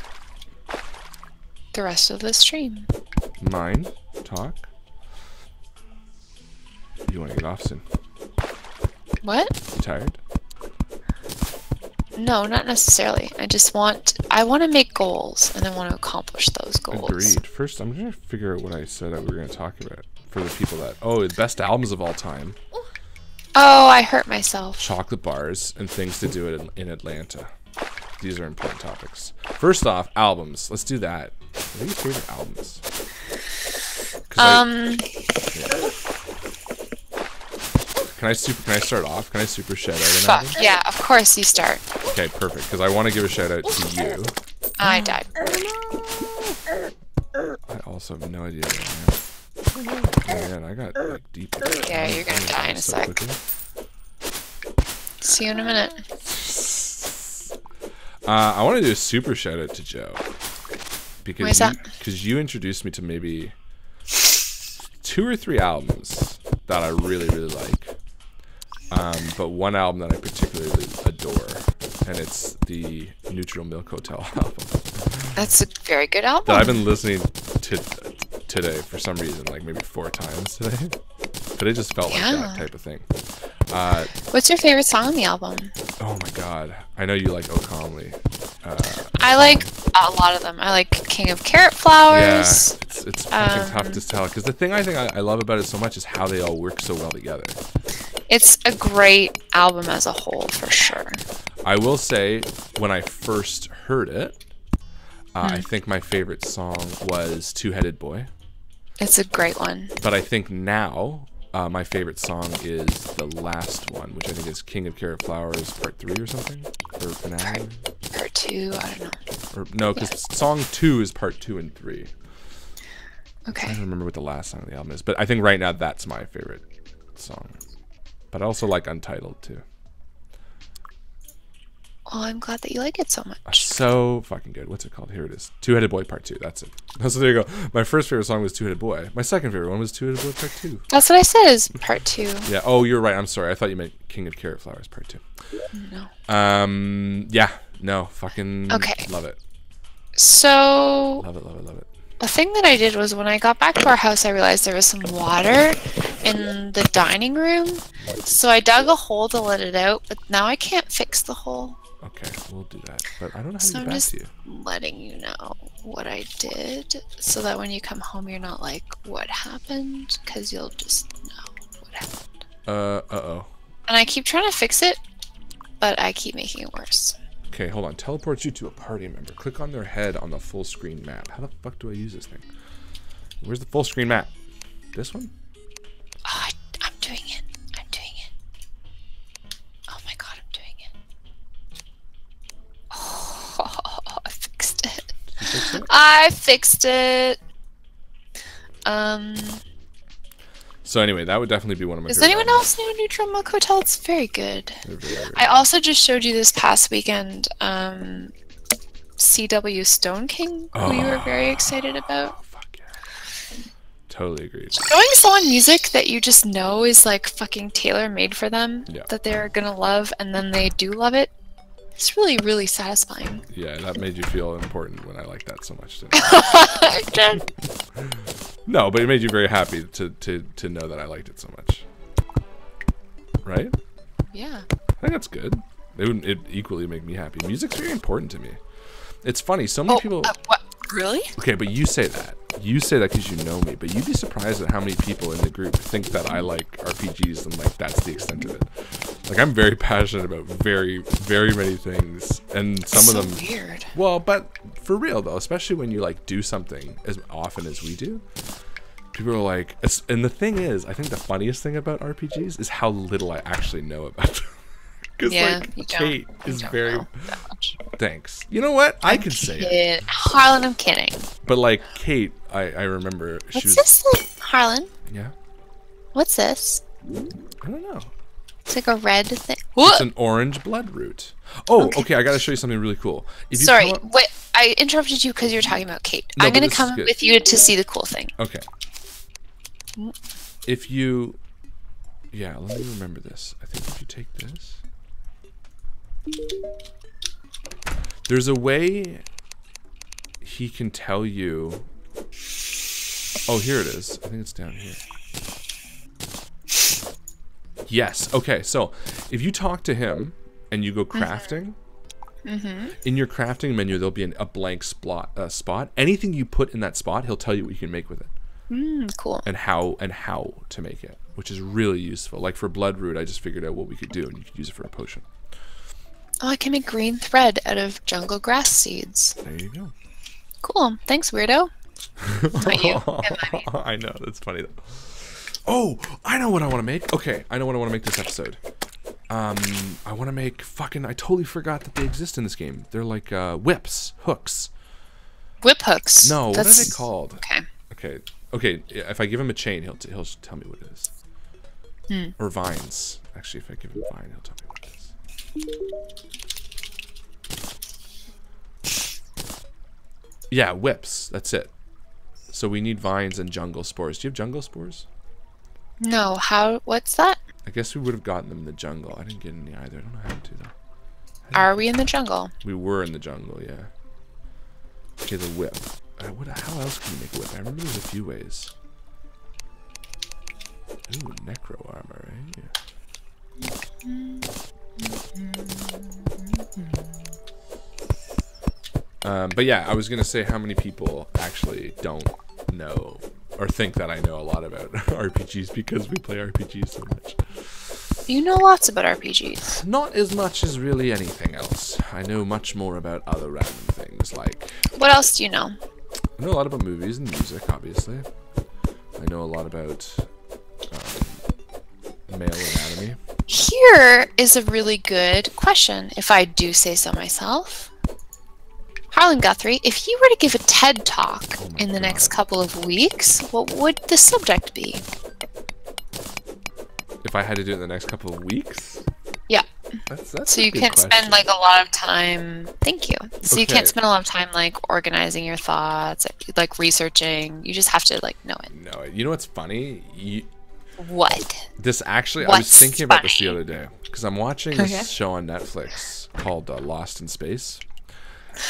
the rest of the stream? Mine. Talk. You want to get off soon? What? You tired? No, not necessarily. I want to make goals, and I want to accomplish those goals. Agreed. First, I'm going to figure out what I said that we were going to talk about for the people that... Oh, the best albums of all time. Oh, I hurt myself. Chocolate bars and things to do it in Atlanta. These are important topics. First off, albums. Let's do that. What are your favorite albums? Can I start off? Can I super shout out an album? Yeah, of course you start. Okay, perfect. Because I want to give a shout out to you. I died. I also have no idea where I am. Oh man, I got like deep. Yeah, you're gonna die in a sec. Quickly. See you in a minute. I want to do a super shout out to Joe. Because why is that? Because you introduced me to maybe 2 or 3 albums that I really, really like. But one album that I particularly adore, and it's the Neutral Milk Hotel album. That's a very good album. That I've been listening to today for some reason, like maybe 4 times today. But it just felt like that type of thing. What's your favorite song on the album? Oh my god. I know you like Oh Calmly. I like a lot of them. I like King of Carrot Flowers. Yeah, it's fucking tough to tell. Because the thing I think I love about it so much is how they all work so well together. It's a great album as a whole, for sure. I will say, when I first heard it, I think my favorite song was Two-Headed Boy. It's a great one. But I think now, my favorite song is the last one, which I think is King of Carrot Flowers Part 3 or something? Or finale? Part 2, I don't know. Or, no, because song 2 is Part 2 and 3. Okay. I don't remember what the last song of the album is, but I think right now that's my favorite song. But I also like Untitled, too. Well, I'm glad that you like it so much. So fucking good. What's it called? Here it is. Two-Headed Boy Part 2. That's it. So there you go. My first favorite song was Two-Headed Boy. My second favorite one was Two-Headed Boy Part 2. That's what I said is Part 2. Yeah. Oh, you're right. I'm sorry. I thought you meant King of Carrot Flowers Part 2. No. Yeah. No. Fucking love it. So... Love it. The thing that I did was when I got back to our house, I realized there was some water in the dining room. So I dug a hole to let it out, but now I can't fix the hole. Okay, we'll do that. But I don't know how to So get I'm back just to you. letting you know what I did, so that when you come home, you're not like, what happened? Because you'll just know. Uh-oh. And I keep trying to fix it, but I keep making it worse. Okay, hold on. Teleports you to a party member. Click on their head on the full screen map. How the fuck do I use this thing? Where's the full screen map? This one? Oh, I'm doing it. I'm doing it. Oh my god, I'm doing it. Oh, I fixed it. You fix it? I fixed it. So anyway, that would definitely be one of my Does favorite anyone albums. else know Neutral Milk Hotel? It's very good. They're very I also just showed you this past weekend CW Stone King, who you were very excited about. Oh, fuck yeah. Totally agreed. Knowing someone music that you just know is like fucking tailor-made for them, Yeah. that they're gonna love, and then they do love it, it's really, really satisfying. Yeah, that made you feel important when I liked that so much. Didn't it? No, but it made you very happy to know that I liked it so much. Right? Yeah. I think that's good. It equally make me happy. Music's very important to me. It's funny, so many people... What? Really? Okay, but you say that. You say that because you know me, but you'd be surprised at how many people in the group think that I like RPGs and like that's the extent of it. Like I'm very passionate about very, very many things, and some of them... weird. Well, but for real though, especially when you like do something as often as we do, people are like... And the thing is, I think the funniest thing about RPGs is how little I actually know about them. Because like Kate is very... Thanks. You know what? I can say it. Harlan, I'm kidding. But like Kate, I remember she was... What's this? Harlan? Yeah? What's this? I don't know. It's like a red thing. It's an orange bloodroot. Oh, okay. I gotta show you something really cool. If you Sorry, come up- wait. I interrupted you because you were talking about Kate. No, I'm but gonna this come is good. with you to see the cool thing. Okay. If you... Yeah, let me remember this. I think if you take this... There's a way he can tell you... Oh, here it is. I think it's down here. Yes. Okay, so if you talk to him and you go crafting, in your crafting menu there'll be a blank spot. Anything you put in that spot, he'll tell you what you can make with it. Cool. And how to make it, which is really useful. Like for Bloodroot, I just figured out what we could do, and you could use it for a potion. Oh, I can make green thread out of jungle grass seeds. There you go. Cool. Thanks, weirdo. Not you. I know, that's funny though. Oh, I know what I want to make. Okay, I know what I want to make this episode. I want to make fucking... I totally forgot that they exist in this game. They're like whips, hooks. Whip hooks. No, what are they called? Okay. Okay. If I give him a chain, he'll tell me what it is. Or vines. Actually, if I give him a vine, he'll tell me what it is. Yeah, whips. That's it. So we need vines and jungle spores. Do you have jungle spores? No, how? What's that? I guess we would have gotten them in the jungle. I didn't get any either. I don't know how to though. Are we in the jungle? We were in the jungle, yeah. Okay, the whip. How else can you make a whip? I remember there's a few ways. Ooh, necro armor, right? But yeah, I was gonna say how many people actually don't know or think that I know a lot about RPGs because we play RPGs so much. You know lots about RPGs. Not as much as really anything else. I know much more about other random things like... What else do you know? I know a lot about movies and music, obviously. I know a lot about male anatomy. Here is a really good question, if I do say so myself. Harlan Guthrie, if you were to give a TED Talk in the next couple of weeks, what would the subject be? If I had to do it in the next couple of weeks? Yeah. That's so a you good can't question. spend like a lot of time... Thank you. So you Okay. can't spend a lot of time like organizing your thoughts, like researching. You just have to like know it. No, you know what's funny? What? This actually, I was What's thinking about this the funny? other day because I'm watching this show on Netflix called Lost in Space.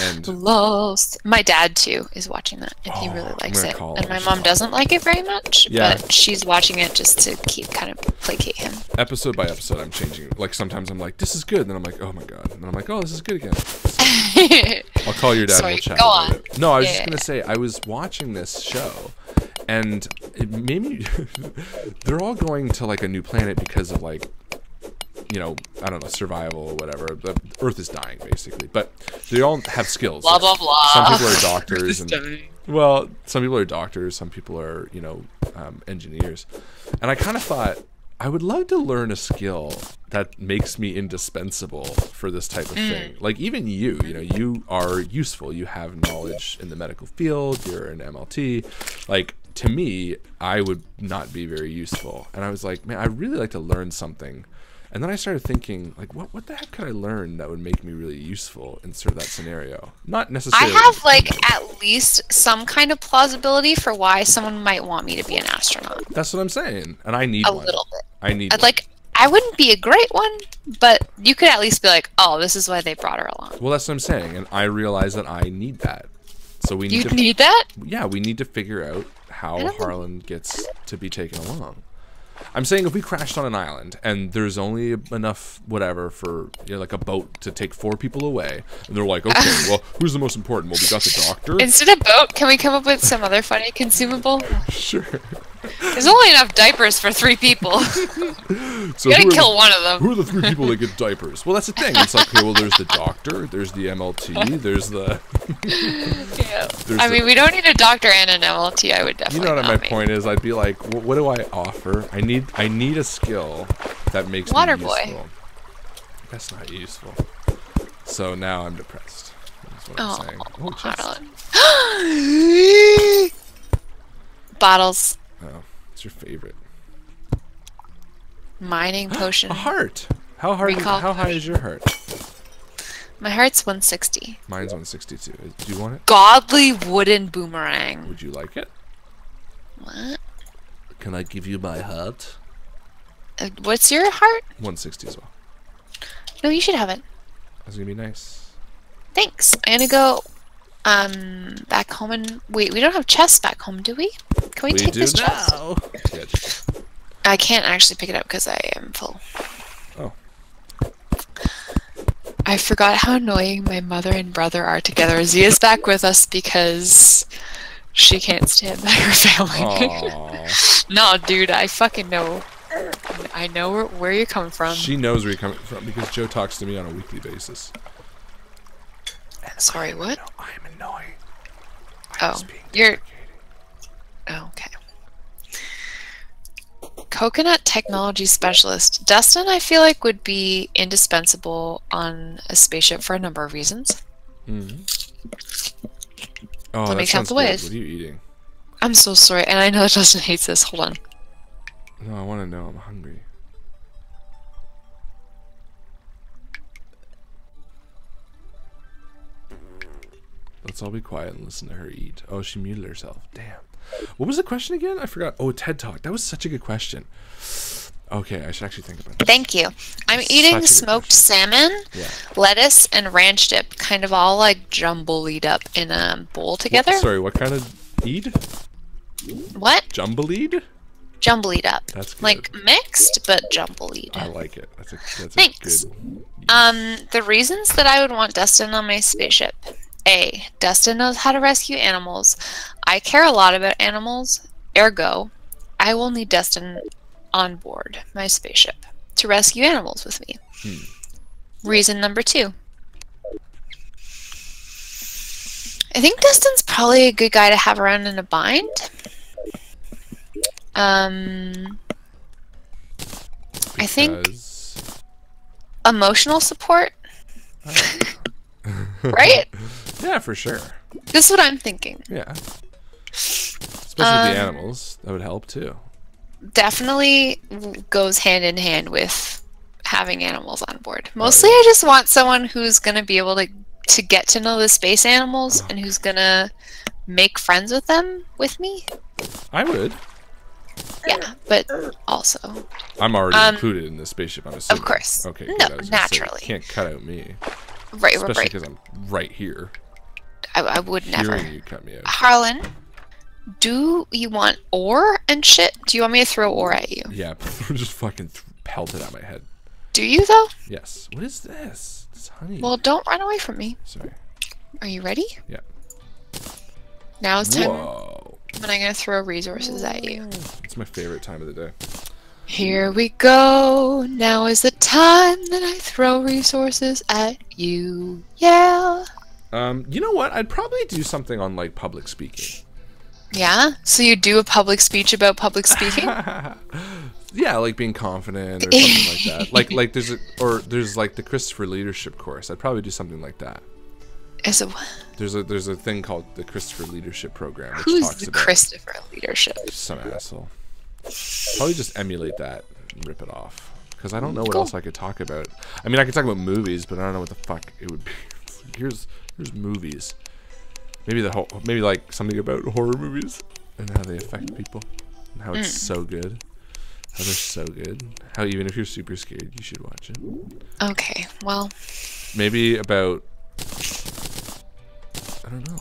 And Lost. My dad too is watching that, and he really I'm likes gonna it. call And him. my mom doesn't like it very much, Yeah. but she's watching it just to keep kind of placate him. episode by episode, I'm changing. Like sometimes I'm like, this is good. And then I'm like, oh my god. And then I'm like, oh, this is good again. I'll call your dad Sorry, and we'll chat go about on. it. No, I was Yeah, just yeah, going to say, I was watching this show And it made me... they're all going to, like, a new planet because of, like, you know, I don't know, survival or whatever. The Earth is dying, basically. But they all have skills. Blah, blah, blah. Some people are doctors. Well, some people are doctors. Some people are, you know, engineers. And I kind of thought, I would love to learn a skill that makes me indispensable for this type of thing. Like, even you know, you are useful. You have knowledge in the medical field. You're an MLT. Like, to me, I would not be very useful. And I was like, man, I'd really like to learn something. And then I started thinking, like, what the heck could I learn that would make me really useful in sort of that scenario? Not necessarily. I have, like, at least some kind of plausibility for why someone might want me to be an astronaut. That's what I'm saying. And I need a one. little bit. I need one. Like, I wouldn't be a great one, but you could at least be like, oh, this is why they brought her along. Well, that's what I'm saying. And I realize that I need that. So we need You need that? Yeah, we need to figure out how Harlan gets to be taken along. I'm saying if we crashed on an island and there's only enough whatever for, you know, like a boat to take 4 people away, and they're like, okay, well, who's the most important? Well, we got the doctor. Instead of boat, can we come up with some other funny consumable? Sure. There's only enough diapers for 3 people. So you gotta kill one of them. Who are the 3 people that get diapers? Well, that's the thing. It's like, okay, well, there's the doctor, there's the MLT, there's the... yeah. I mean, we don't need a doctor and an MLT, I would definitely. You know what my point is? I'd be like, what do I offer? I need a skill that makes me useful. Waterboy. That's not useful. So now I'm depressed. That's what I'm saying. Oh, bottles. Oh, it's your favorite. Mining potion. A heart. How high is your heart? My heart's 160. Mine's 162. Do you want it? Godly wooden boomerang. Would you like it? What? Can I give you my heart? What's your heart? 160 as well. No, you should have it. That's gonna be nice. Thanks. I'm gonna go back home and wait. We don't have chests back home, do we? Can we take this chest? Yeah, I can't actually pick it up because I am full. Oh. I forgot how annoying my mother and brother are together. Zia's back with us because she can't stand that her family. No, dude, I fucking know. I know where you're coming from. She knows where you're coming from because Joe talks to me on a weekly basis. Sorry, what? I'm annoying. You're... Okay. Coconut technology specialist. Dustin, I feel like, would be indispensable on a spaceship for a number of reasons. Mm-hmm. Oh, Let me count the ways. What are you eating? I'm so sorry, and I know that Dustin hates this. Hold on. No, I want to know. I'm hungry. Let's all be quiet and listen to her eat. Oh, she muted herself. Damn. What was the question again? I forgot. Oh, TED Talk. That was such a good question. Okay, I should actually think about this. Thank you. I'm eating smoked salmon, lettuce, and ranch dip, kind of all like jumbled up in a bowl together. Sorry, what kind of eat? What? Jumbled? Jumbled up. That's good. Like mixed, but jumbled. I like it. That's Thanks. a good... The reasons that I would want Dustin on my spaceship. A. Dustin knows how to rescue animals. I care a lot about animals. Ergo, I will need Dustin on board my spaceship to rescue animals with me. Reason number 2. I think Dustin's probably a good guy to have around in a bind. I think emotional support. Right? Yeah, for sure. This is what I'm thinking. Yeah. Especially the animals. That would help too. Definitely goes hand in hand with having animals on board. Mostly I just want someone who's going to be able to get to know the space animals and who's going to make friends with them with me. I would. Yeah, but also... I'm already included in the spaceship, I'm assuming. Of course. Okay, no, good. naturally. Can't cut out me. Right, especially because I'm right here. I would never. Hearing you cut me out. Harlan, do you want ore and shit? Do you want me to throw ore at you? Yeah, just fucking pelt it at my head. Do you, though? Yes. What is this? It's honey. Well, don't run away from me. Sorry. Are you ready? Yeah. Now it's time. Whoa. And I'm gonna throw resources at you. It's my favorite time of the day. Here we go. Now is the time that I throw resources at you. Yeah. You know what? I'd probably do something on like public speaking. Yeah? So you do a public speech about public speaking? Yeah, like being confident or something like that. Like there's like the Christopher Leadership course. I'd probably do something like that. Is it what? There's a thing called the Christopher Leadership program, which Who's talks the about Christopher Leadership? some asshole. Probably just emulate that and rip it off. Because I don't know what Cool. else I could talk about. I mean, I could talk about movies, but I don't know what the fuck it would be. Here's movies. Maybe maybe like something about horror movies and how they affect people and how it's so good. How they're so good. How even if you're super scared, you should watch it. Okay, well. Maybe about, I don't know.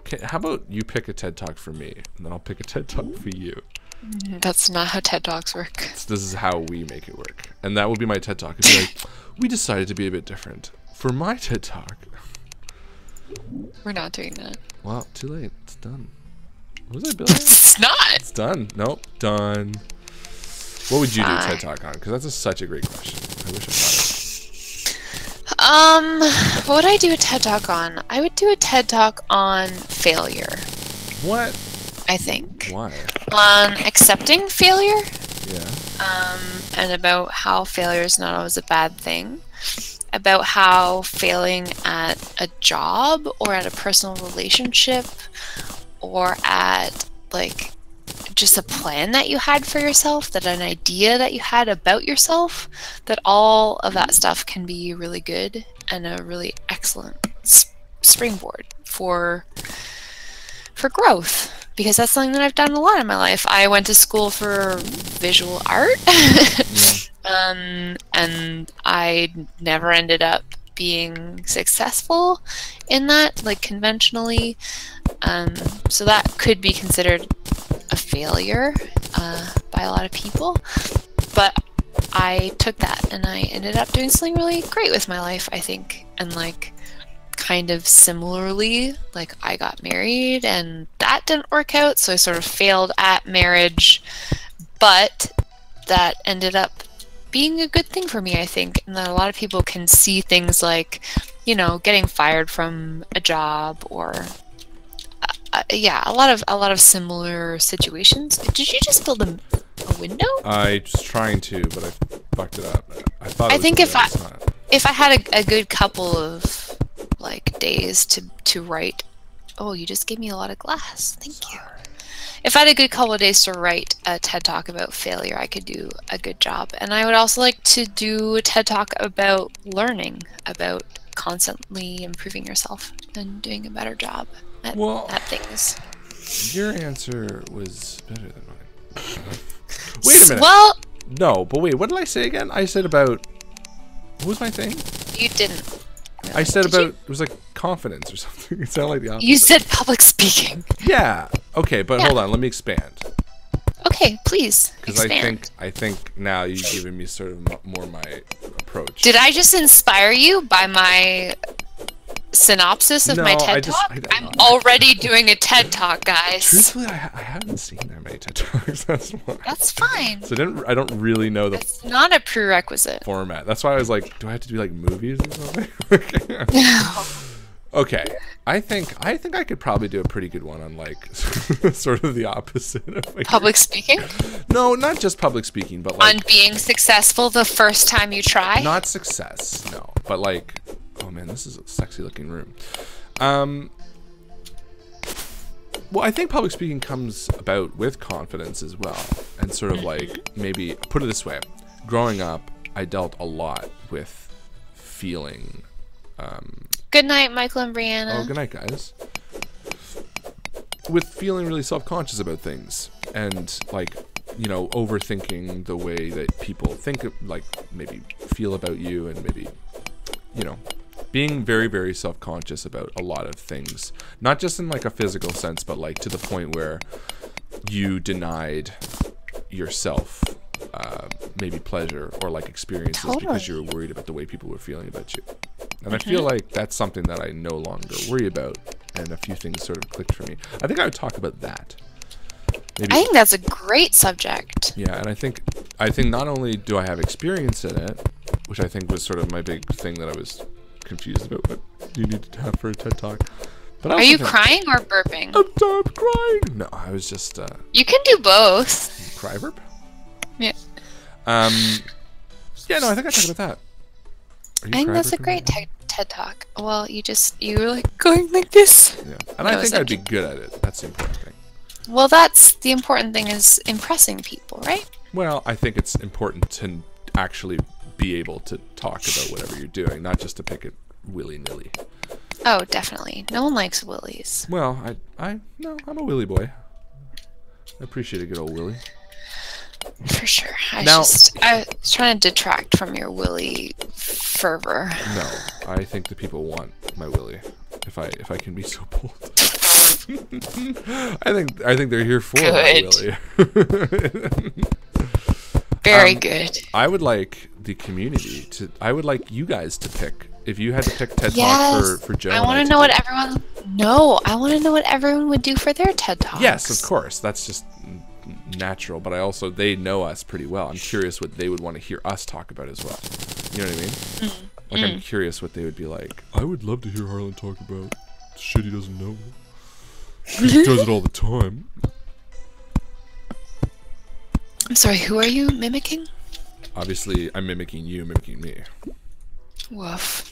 Okay, how about you pick a TED Talk for me, and then I'll pick a TED Talk for you. That's not how TED Talks work. This is how we make it work. And that will be my TED Talk. It'll be like, we decided to be a bit different. For my TED Talk. We're not doing that. Well, too late. It's done. What was I building? It's not. It's done. Nope. Done. What would you do a TED Talk on? Because that's such a great question. I wish I thought What would I do a TED Talk on? I would do a TED Talk on failure. What? I think. Why? On accepting failure. Yeah. And about how failure is not always a bad thing. About how failing at a job or at a personal relationship or at like just a plan that you had for yourself, that an idea that you had about yourself, that all of that stuff can be really good and a really excellent springboard for growth, because that's something that I've done a lot in my life. I went to school for visual art and I never ended up being successful in that, like conventionally. So that could be considered a failure by a lot of people, but I took that and I ended up doing something really great with my life, I think. And like kind of similarly, like I got married and that didn't work out, so I sort of failed at marriage, but that ended up being a good thing for me, I think. And that a lot of people can see things like, you know, getting fired from a job or yeah, a lot of similar situations. Did you just build a window? I was trying to, but I fucked it up. I think if I had a good couple of like days to write. Oh, you just gave me a lot of glass. Thank you. If I had a good couple of days to write a TED Talk about failure, I could do a good job. And I would also like to do a TED Talk about learning, about constantly improving yourself and doing a better job at things. Your answer was better than mine. Wait a minute. Well, no, but wait, what did I say again? I said about, what was my thing? You didn't. Really. I said Did about, you? it was like confidence or something. It sounded like the opposite. You said public speaking. Yeah. Okay, but hold on, let me expand. Okay, please Because expand. I think now you've given me sort of more my approach. Did I just inspire you by my synopsis of my TED Talk? I'm already doing a TED Talk, guys. Truthfully, I haven't seen that many TED Talks. That's why. That's fine. So I don't really know the It's not a prerequisite. format. That's why I was like, do I have to do like movies or something? Okay. I think I could probably do a pretty good one on like sort of the opposite of like Public speaking? No, not just public speaking, but like On being successful the first time you try? not success, no, but like, oh man, this is a sexy looking room. Well, I think public speaking comes about with confidence as well, and sort of like, maybe put it this way, growing up I dealt a lot with feeling Good night, Michael and Brianna. oh, good night, guys. With feeling really self-conscious about things and like, you know, overthinking the way that people think, like maybe feel about you, and maybe, you know, being very, very self-conscious about a lot of things, not just in like a physical sense, but like to the point where you denied yourself maybe pleasure or like experiences because you were worried about the way people were feeling about you. And I feel like that's something that I no longer worry about, and a few things sort of clicked for me. I think I would talk about that. Maybe. I think that's a great subject. Yeah, and I think not only do I have experience in it, which I think was sort of my big thing that I was confused about what you need to have for a TED Talk. But Are you crying or burping? I'm crying. No, I was just. You can do both. Cry burp? Yeah. Yeah, no, I think I talked about that. I think that's a great TED Talk. Well, you were like going like this. Yeah, and I think I'd be good at it. That's the important thing. Well, that's the important thing is impressing people, right? Well, I think it's important to actually be able to talk about whatever you're doing, not just to pick it willy-nilly. Oh, definitely. No one likes willies. Well, no, I'm a willy boy. I appreciate a good old willy. For sure. I was trying to detract from your willy fervor. No, I think the people want my willy. If I can be so bold. I think they're here for my willy. Very good. I would like the community to. I would like you guys to pick. If you had to pick TED Talk for Joe, I want to know what everyone. No, I want to know what everyone would do for their TED Talks. Yes, of course. That's just natural. But they know us pretty well. I'm curious what they would want to hear us talk about as well. You know what I mean? Like I'm curious what they would be like. I would love to hear Harlan talk about shit he doesn't know. He does it all the time. I'm sorry. Who are you mimicking? Obviously, I'm mimicking you, mimicking me. Woof.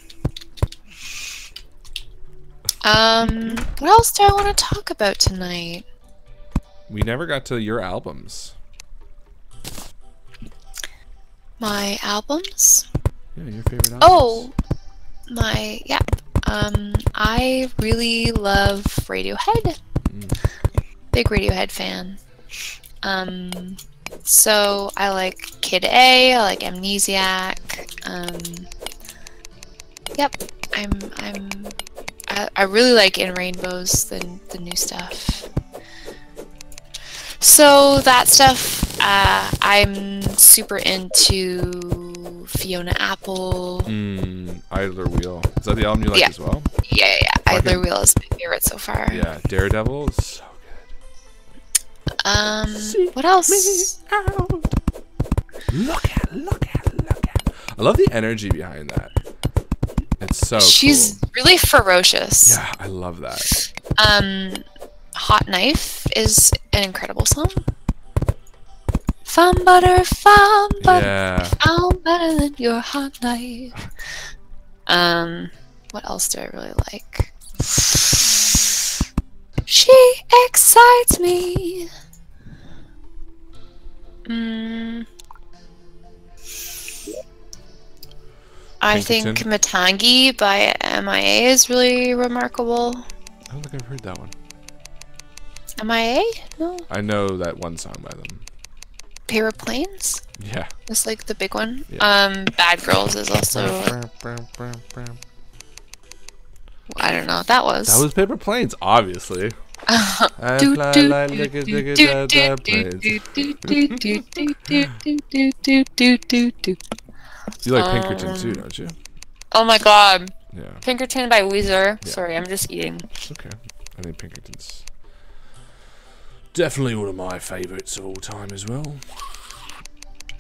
What else do I want to talk about tonight? We never got to your albums. My albums? Yeah, your favorite albums. Oh, yeah. I really love Radiohead. Big Radiohead fan. So I like Kid A, I like Amnesiac. Yep, I really like In Rainbows, the new stuff. So that stuff, I'm super into Fiona Apple. Idler Wheel. Is that the album you like as well? Yeah. Idler Wheel is my favorite so far. Yeah, Daredevil is so good. What else? Look at. I love the energy behind that. It's so She's cool. really ferocious. Yeah, I love that. Hot Knife is an incredible song. Fun butter, Yeah. I'm better than your hot knife. What else do I really like? She excites me. I think Matangi by MIA is really remarkable. I don't think I've heard that one. MIA? No. I know that one song by them. Paper Planes? Yeah. That's like the big one. Yeah. Bad Girls is also. I don't know what that was. That was Paper Planes, obviously. You like Pinkerton too, don't you? Oh my god. Yeah. Pinkerton by Weezer. Yeah. Sorry, I'm just eating. It's okay. I think Pinkerton's definitely one of my favorites of all time as well.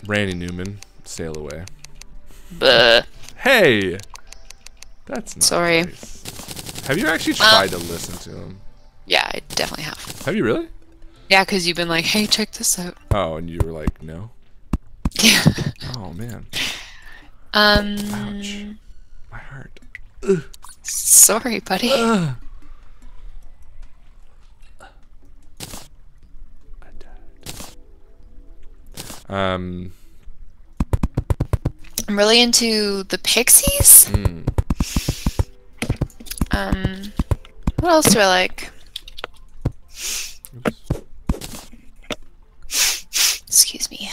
Randy Newman, Sail Away. Buh. Hey! That's not Sorry. nice. Have you actually tried to listen to him? Yeah, I definitely have. Have you really? Yeah, because you've been like, hey, check this out. Oh, and you were like, no? Yeah. Oh, man. Ouch. My heart. Ugh. Sorry, buddy. Ugh. I'm really into the Pixies. What else do I like? Excuse me.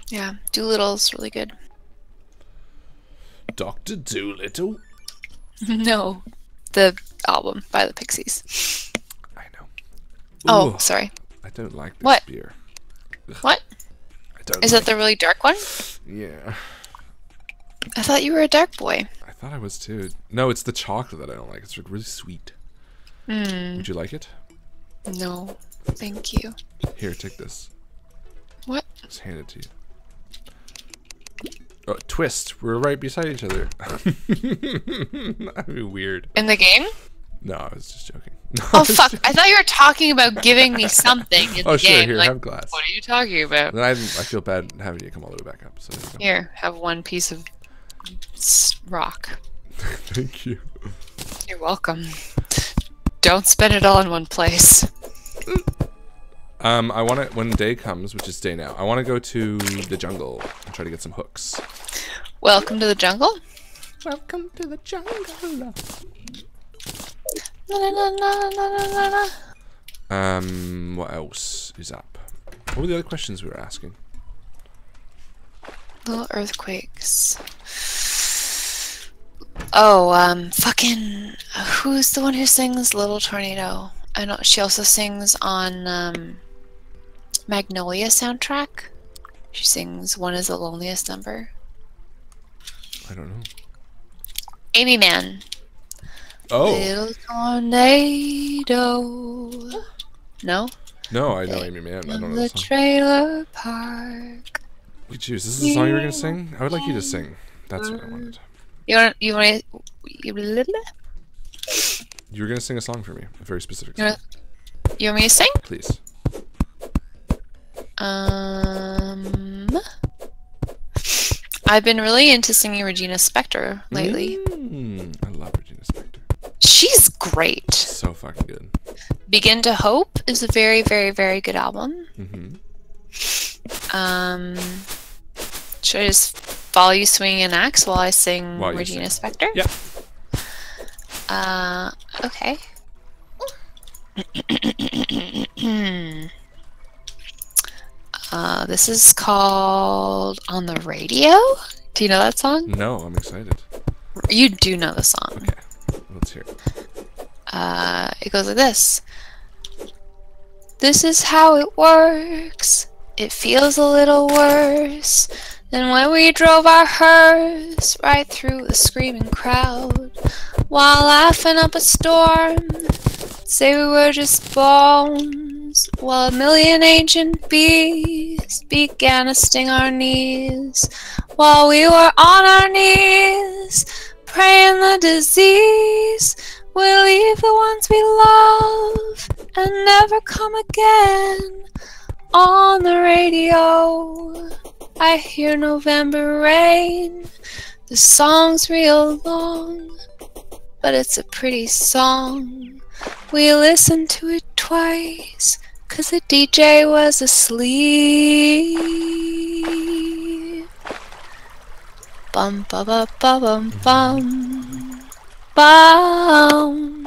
Yeah, Doolittle's really good. Dr. Doolittle? No, the album by the Pixies. I know. Oh, Ooh, sorry. I don't like this What? beer. Ugh. What? I don't Is like that the really dark one? Yeah. I thought you were a dark boy. I thought I was too. No, it's the chocolate that I don't like. It's really sweet. Would you like it? No, thank you. Here, take this. What? Just hand it to you. Oh, twist. We're right beside each other. That'd be weird. In the game? No, I was just joking. Oh fuck! I thought you were talking about giving me something in the sure. game. Here, Like, have glass. what are you talking about? Then I feel bad having you come all the way back up. So there you go. Here, have one piece of rock. Thank you. You're welcome. Don't spend it all in one place. I want to, when day comes, which is day now, I want to go to the jungle and try to get some hooks. Welcome to the jungle. Welcome to the jungle. La, la, la, la, la, la, la. What else is up? What were the other questions we were asking? Little earthquakes. Oh, fucking, who's the one who sings Little Tornado? I know she also sings on Magnolia soundtrack. She sings One Is the Loneliest Number. I don't know. Amy Man. Oh. Little tornado. No? No, I know Amy Man. I don't know The the song. trailer park. Wait, choose. This is the song you were gonna sing? I would like you to sing. That's what I wanted. You want You were gonna sing a song for me, a very specific song. you want me to sing? Please. I've been really into singing Regina Spektor lately. I love Regina Spektor. She's great. So fucking good. Begin to Hope is a very, very, very good album. Should I just follow you swinging an axe while I sing Regina Spektor? Yeah. Okay. This is called On the Radio. Do you know that song? No, I'm excited. You do know the song. Okay, let's hear it. It goes like this. This is how it works. It feels a little worse than when we drove our hearse right through the screaming crowd while laughing up a storm. Say we were just bones while a million ancient bees began to sting our knees while we were on our knees praying the disease will leave the ones we love and never come again. On the radio I hear November rain. The song's real long, but it's a pretty song. We listened to it twice, 'cause the DJ was asleep. Bum ba ba ba bum bum bum.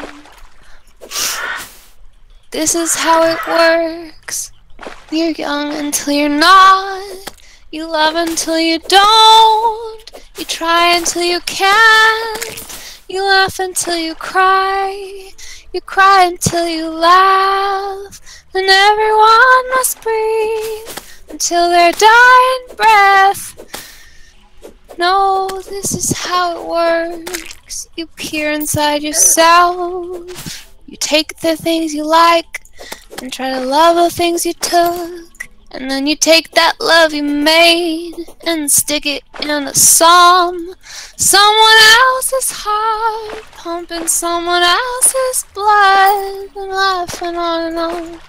This is how it works. You're young until you're not. You love until you don't. You try until you can't. You laugh until you cry. You cry until you laugh. And everyone must breathe until their dying breath. No, this is how it works. You peer inside yourself. You take the things you like and try to love the things you took. And then you take that love you made and stick it in a song. Someone else's heart, pumping someone else's blood, and laughing on and on,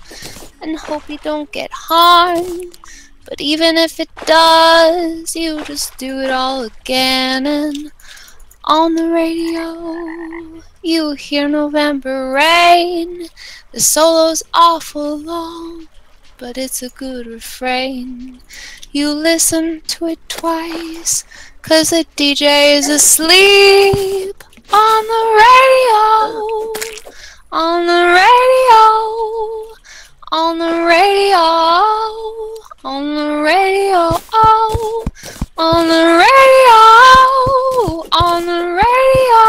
and hope you don't get harmed. But even if it does, you just do it all again. And on the radio, you hear November rain. The solo's awful long, but it's a good refrain. You listen to it twice, 'cause the DJ is asleep. On the radio, on the radio, on the radio, on the radio, on the radio, on the radio,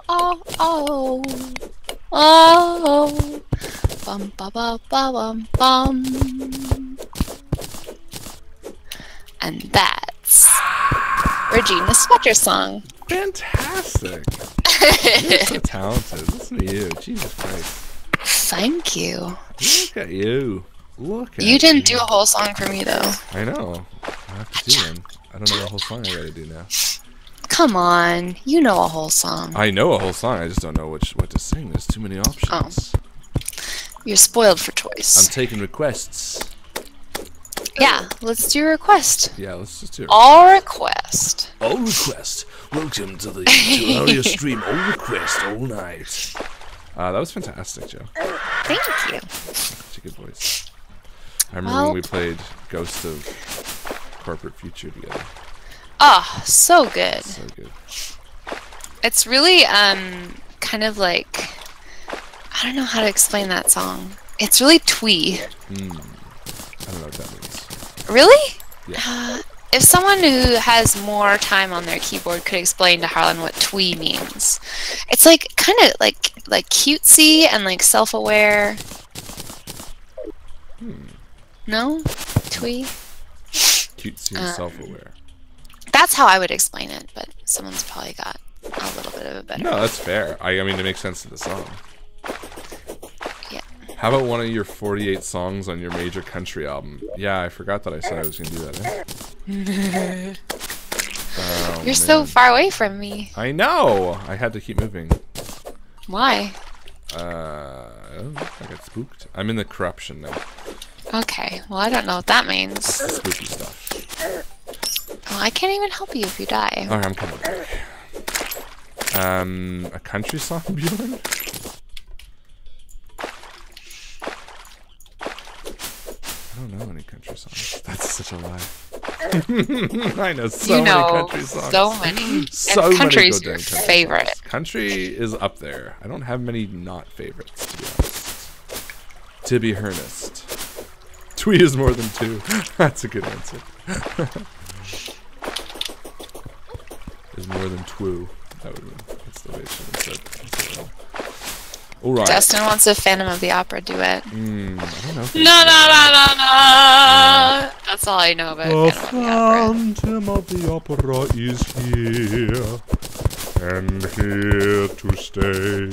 oh, oh, oh. Bum ba ba ba bum bum. And that's Regina Spektor's song. Fantastic. You're so talented. Listen to you. Jesus Christ. Thank you. Look at you. Look at you. Didn't do a whole song for me, though. I know. I have to do one. I don't know what whole song I gotta do now. Come on. You know a whole song. I know a whole song. I just don't know what to sing. There's too many options. Oh. You're spoiled for choice. I'm taking requests. Yeah, let's do a request. Yeah, let's just do it. All request. All request. Welcome to the Terraria stream. All request, all night. That was fantastic, Joe. Thank you. Such a good voice. I remember when we played Ghost of Corporate Future together. Oh, so good. So good. It's really kind of like, I don't know how to explain that song. It's really twee. I don't know what that means. Really? Yeah. If someone who has more time on their keyboard could explain to Harlan what twee means. It's like kind of like cutesy and like self-aware. No? Twee? Cutesy and self-aware. That's how I would explain it, but someone's probably got a little bit of a better. No, that's fair. I mean, it makes sense to the song. Yeah. How about one of your 48 songs on your major country album? Yeah, I forgot that I said I was going to do that. Oh, You're so far away from me. I know! I had to keep moving. Why? I got spooked. I'm in the corruption now. Okay, well, I don't know what that means. That's the spooky stuff. Well, I can't even help you if you die. Alright, I'm coming back. A country song, Bjorn? I don't know any country songs. That's such a lie. I know so many country songs. So many. So and many country's goddamn your country favorite. songs. Country is up there. I don't have many not favorites, to be honest. To be earnest. Twee is more than two. That's a good answer. Is more than twoo. That's the way it should have said. Alright. Dustin wants a Phantom of the Opera duet. I don't know. No. That's all I know about Phantom of the Opera is here. And here to stay.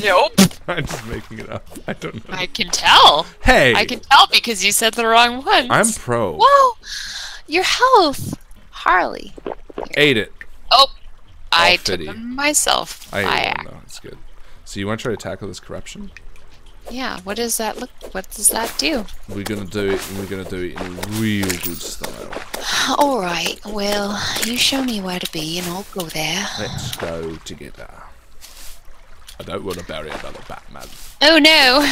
Nope. I'm just making it up. I don't know. I can tell. Hey! I can tell because you said the wrong one. I'm pro. Whoa! Your health. Harley. Ate it. Oh. I All took fitty. them myself. I ate them, though. It's good. So you want to try to tackle this corruption? Yeah, what does that look? What does that do? We're gonna do it, and we're gonna do it in real good style. All right. Well, you show me where to be, and I'll go there. Let's go together. I don't want to bury another Batman. Oh no!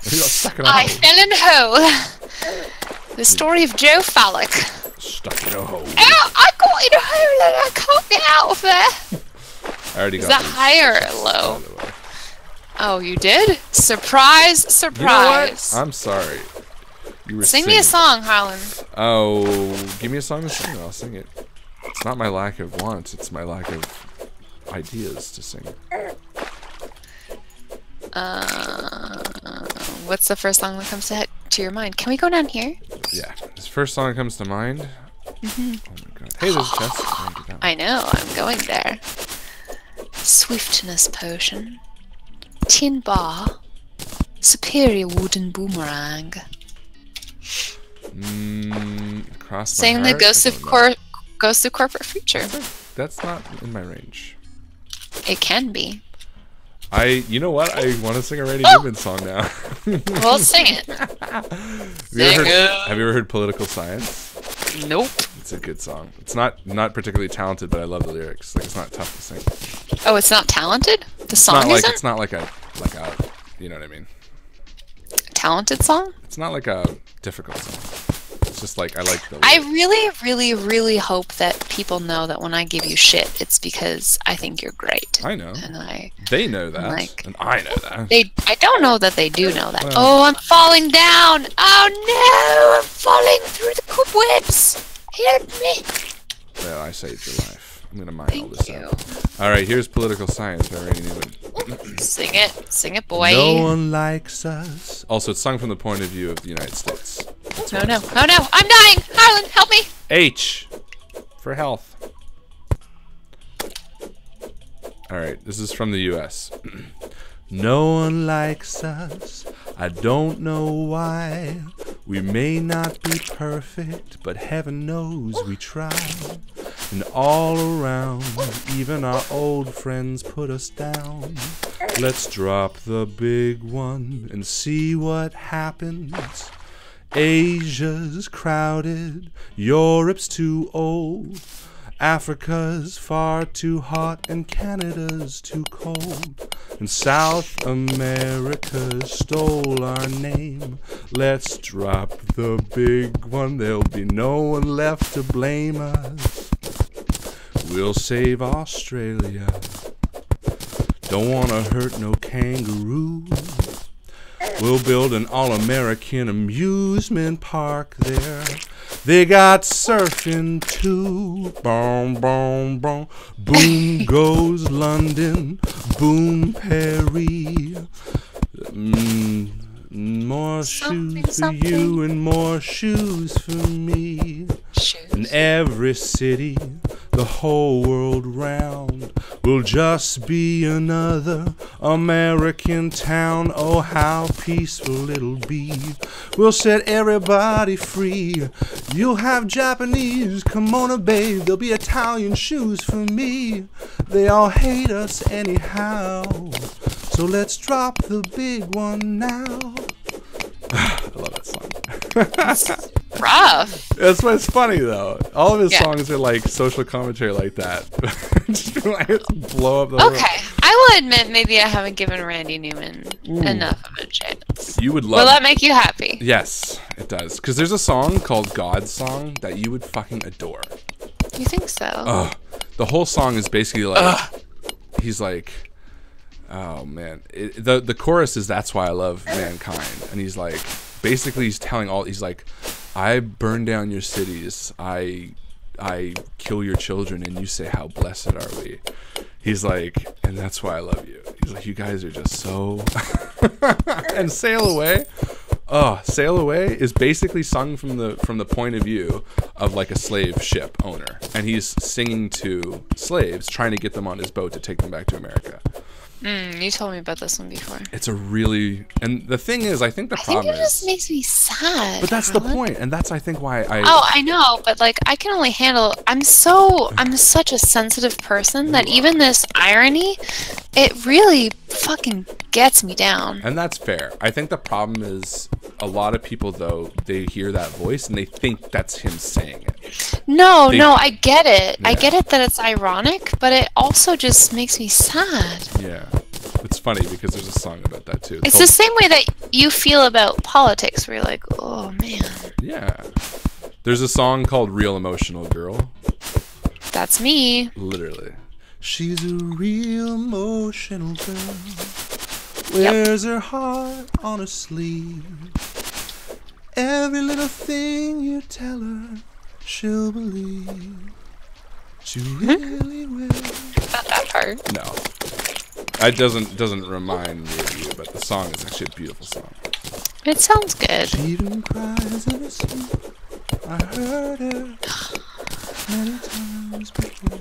You got stuck in a I hole. fell in a hole. The story of Joe Fallak. Stuck in a hole. Ow! I got in a hole and I can't get out of there. I already Is got that high or low? by the way. Oh, you did? Surprise! Surprise! You know what? I'm sorry. You were Sing me a song, Harlan. Oh, give me a song to sing and I'll sing it. It's not my lack of wants, it's my lack of ideas to sing. What's the first song that comes to your mind? Can we go down here? Yeah, this first song that comes to mind. Oh my god. Hey, there's a chest. I know, I'm going there. Swiftness potion. Tin bar. Superior wooden boomerang. Cross my Saying the heart? Ghost of Corporate Future. That's not in my range. It can be. You know what? I want to sing a Randy Newman song now. Well, sing it. Have you ever heard Political Science? Nope. It's a good song. It's not particularly talented, but I love the lyrics. Like, it's not tough to sing. Oh, it's not talented? The song isn't? It's not like a, you know what I mean? Talented song? It's not like a difficult song. It's just like, I like the lyrics. I really, really, really hope that people know that when I give you shit, it's because I think you're great. I know. And they know that. And I know that. I don't know that they do know that. Well. Oh, I'm falling down. Oh no, I'm falling through the cobwebs. Help me. Well, I saved your life. I'm going to mine all this out. Alright, here's Political Science by Randy Newman. Sing it. Sing it, boy. No one likes us. Also, it's sung from the point of view of the United States. No, no. Oh no, I'm dying. Harlan, help me. H for health. Alright, this is from the US. No one likes us, I don't know why. We may not be perfect, but heaven knows we try. And all around, even our old friends put us down. Let's drop the big one and see what happens. Asia's crowded, Europe's too old. Africa's far too hot and Canada's too cold. And South America stole our name. Let's drop the big one, there'll be no one left to blame us. We'll save Australia, don't wanna hurt no kangaroo. We'll build an all-American amusement park there. They got surfing too. Boom, boom, boom. Boom goes London. Boom, Paris. More shoes for you and more shoes for me. In every city, the whole world round, will just be another American town. Oh, how peaceful it'll be. We'll set everybody free. You'll have Japanese kimono, babe. There'll be Italian shoes for me. They all hate us anyhow. So let's drop the big one now. I love that song. Rough. That's what's funny though. All of his songs are like social commentary like that. Just like blow up the world. Okay, I will admit maybe I haven't given Randy Newman enough of a chance. You would love. Will that make you happy? Yes, it does. Because there's a song called God's Song that you would fucking adore. You think so? The whole song is basically like he's like, oh man, the chorus is that's why I love mankind, and he's like, basically he's telling all, he's like, I burn down your cities, I kill your children, and you say how blessed are we. He's like, and that's why I love you. He's like, you guys are just so. And Sail Away. Sail Away is basically sung from the point of view of like a slave ship owner, and he's singing to slaves, trying to get them on his boat to take them back to America. You told me about this one before. It's a really, and the thing is, I think the problem it just makes me sad. But that's Harlan. the point, and that's I think why I. Oh, I know, but like I can only handle. I'm such a sensitive person that even this irony, it really fucking gets me down. And that's fair. I think the problem is a lot of people though, they hear that voice and they think that's him saying it. No, I get it. Yeah. I get it that it's ironic, but it also just makes me sad. Yeah. It's funny because there's a song about that too. It's the same way that you feel about politics, where you're like, oh man. Yeah. There's a song called Real Emotional Girl. That's me. Literally. She's a real emotional girl. Wears her heart on her sleeve. Every little thing you tell her, she'll believe. She really will. Not that hard. No. It doesn't remind me of you, but the song is actually a beautiful song. It sounds good. She even cries in her sleep. I heard her many times before.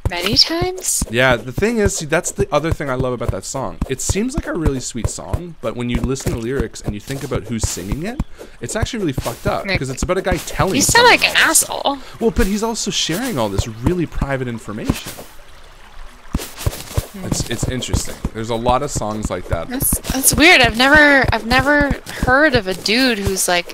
Many times? Yeah, the thing is, see, that's the other thing I love about that song. It seems like a really sweet song, but when you listen to lyrics and you think about who's singing it, it's actually really fucked up because it's about a guy telling. You sound like an asshole. Well, but he's also sharing all this really private information. It's interesting. There's a lot of songs like that. That's weird. I've never heard of a dude who's like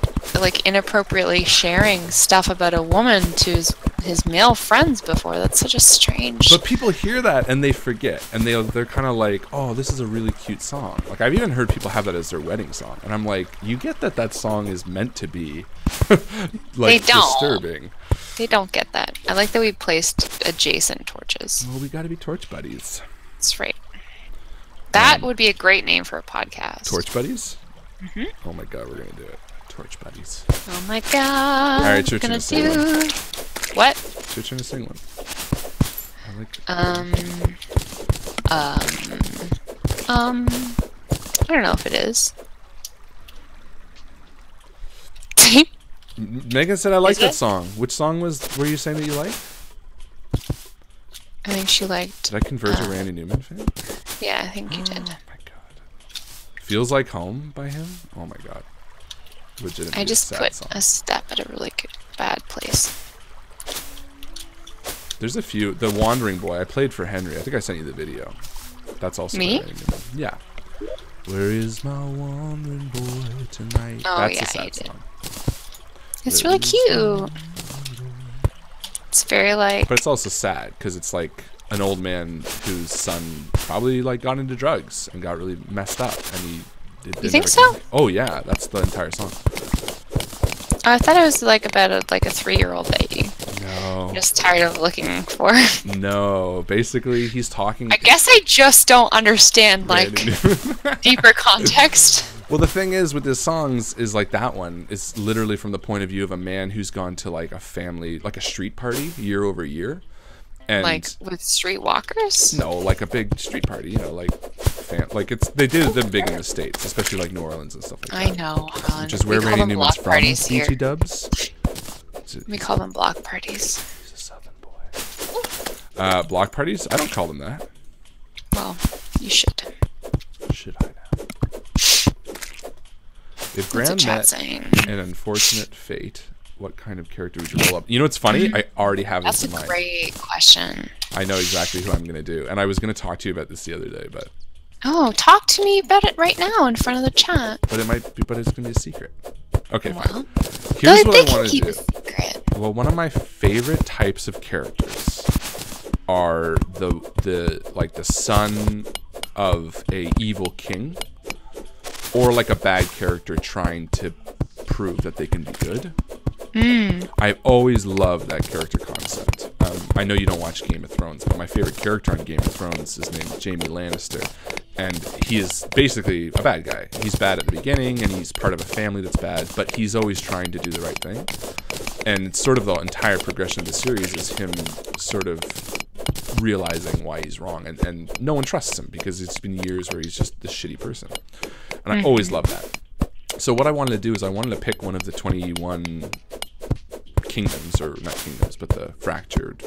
inappropriately sharing stuff about a woman to his male friends before. That's such a strange. But people hear that and they forget, and they're kind of like, oh, this is a really cute song. Like I've even heard people have that as their wedding song, and I'm like, you get that song is meant to be like disturbing. They don't get that. I like that we placed adjacent torches. Well, we got to be torch buddies. That's right. That would be a great name for a podcast. Torch buddies? Mm-hmm. Oh my god, we're gonna do it. Torch buddies. Oh my god. All right, it's your turn to sing one. What? It's your turn to sing one. I like. I don't know if it is. Megan said I like that song. Which song were you saying that you like? I think she liked... Did I convert to Randy Newman fan? Yeah, I think you did. Oh my god. Feels Like Home by him? Oh my god. Legitimately I just put song. a step at a really bad place. There's a few. The Wandering Boy. I played for Henry. I think I sent you the video. That's also me. Yeah. Where is my wandering boy tonight? Oh, That's yeah, a sad song. It's really cute. It's very like. But it's also sad because it's like an old man whose son probably like got into drugs and got really messed up, and he. You think so? Oh yeah, that's the entire song. I thought it was like about a 3-year-old that you No. just tired of looking for. No, basically he's talking. I guess I just don't understand like deeper context. Well, the thing is with his songs is like that one is literally from the point of view of a man who's gone to like a family, like a street party year over year. And like with streetwalkers? No, like a big street party, you know, like they did them big in the States, especially like New Orleans and stuff like that. I know, Harlan. Which is where Randy Newman's from, BT Dubs. We call them block parties. He's a southern boy. Block parties? I don't call them that. Well, you should. Should I now? If Graham met an unfortunate fate, what kind of character would you roll up? You know what's funny? I already have this in mind. That's a great question. I know exactly who I'm going to do. And I was going to talk to you about this the other day, but... Oh, talk to me about it right now in front of the chat. But it might be, but it's going to be a secret. Okay, well, fine. Here's what I want to do. A secret. Well, one of my favorite types of characters are the son of a evil king, or like a bad character trying to prove that they can be good. I've always loved that character concept. I know you don't watch Game of Thrones, but my favorite character on Game of Thrones is named Jaime Lannister, and he is basically a bad guy. He's bad at the beginning, and he's part of a family that's bad, but he's always trying to do the right thing. And it's sort of the entire progression of the series is him sort of realizing why he's wrong, and no one trusts him because it's been years where he's just this shitty person. And I always love that. So what I wanted to do is I wanted to pick one of the 21 kingdoms, or not kingdoms, but the fractured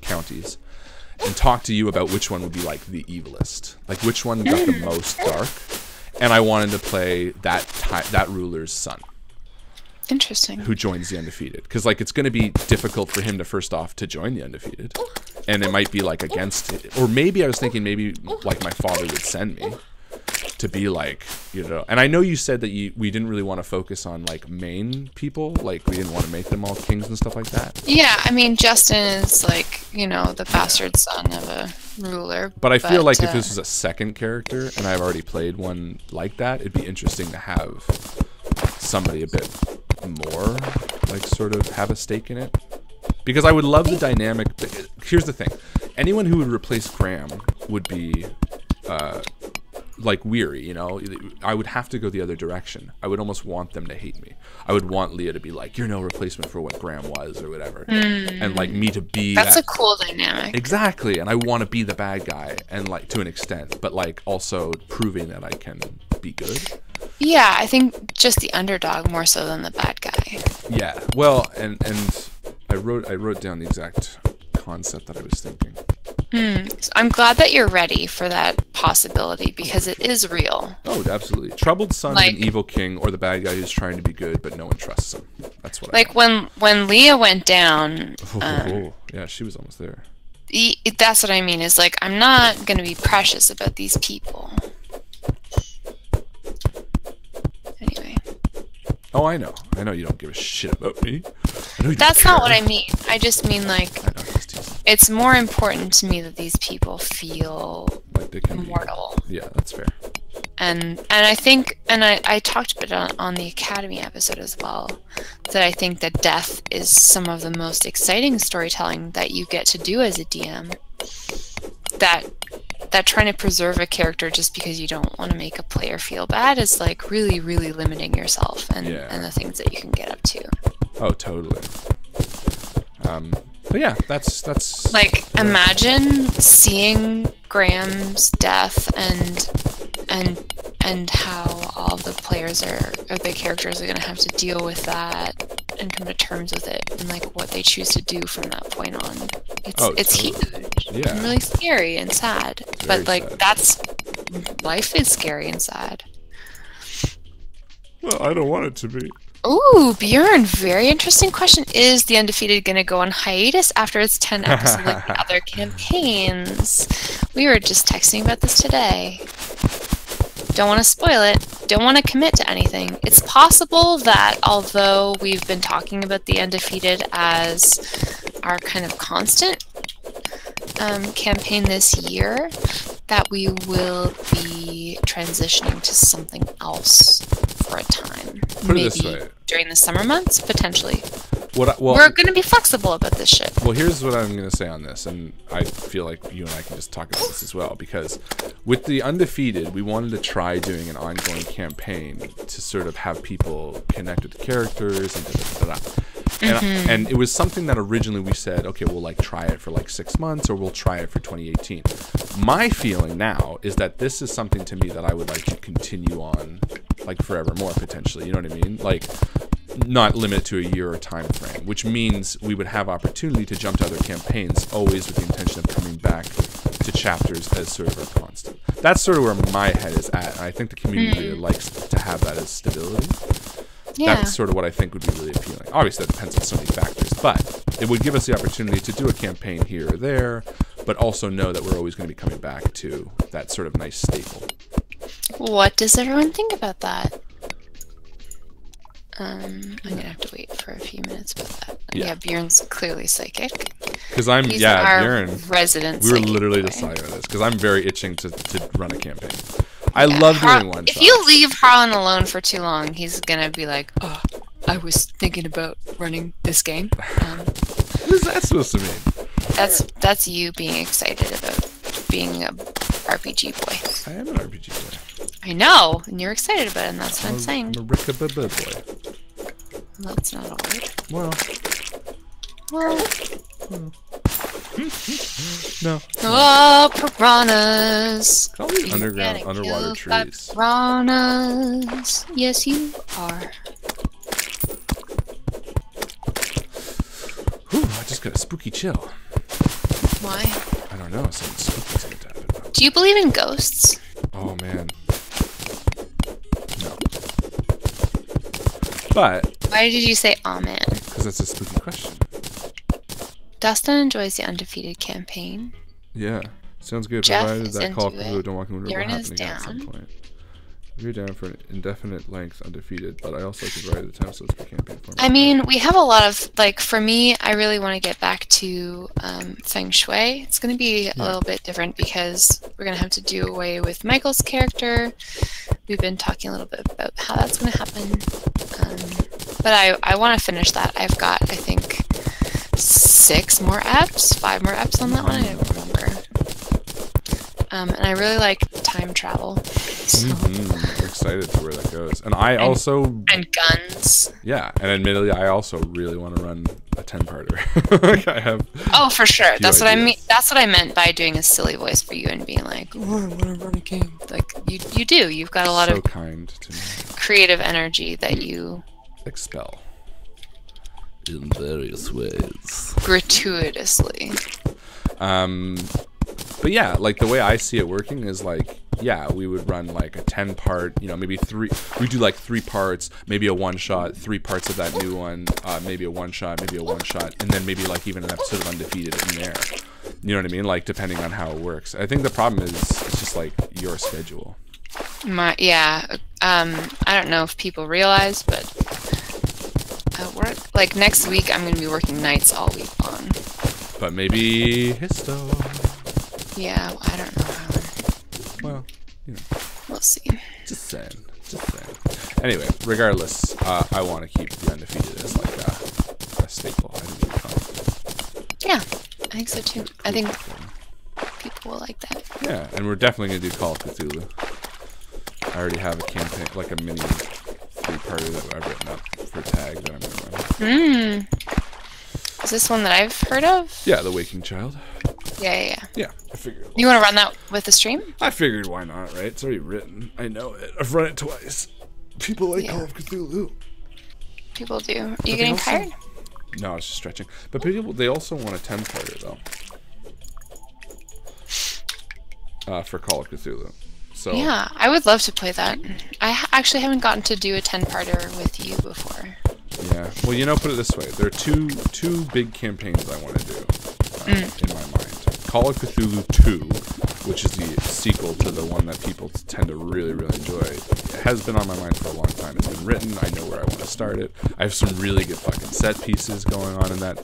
counties, and talk to you about which one would be like the evilest, like which one got the most dark. And I wanted to play that ruler's son. Interesting. Who joins the undefeated, because like it's going to be difficult for him to first off to join the undefeated, and it might be like against it, or maybe I was thinking maybe like my father would send me to be like, you know. And I know you said that we didn't really want to focus on like main people, like we didn't want to make them all kings and stuff like that. Yeah, I mean Justin is like, you know, the bastard son of a ruler. But I feel like if this was a second character and I've already played one like that, it'd be interesting to have somebody a bit more like sort of have a stake in it, because I would love the dynamic. Here's the thing, anyone who would replace Graham would be like weary, you know. I would have to go the other direction. I would almost want them to hate me. I would want Leah to be like, you're no replacement for what Graham was, or whatever. And like me to be that's a cool dynamic. Exactly. And I want to be the bad guy, and like to an extent, but like also proving that I can be good. Yeah, I think just the underdog more so than the bad guy. Yeah. Well, and I wrote down the exact concept that I was thinking. So I'm glad that you're ready for that possibility, because it is real. Oh, absolutely. Troubled son of an evil king, or the bad guy who's trying to be good but no one trusts him. That's what like when Leah went down. Yeah, she was almost there. That's what I mean. Is like I'm not gonna be precious about these people. Anyway. Oh, I know you don't give a shit about me. That's not what I mean. I just mean like I know, it's more important to me that these people feel like they can immortal. Yeah, that's fair. And I think, and I talked a bit on the Academy episode as well, that I think that death is some of the most exciting storytelling that you get to do as a DM. That trying to preserve a character just because you don't want to make a player feel bad is like really, really limiting yourself and the things that you can get up to. Oh, totally. But yeah, that's like imagine seeing Graham's death and how all the players or the characters are going to have to deal with that and come to terms with it, and like what they choose to do from that point on. It's huge. Yeah. And really scary and sad. Very But, like, sad. life is scary and sad. Well, I don't want it to be. Ooh, Bjorn, very interesting question. Is The Undefeated going to go on hiatus after its 10 episodes like the other campaigns? We were just texting about this today. Don't want to spoil it. Don't want to commit to anything. It's possible that although we've been talking about The Undefeated as our kind of constant campaign this year, that we will be transitioning to something else for a time. Put Maybe it this way. during the summer months, potentially. Well, We're going to be flexible about this shit. Well, here's what I'm going to say on this, and I feel like you and I can just talk about this as well, because with The Undefeated, we wanted to try doing an ongoing campaign to sort of have people connect with the characters and da-da-da-da-da. And it was something that originally we said, okay, we'll like try it for like 6 months, or we'll try it for 2018. My feeling now is that this is something to me that I would like to continue on like forevermore, potentially. You know what I mean? Like, not limited to a year or time frame, which means we would have opportunity to jump to other campaigns, always with the intention of coming back to chapters as sort of a constant. That's sort of where my head is at, and I think the community really likes to have that as stability. Yeah. That's sort of what I think would be really appealing. Obviously, that depends on so many factors, but it would give us the opportunity to do a campaign here or there, but also know that we're always going to be coming back to that sort of nice staple. What does everyone think about that? I'm gonna have to wait for a few minutes about that. Yeah, Bjorn's clearly psychic. Because I'm, He's Bjorn, resident we were psychic literally boy. deciding on this, because I'm very itching to run a campaign. I love doing one If shot. you leave Harlan alone for too long, he's gonna be like, oh, I was thinking about running this game. What is that supposed to mean? That's you being excited about being a RPG boy. I am an RPG boy. I know, and you're excited about it, and that's what I'm saying. I'm a Ricka-ba-ba boy. Well, that's not a word. Well, Well, no. oh, piranhas. All these You're underground, getting underwater killed by trees. Piranhas. Yes, you are. Whew, I just got a spooky chill. Why? I don't know, something spooky's going to happen. Do you believe in ghosts? Oh, man. No. But, Why did you say amen? because that's a spooky question. Dustin enjoys the Undefeated campaign. Yeah, sounds good. Jeff Provided is that call into conclude, it. don't walk in the Aaron will is happen again at some down. point. You're down for an indefinite length undefeated, but I also like to provide the time so it's a campaign for me. I mean, we have a lot of, like, for me, I really want to get back to Feng Shui. It's going to be a little bit different because we're going to have to do away with Michael's character. We've been talking a little bit about how that's going to happen. But I want to finish that. I've got, I think, 5 more eps on that one. I don't remember. And I really like time travel. So. I'm excited for where that goes. And I also... And guns. Yeah, and admittedly, I also really want to run a 10-parter. Like, I have... Oh, for sure. That's what I ideas. mean. That's what I meant by doing a silly voice for you and being like, "Oh, I want to run a game." Like you do. You've got a lot so of kind to me. creative energy that you Expel. In various ways. gratuitously. But yeah, like the way I see it working is like, yeah, we would run like a 10-part, maybe 3. We do like 3 parts, maybe a one-shot, 3 parts of that new one, maybe a one-shot, and then maybe like even an episode of Undefeated in there. You know what I mean? Like depending on how it works. I think the problem is it's just like your schedule. I don't know if people realize, but at work, like next week, I'm going to be working nights all week long. But maybe histo. Yeah, I don't know how. Well, We'll see. Just saying. Anyway, regardless, I want to keep the Undefeated as like a staple. I think it'll come. Yeah, I think so too. I think people will like that. Yeah, and we're definitely going to do Call of Cthulhu. I already have a campaign, like a mini 3-parter that I've written up for tag that I'm going to run. Is this one that I've heard of? Yeah, The Waking Child. Yeah. Yeah, I figured. You want to run that with the stream? I figured why not, right? It's already written. I know it. I've run it twice. People like Call of Cthulhu. People do. Are you getting tired? No, I was just stretching. But people, they also want a 10-parter though. for Call of Cthulhu. So yeah, I would love to play that. I actually haven't gotten to do a 10-parter with you before. yeah, well, you know, put it this way: there are two big campaigns I want to do in my mind. Call of Cthulhu 2, which is the sequel to the one that people tend to really, really enjoy. It has been on my mind for a long time. It's been written. I know where I want to start it. I have some really good fucking set pieces going on in that.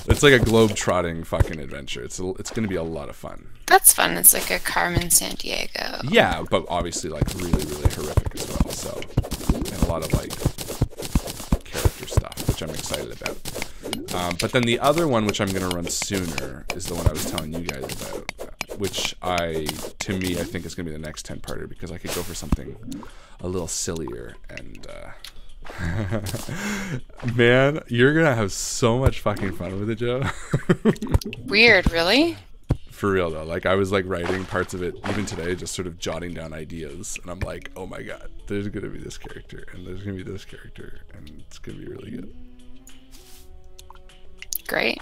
It's like a globe-trotting fucking adventure. It's going to be a lot of fun. That's fun. It's like a Carmen Sandiego. Yeah, but obviously like really, really horrific as well. So, and a lot of like character stuff, which I'm excited about. But then the other one, which I'm going to run sooner, is the one I was telling you guys about, which to me, I think is going to be the next 10-parter, because I could go for something a little sillier and, man, you're going to have so much fucking fun with it, Joe. Weird, really? For real, though. Like, I was, like, writing parts of it, even today, just sort of jotting down ideas, and I'm like, oh my god, there's going to be this character, and there's going to be this character, and it's going to be really good. Great.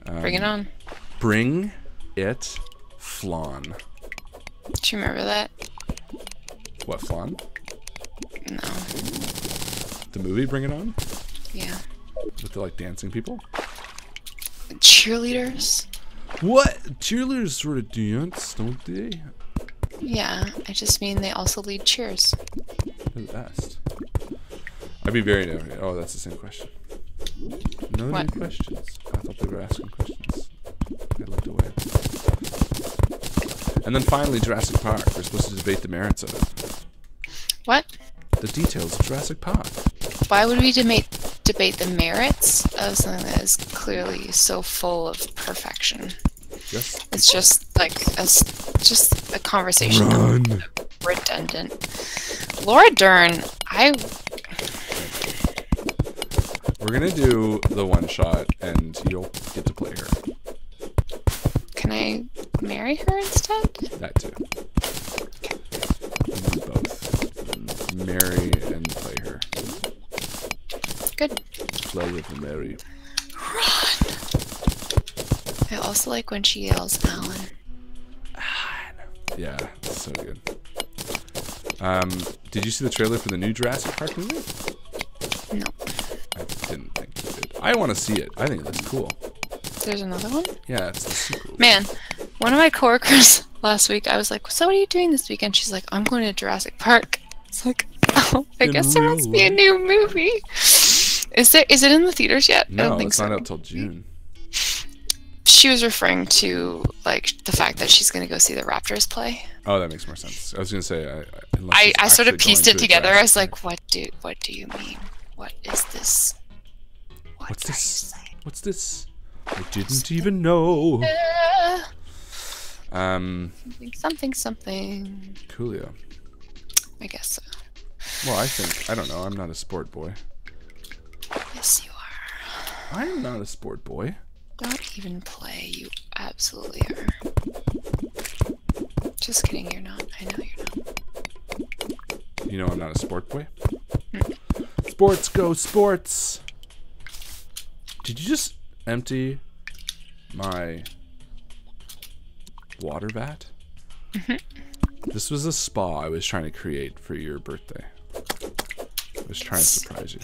Bring it on. Bring it, Flan. Do you remember that? What, Flan? No. The movie Bring It On? Yeah. With the, like, dancing people? Cheerleaders? What? Cheerleaders sort of dance, don't they? Yeah, I just mean they also lead cheers. They're the best. I'd be very nervous. Oh, that's the same question. No new questions. I thought they were asking questions. I looked away. And then finally, Jurassic Park. We're supposed to debate the merits of it. What? The details of Jurassic Park. Why would we debate the merits of something that is clearly so full of perfection? It's just like just a conversation. Run. Redundant. Laura Dern, We're gonna do the one shot, and you'll get to play her. Can I marry her instead? That too. Both. Marry and play her. Good. Play with Mary. Run! I also like when she yells, Alan. Yeah, it's so good. Did you see the trailer for the new Jurassic Park movie? No. I didn't think you did. I want to see it. I think it looks cool. There's another one? Yeah, it's the sequel. Man, one of my coworkers last week, I was like, so what are you doing this weekend? She's like, I'm going to Jurassic Park. It's like, oh, I guess there must be a new movie. Is it in the theaters yet? No, I don't think it's so. not out till June. She was referring to like the fact that she's going to go see the Raptors play. Oh, that makes more sense. I was going to say, I sort of pieced it together. I was like, what do you mean? What is this? What's this? What's this? I didn't even know. Something. Coolio. I guess so. Well, I don't know. I'm not a sport boy. Yes, you are. I'm not a sport boy. Don't even play. You absolutely are. Just kidding. You're not. I know you're not. You know I'm not a sport boy? Sports go sports! Did you just empty my water vat? This was a spa I was trying to create for your birthday. I was trying to surprise you.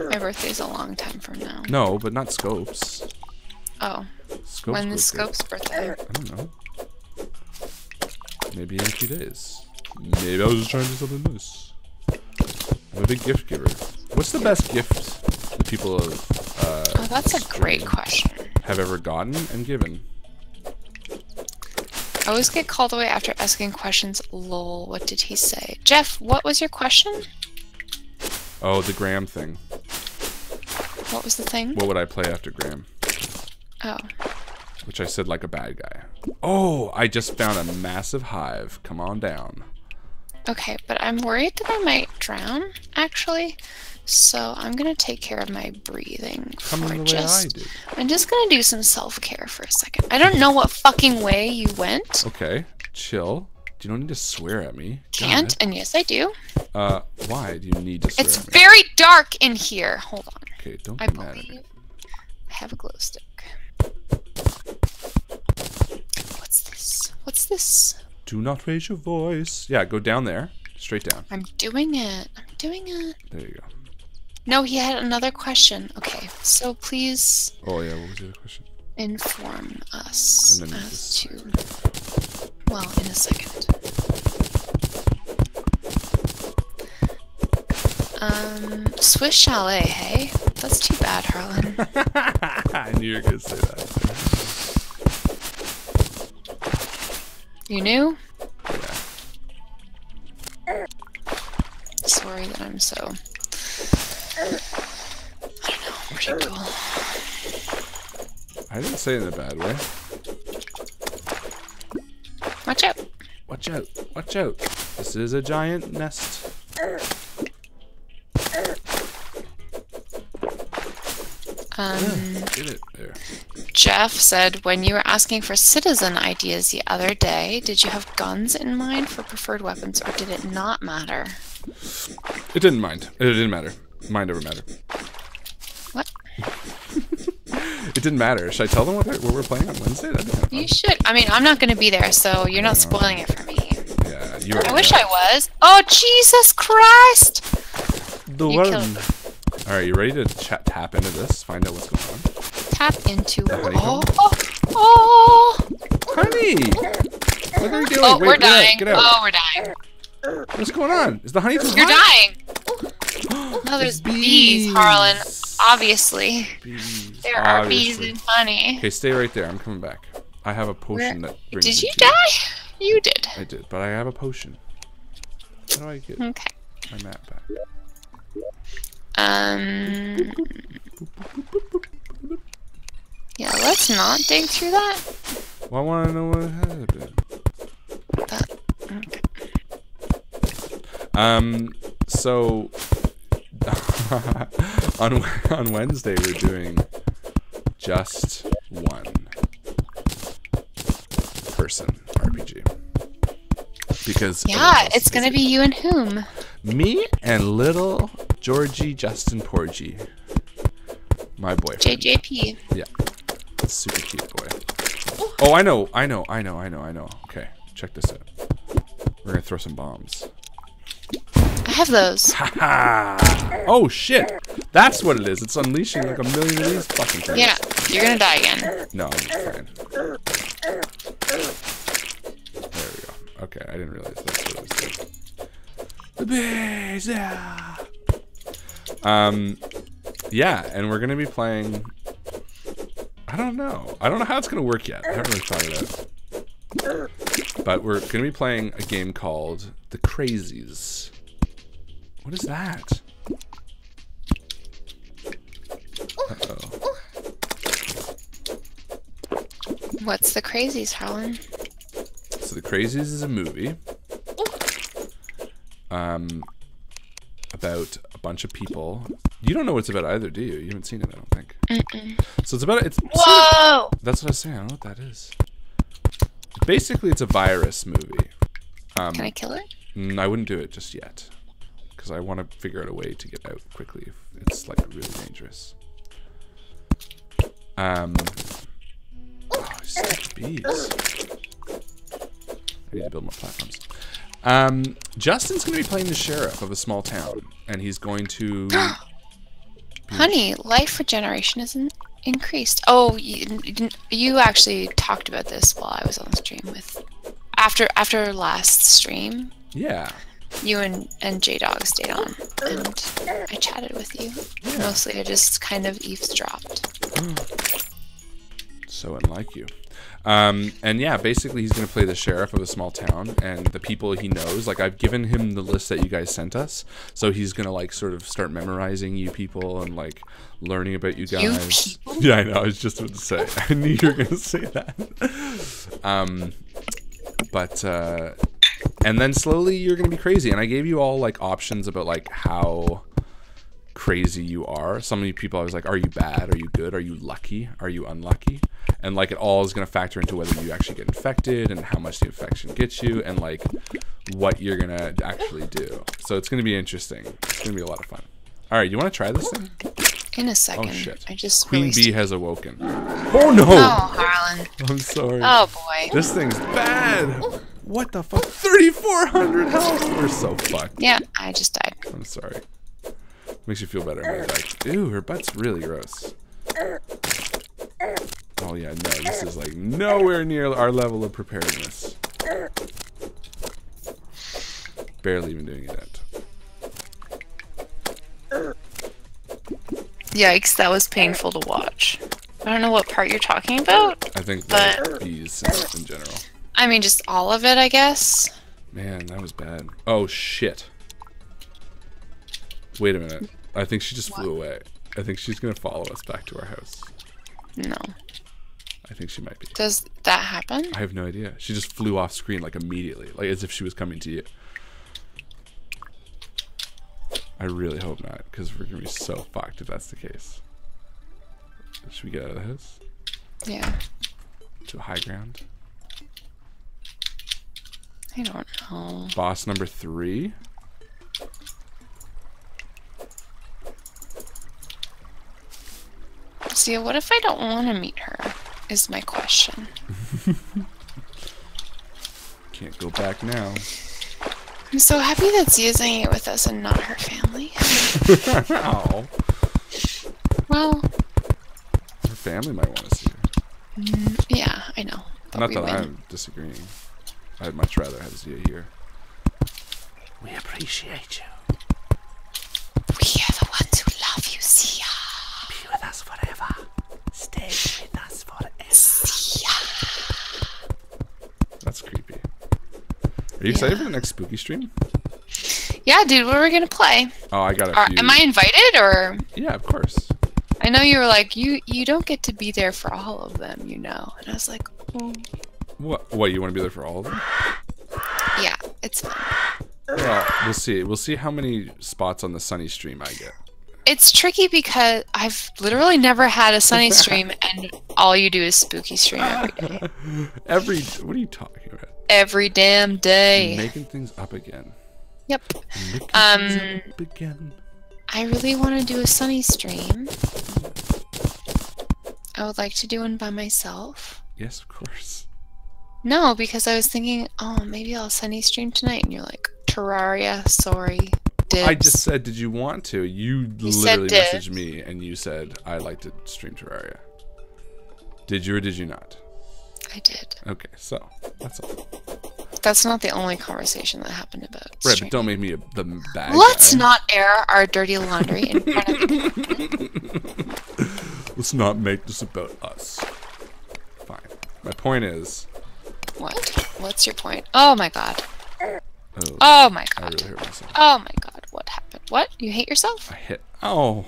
My birthday's a long time from now. No, but not Scopes. Oh. Scopes When is birthday. Scope's birthday? I don't know. Maybe in a few days. Maybe I was just trying to do something nice. I'm a big gift giver. What's the best gift that people have, oh, that's a great question. have ever gotten and given? I always get called away after asking questions. Lol, what did he say? Jeff, what was your question? Oh, the Graham thing. What was the thing? What would I play after Graham? Oh. Which I said like a bad guy. Oh, I just found a massive hive. Come on down. Okay, but I'm worried that I might drown, actually. So I'm gonna take care of my breathing. Come in the way I did. I'm just gonna do some self-care for a second. I don't know what fucking way you went. Okay, chill. You don't need to swear at me. Can't, and yes I do. Why do you need to swear It's at me? very dark in here. Hold on. Okay, don't I be mad at me. believe I have a glow stick. What's What's this? Do not raise your voice. Yeah, go down there. Straight down. I'm doing it. I'm doing it. There you go. No, he had another question. Okay, so please Oh, yeah, what was the other question? inform us And then as to... Well, in a second. Swiss Chalet, hey? That's too bad, Harlan. I knew you were going to say that. You knew? Yeah. Sorry that I'm so... I don't know, pretty cool. I didn't say it in a bad way. Watch out. Watch out. Watch out. This is a giant nest. Get it there. Jeff said, when you were asking for citizen ideas the other day, did you have guns in mind for preferred weapons, or did it not matter? It didn't mind. It didn't matter. Mind over matter. What? It didn't matter. Should I tell them what we're playing on Wednesday? That'd be kind of fun. You should. I mean, I'm not going to be there, so you're not spoiling it for me. Yeah, you are. I wish I was. Oh, Jesus Christ! The You worm. killed Alright, you ready to tap into this? Find out what's going on? Tap into... The honeycomb? Oh! Honey! What are you doing? Oh, Wait, we're dying. Get out. Oh, we're dying. What's going on? Is the honey too You're hot? dying! No, there's bees, Harlan. Obviously. Bees. There are Obviously. bees in honey. Okay, stay right there. I'm coming back. I have a potion that brings Did me you to you. die? You did. I did, but I have a potion. How do I get Okay. my map back? Yeah, let's not dig through that. Well, I want to know what happened. Okay. So on Wednesday we're doing just one person RPG because Yeah, it's gonna be you and whom? me and little Georgie Justin Porgy, my boyfriend. JJP. Yeah, super cute boy. Oh, I know. Okay, check this out. We're gonna throw some bombs. I have those. Haha! Oh shit! That's what it is. It's unleashing like a million of these fucking things. Yeah, you're gonna die again. No, I'm fine. There we go. Okay, I didn't realize that's what it was doing. The bees, yeah. Yeah, and we're gonna be playing. I don't know how it's gonna work yet. I haven't really thought it out. But we're gonna be playing a game called The Crazies. What is that? Uh-oh. What's the crazies, Harlan? So The Crazies is a movie about a bunch of people. You don't know what it's about either, do you? You haven't seen it, I don't think. So it's about Whoa! That's what I was saying. I don't know what that is. Basically, it's a virus movie. Can I kill it? I wouldn't do it just yet, because I want to figure out a way to get out quickly if it's like really dangerous. Oh, stupid bees. I need to build more platforms. Justin's going to be playing the sheriff of a small town, and he's going to... Honey, life regeneration isn't increased. Oh, you actually talked about this while I was on stream with... After last stream. Yeah. You and J-Dog stayed on, and I chatted with you. Yeah. Mostly I just kind of eavesdropped. So unlike you. And yeah, basically he's going to play the sheriff of a small town, and the people he knows, like I've given him the list that you guys sent us, so he's going to like sort of start memorizing you people and like learning about you guys. You people? Yeah, I know, I was just about to say. I knew you were going to say that. And then slowly you're going to be crazy, and I gave you all like options about like how crazy you are. Some of you people I was like, are you bad? Are you good? Are you lucky? Are you unlucky? And like it all is going to factor into whether you actually get infected and how much the infection gets you and like what you're going to actually do. So it's going to be interesting. It's going to be a lot of fun. All right, you want to try this thing? In a second. Oh shit. I just Queen released Bee has awoken. Oh no! Oh, Harlan. I'm sorry. Oh boy. This thing's bad. What the fuck? 3,400 health. We're so fucked. Yeah, I just died. I'm sorry. Makes you feel better. Ew, her butt's really gross. Oh yeah, no, this is like nowhere near our level of preparedness. Barely even doing it. Yikes, that was painful to watch. I don't know what part you're talking about. I think the bees in general. I mean, just all of it, I guess. Man, that was bad. Oh shit. Wait a minute. I think she just flew away. I think she's gonna follow us back to our house. No. I think she might be. Does that happen? I have no idea. She just flew off screen like immediately, like as if she was coming to you. I really hope not, because we're gonna be so fucked if that's the case. Should we get out of the house? Yeah. To a high ground? I don't know. Boss number 3? See, what if I don't want to meet her? Is my question. Can't go back now. I'm so happy that Zia's hanging out with us and not her family. Oh. Well, Her family might want to see her. yeah, I know. Not that I'm disagreeing. I'd much rather have Zia here. We appreciate you. We are the ones who love you, Zia. Be with us forever. Stay with us forever. Zia. That's creepy. Are you excited for the next spooky stream? Yeah, dude, what are we gonna play? Oh, I got a few. Am I invited, or? Yeah, of course. I know you were like, you don't get to be there for all of them, you know. And I was like, oh. What, you want to be there for all of them? Yeah, it's fun. Well, we'll see. We'll see how many spots on the sunny stream I get. It's tricky because I've literally never had a sunny stream, and all you do is spooky stream every day. What are you talking about? Every damn day. Making things up again. Yep. Making things up again. I really want to do a sunny stream. I would like to do one by myself. Yes, of course. No, because I was thinking, oh, maybe I'll sunny stream tonight, and you're like, Terraria, sorry, dibs. I just said, did you want to? You literally messaged me and you said, I'd like to stream Terraria. Did you or did you not? I did. Okay, so that's all. That's not the only conversation that happened about Right, streaming. but don't make me the bad Let's guy. not air our dirty laundry in front of the Let's not make this about us. Fine. My point is... What? What's your point? Oh my god. Oh, Oh my I god. really hurt myself. Oh my god. What happened? What? You hate yourself? I hit... Oh.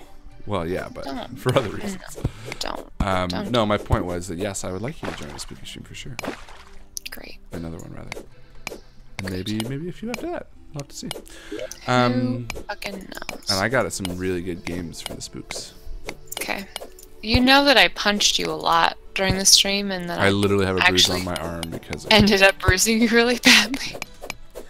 Well, yeah, but Don't. for other reasons. Don't. No, my point was that, yes, I would like you to join a spooky stream for sure. Great. Another one, rather. And maybe a few after that. We'll have to see. Who fucking knows? And I got some really good games for the spooks. Okay. You know that I punched you a lot during the stream, and that I literally have a bruise actually on my arm because I ended up bruising you really badly.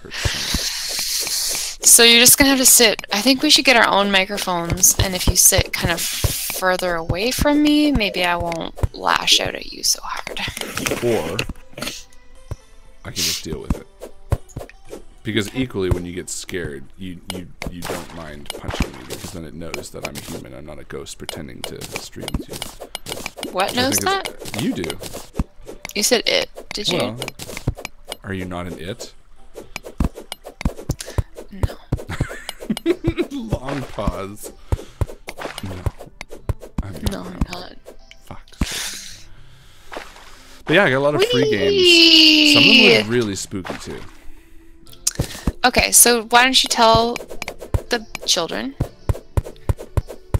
hurt so So you're just gonna have to sit. I think we should get our own microphones, and if you sit kind of further away from me, maybe I won't lash out at you so hard. much. Or I can just deal with it. Because equally, when you get scared, you don't mind punching me because then it knows that I'm a human. I'm not a ghost pretending to stream with you. What knows that? You do. You said it. Did you? Well, are you not an it? No. Long pause. No. No, I'm not. Fuck. But yeah, I got a lot of free games. Some of them were really spooky too. Okay, so why don't you tell the children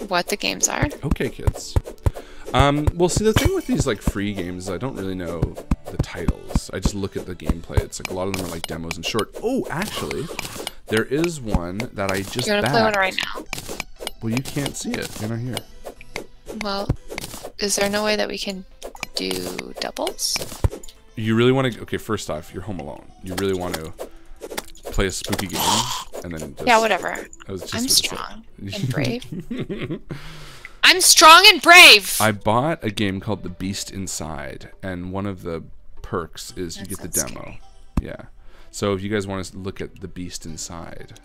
what the games are? Okay, kids. Well, see, the thing with these like free games is I don't really know the titles. I just look at the gameplay. It's like a lot of them are like demos and short. Oh, actually, there is one that I just You want to play one right now? Well, you can't see it. You're not here. Well, is there no way that we can do doubles? You really want to? Okay, first off, you're home alone. You really want to play a spooky game and then just, Yeah, whatever. I was just I'm strong and brave. I'm strong and brave. I bought a game called The Beast Inside, and one of the perks is you get the demo. Scary. Yeah. So if you guys want to look at The Beast Inside,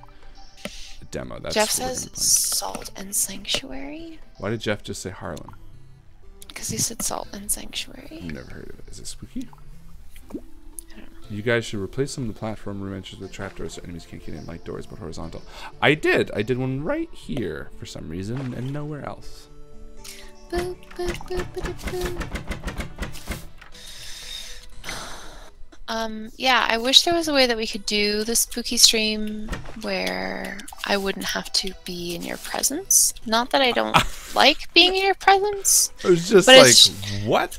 the demo, that's Jeff what we're says gonna be playing. Salt and Sanctuary. Why did Jeff just say Harlan? Because he said Salt and Sanctuary. I've never heard of it. Is it spooky? You guys should replace some of the platform room entries with trapdoors so enemies can't get in, like doors but horizontal. I did one right here for some reason and nowhere else. Boop, boop, boop, boop, boop. Yeah, I wish there was a way that we could do the spooky stream where I wouldn't have to be in your presence. Not that I don't like being in your presence. I was just but like, what?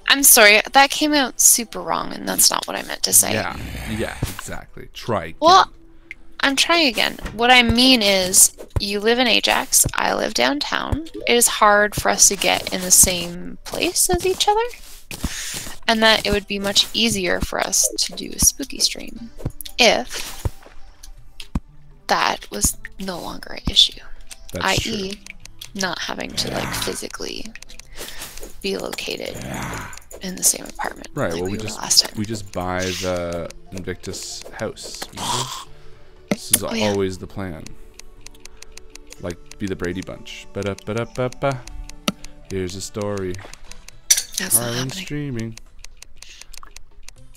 I'm sorry, that came out super wrong, and that's not what I meant to say. Yeah, exactly. Try again. Well, I'm trying again. What I mean is, you live in Ajax, I live downtown. It is hard for us to get in the same place as each other, and that it would be much easier for us to do a spooky stream if that was no longer an issue. I.e., not having to like physically be located in the same apartment. Right. Like well, we just buy the INVICTUS house. Remember? This is always the plan. Like, be the Brady Bunch. Ba-da-ba-da-ba-ba. Here's a story. That's not Harlan happening. streaming.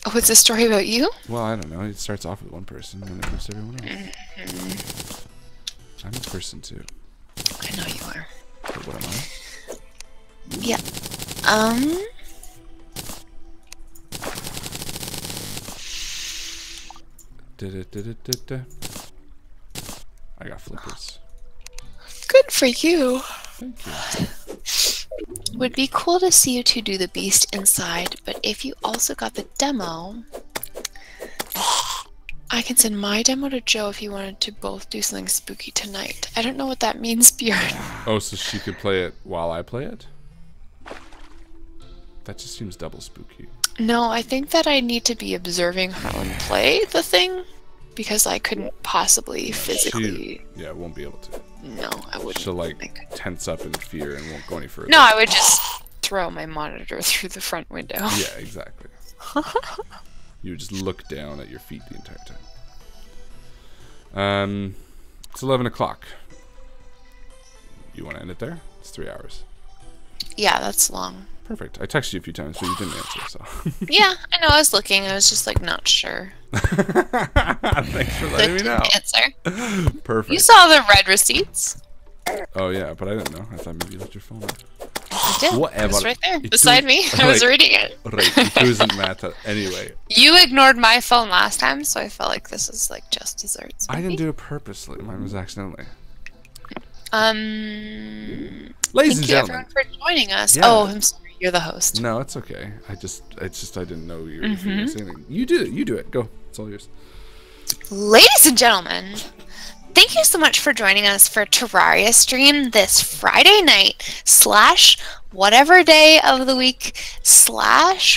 Oh, it's a story about you? Well, I don't know. It starts off with one person and it moves to everyone else. I'm a person too. I know you are. But what am I? Yeah. Da-da-da-da-da-da. I got flippers. Good for you. Thank you. Would be cool to see you two do the Beast Inside, but if you also got the demo, I can send my demo to Joe if you wanted to both do something spooky tonight. I don't know what that means, Bjorn. Oh, so she could play it while I play it? That just seems double spooky. No, I think that I need to be observing Harlan play the thing, because I couldn't possibly physically... Yeah, won't be able to. No, I wouldn't. She'll like tense up in fear and won't go any further. No, I would just throw my monitor through the front window. Yeah, exactly. You would just look down at your feet the entire time. It's 11 o'clock. You want to end it there? It's 3 hours. Yeah, that's long. Perfect. I texted you a few times, but you didn't answer, so. Yeah, I know. I was looking. I was just like not sure. Thanks for letting me know. Answer. Perfect. You saw the red receipts. Oh yeah, but I didn't know. I thought maybe you left your phone on. I did. Whatever. It was right there It beside me. I was right. reading it. Right, it doesn't matter. Anyway. You ignored my phone last time, so I felt like this was like just desserts. I didn't do it purposely. Mine was accidentally. Thank Ladies and you gentlemen. everyone for joining us. Yeah. Oh, I'm sorry. You're the host. No, it's okay. I didn't know you were saying anything. You do it. You do it. Go. It's all yours. Ladies and gentlemen, thank you so much for joining us for Terraria stream this Friday night / whatever day of the week /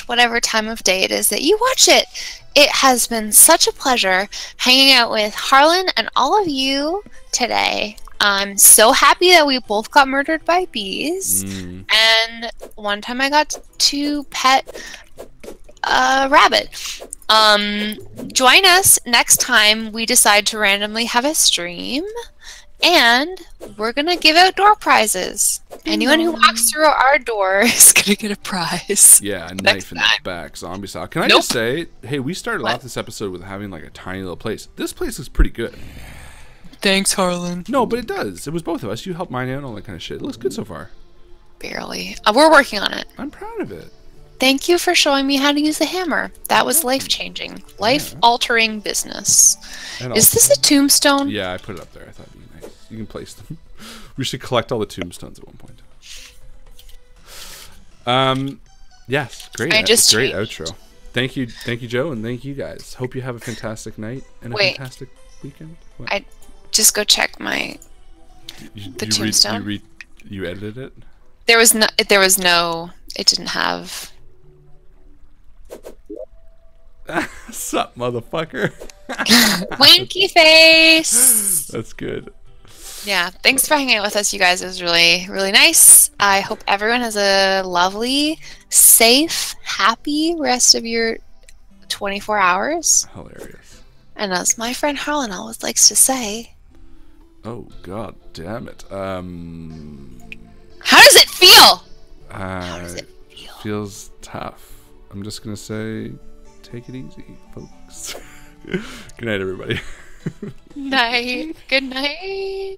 whatever time of day it is that you watch it. It has been such a pleasure hanging out with Harlan and all of you today. I'm so happy that we both got murdered by bees. And one time I got to pet a rabbit. Join us next time we decide to randomly have a stream. And we're going to give out door prizes. Anyone who walks through our door is going to get a prize. Yeah, a knife in the back, zombie style. Can I just say, hey, we started off this episode with having like a tiny little place. This place is pretty good. Thanks, Harlan. No, but it does. It was both of us. You helped mine out and all that kind of shit. It looks good so far. Barely. We're working on it. I'm proud of it. Thank you for showing me how to use the hammer. That was life-changing. Life-altering business. And Is this a tombstone? Yeah, I put it up there. I thought it'd be nice. You can place them. We should collect all the tombstones at one point. Yes, great. I just great changed. outro. Thank you, Joe, and thank you guys. Hope you have a fantastic night and a fantastic weekend. What? I just go check my tombstone. You edited it? There was no. It didn't have. Sup, motherfucker? Winky face. That's good. Yeah, thanks for hanging out with us, you guys. It was really, really nice. I hope everyone has a lovely, safe, happy rest of your 24 hours. Hilarious. And as my friend Harlan always likes to say, Oh, god damn it. how does it feel? How does it feel? Feels tough. I'm just gonna say, take it easy, folks. Good night, everybody. Night. Good night.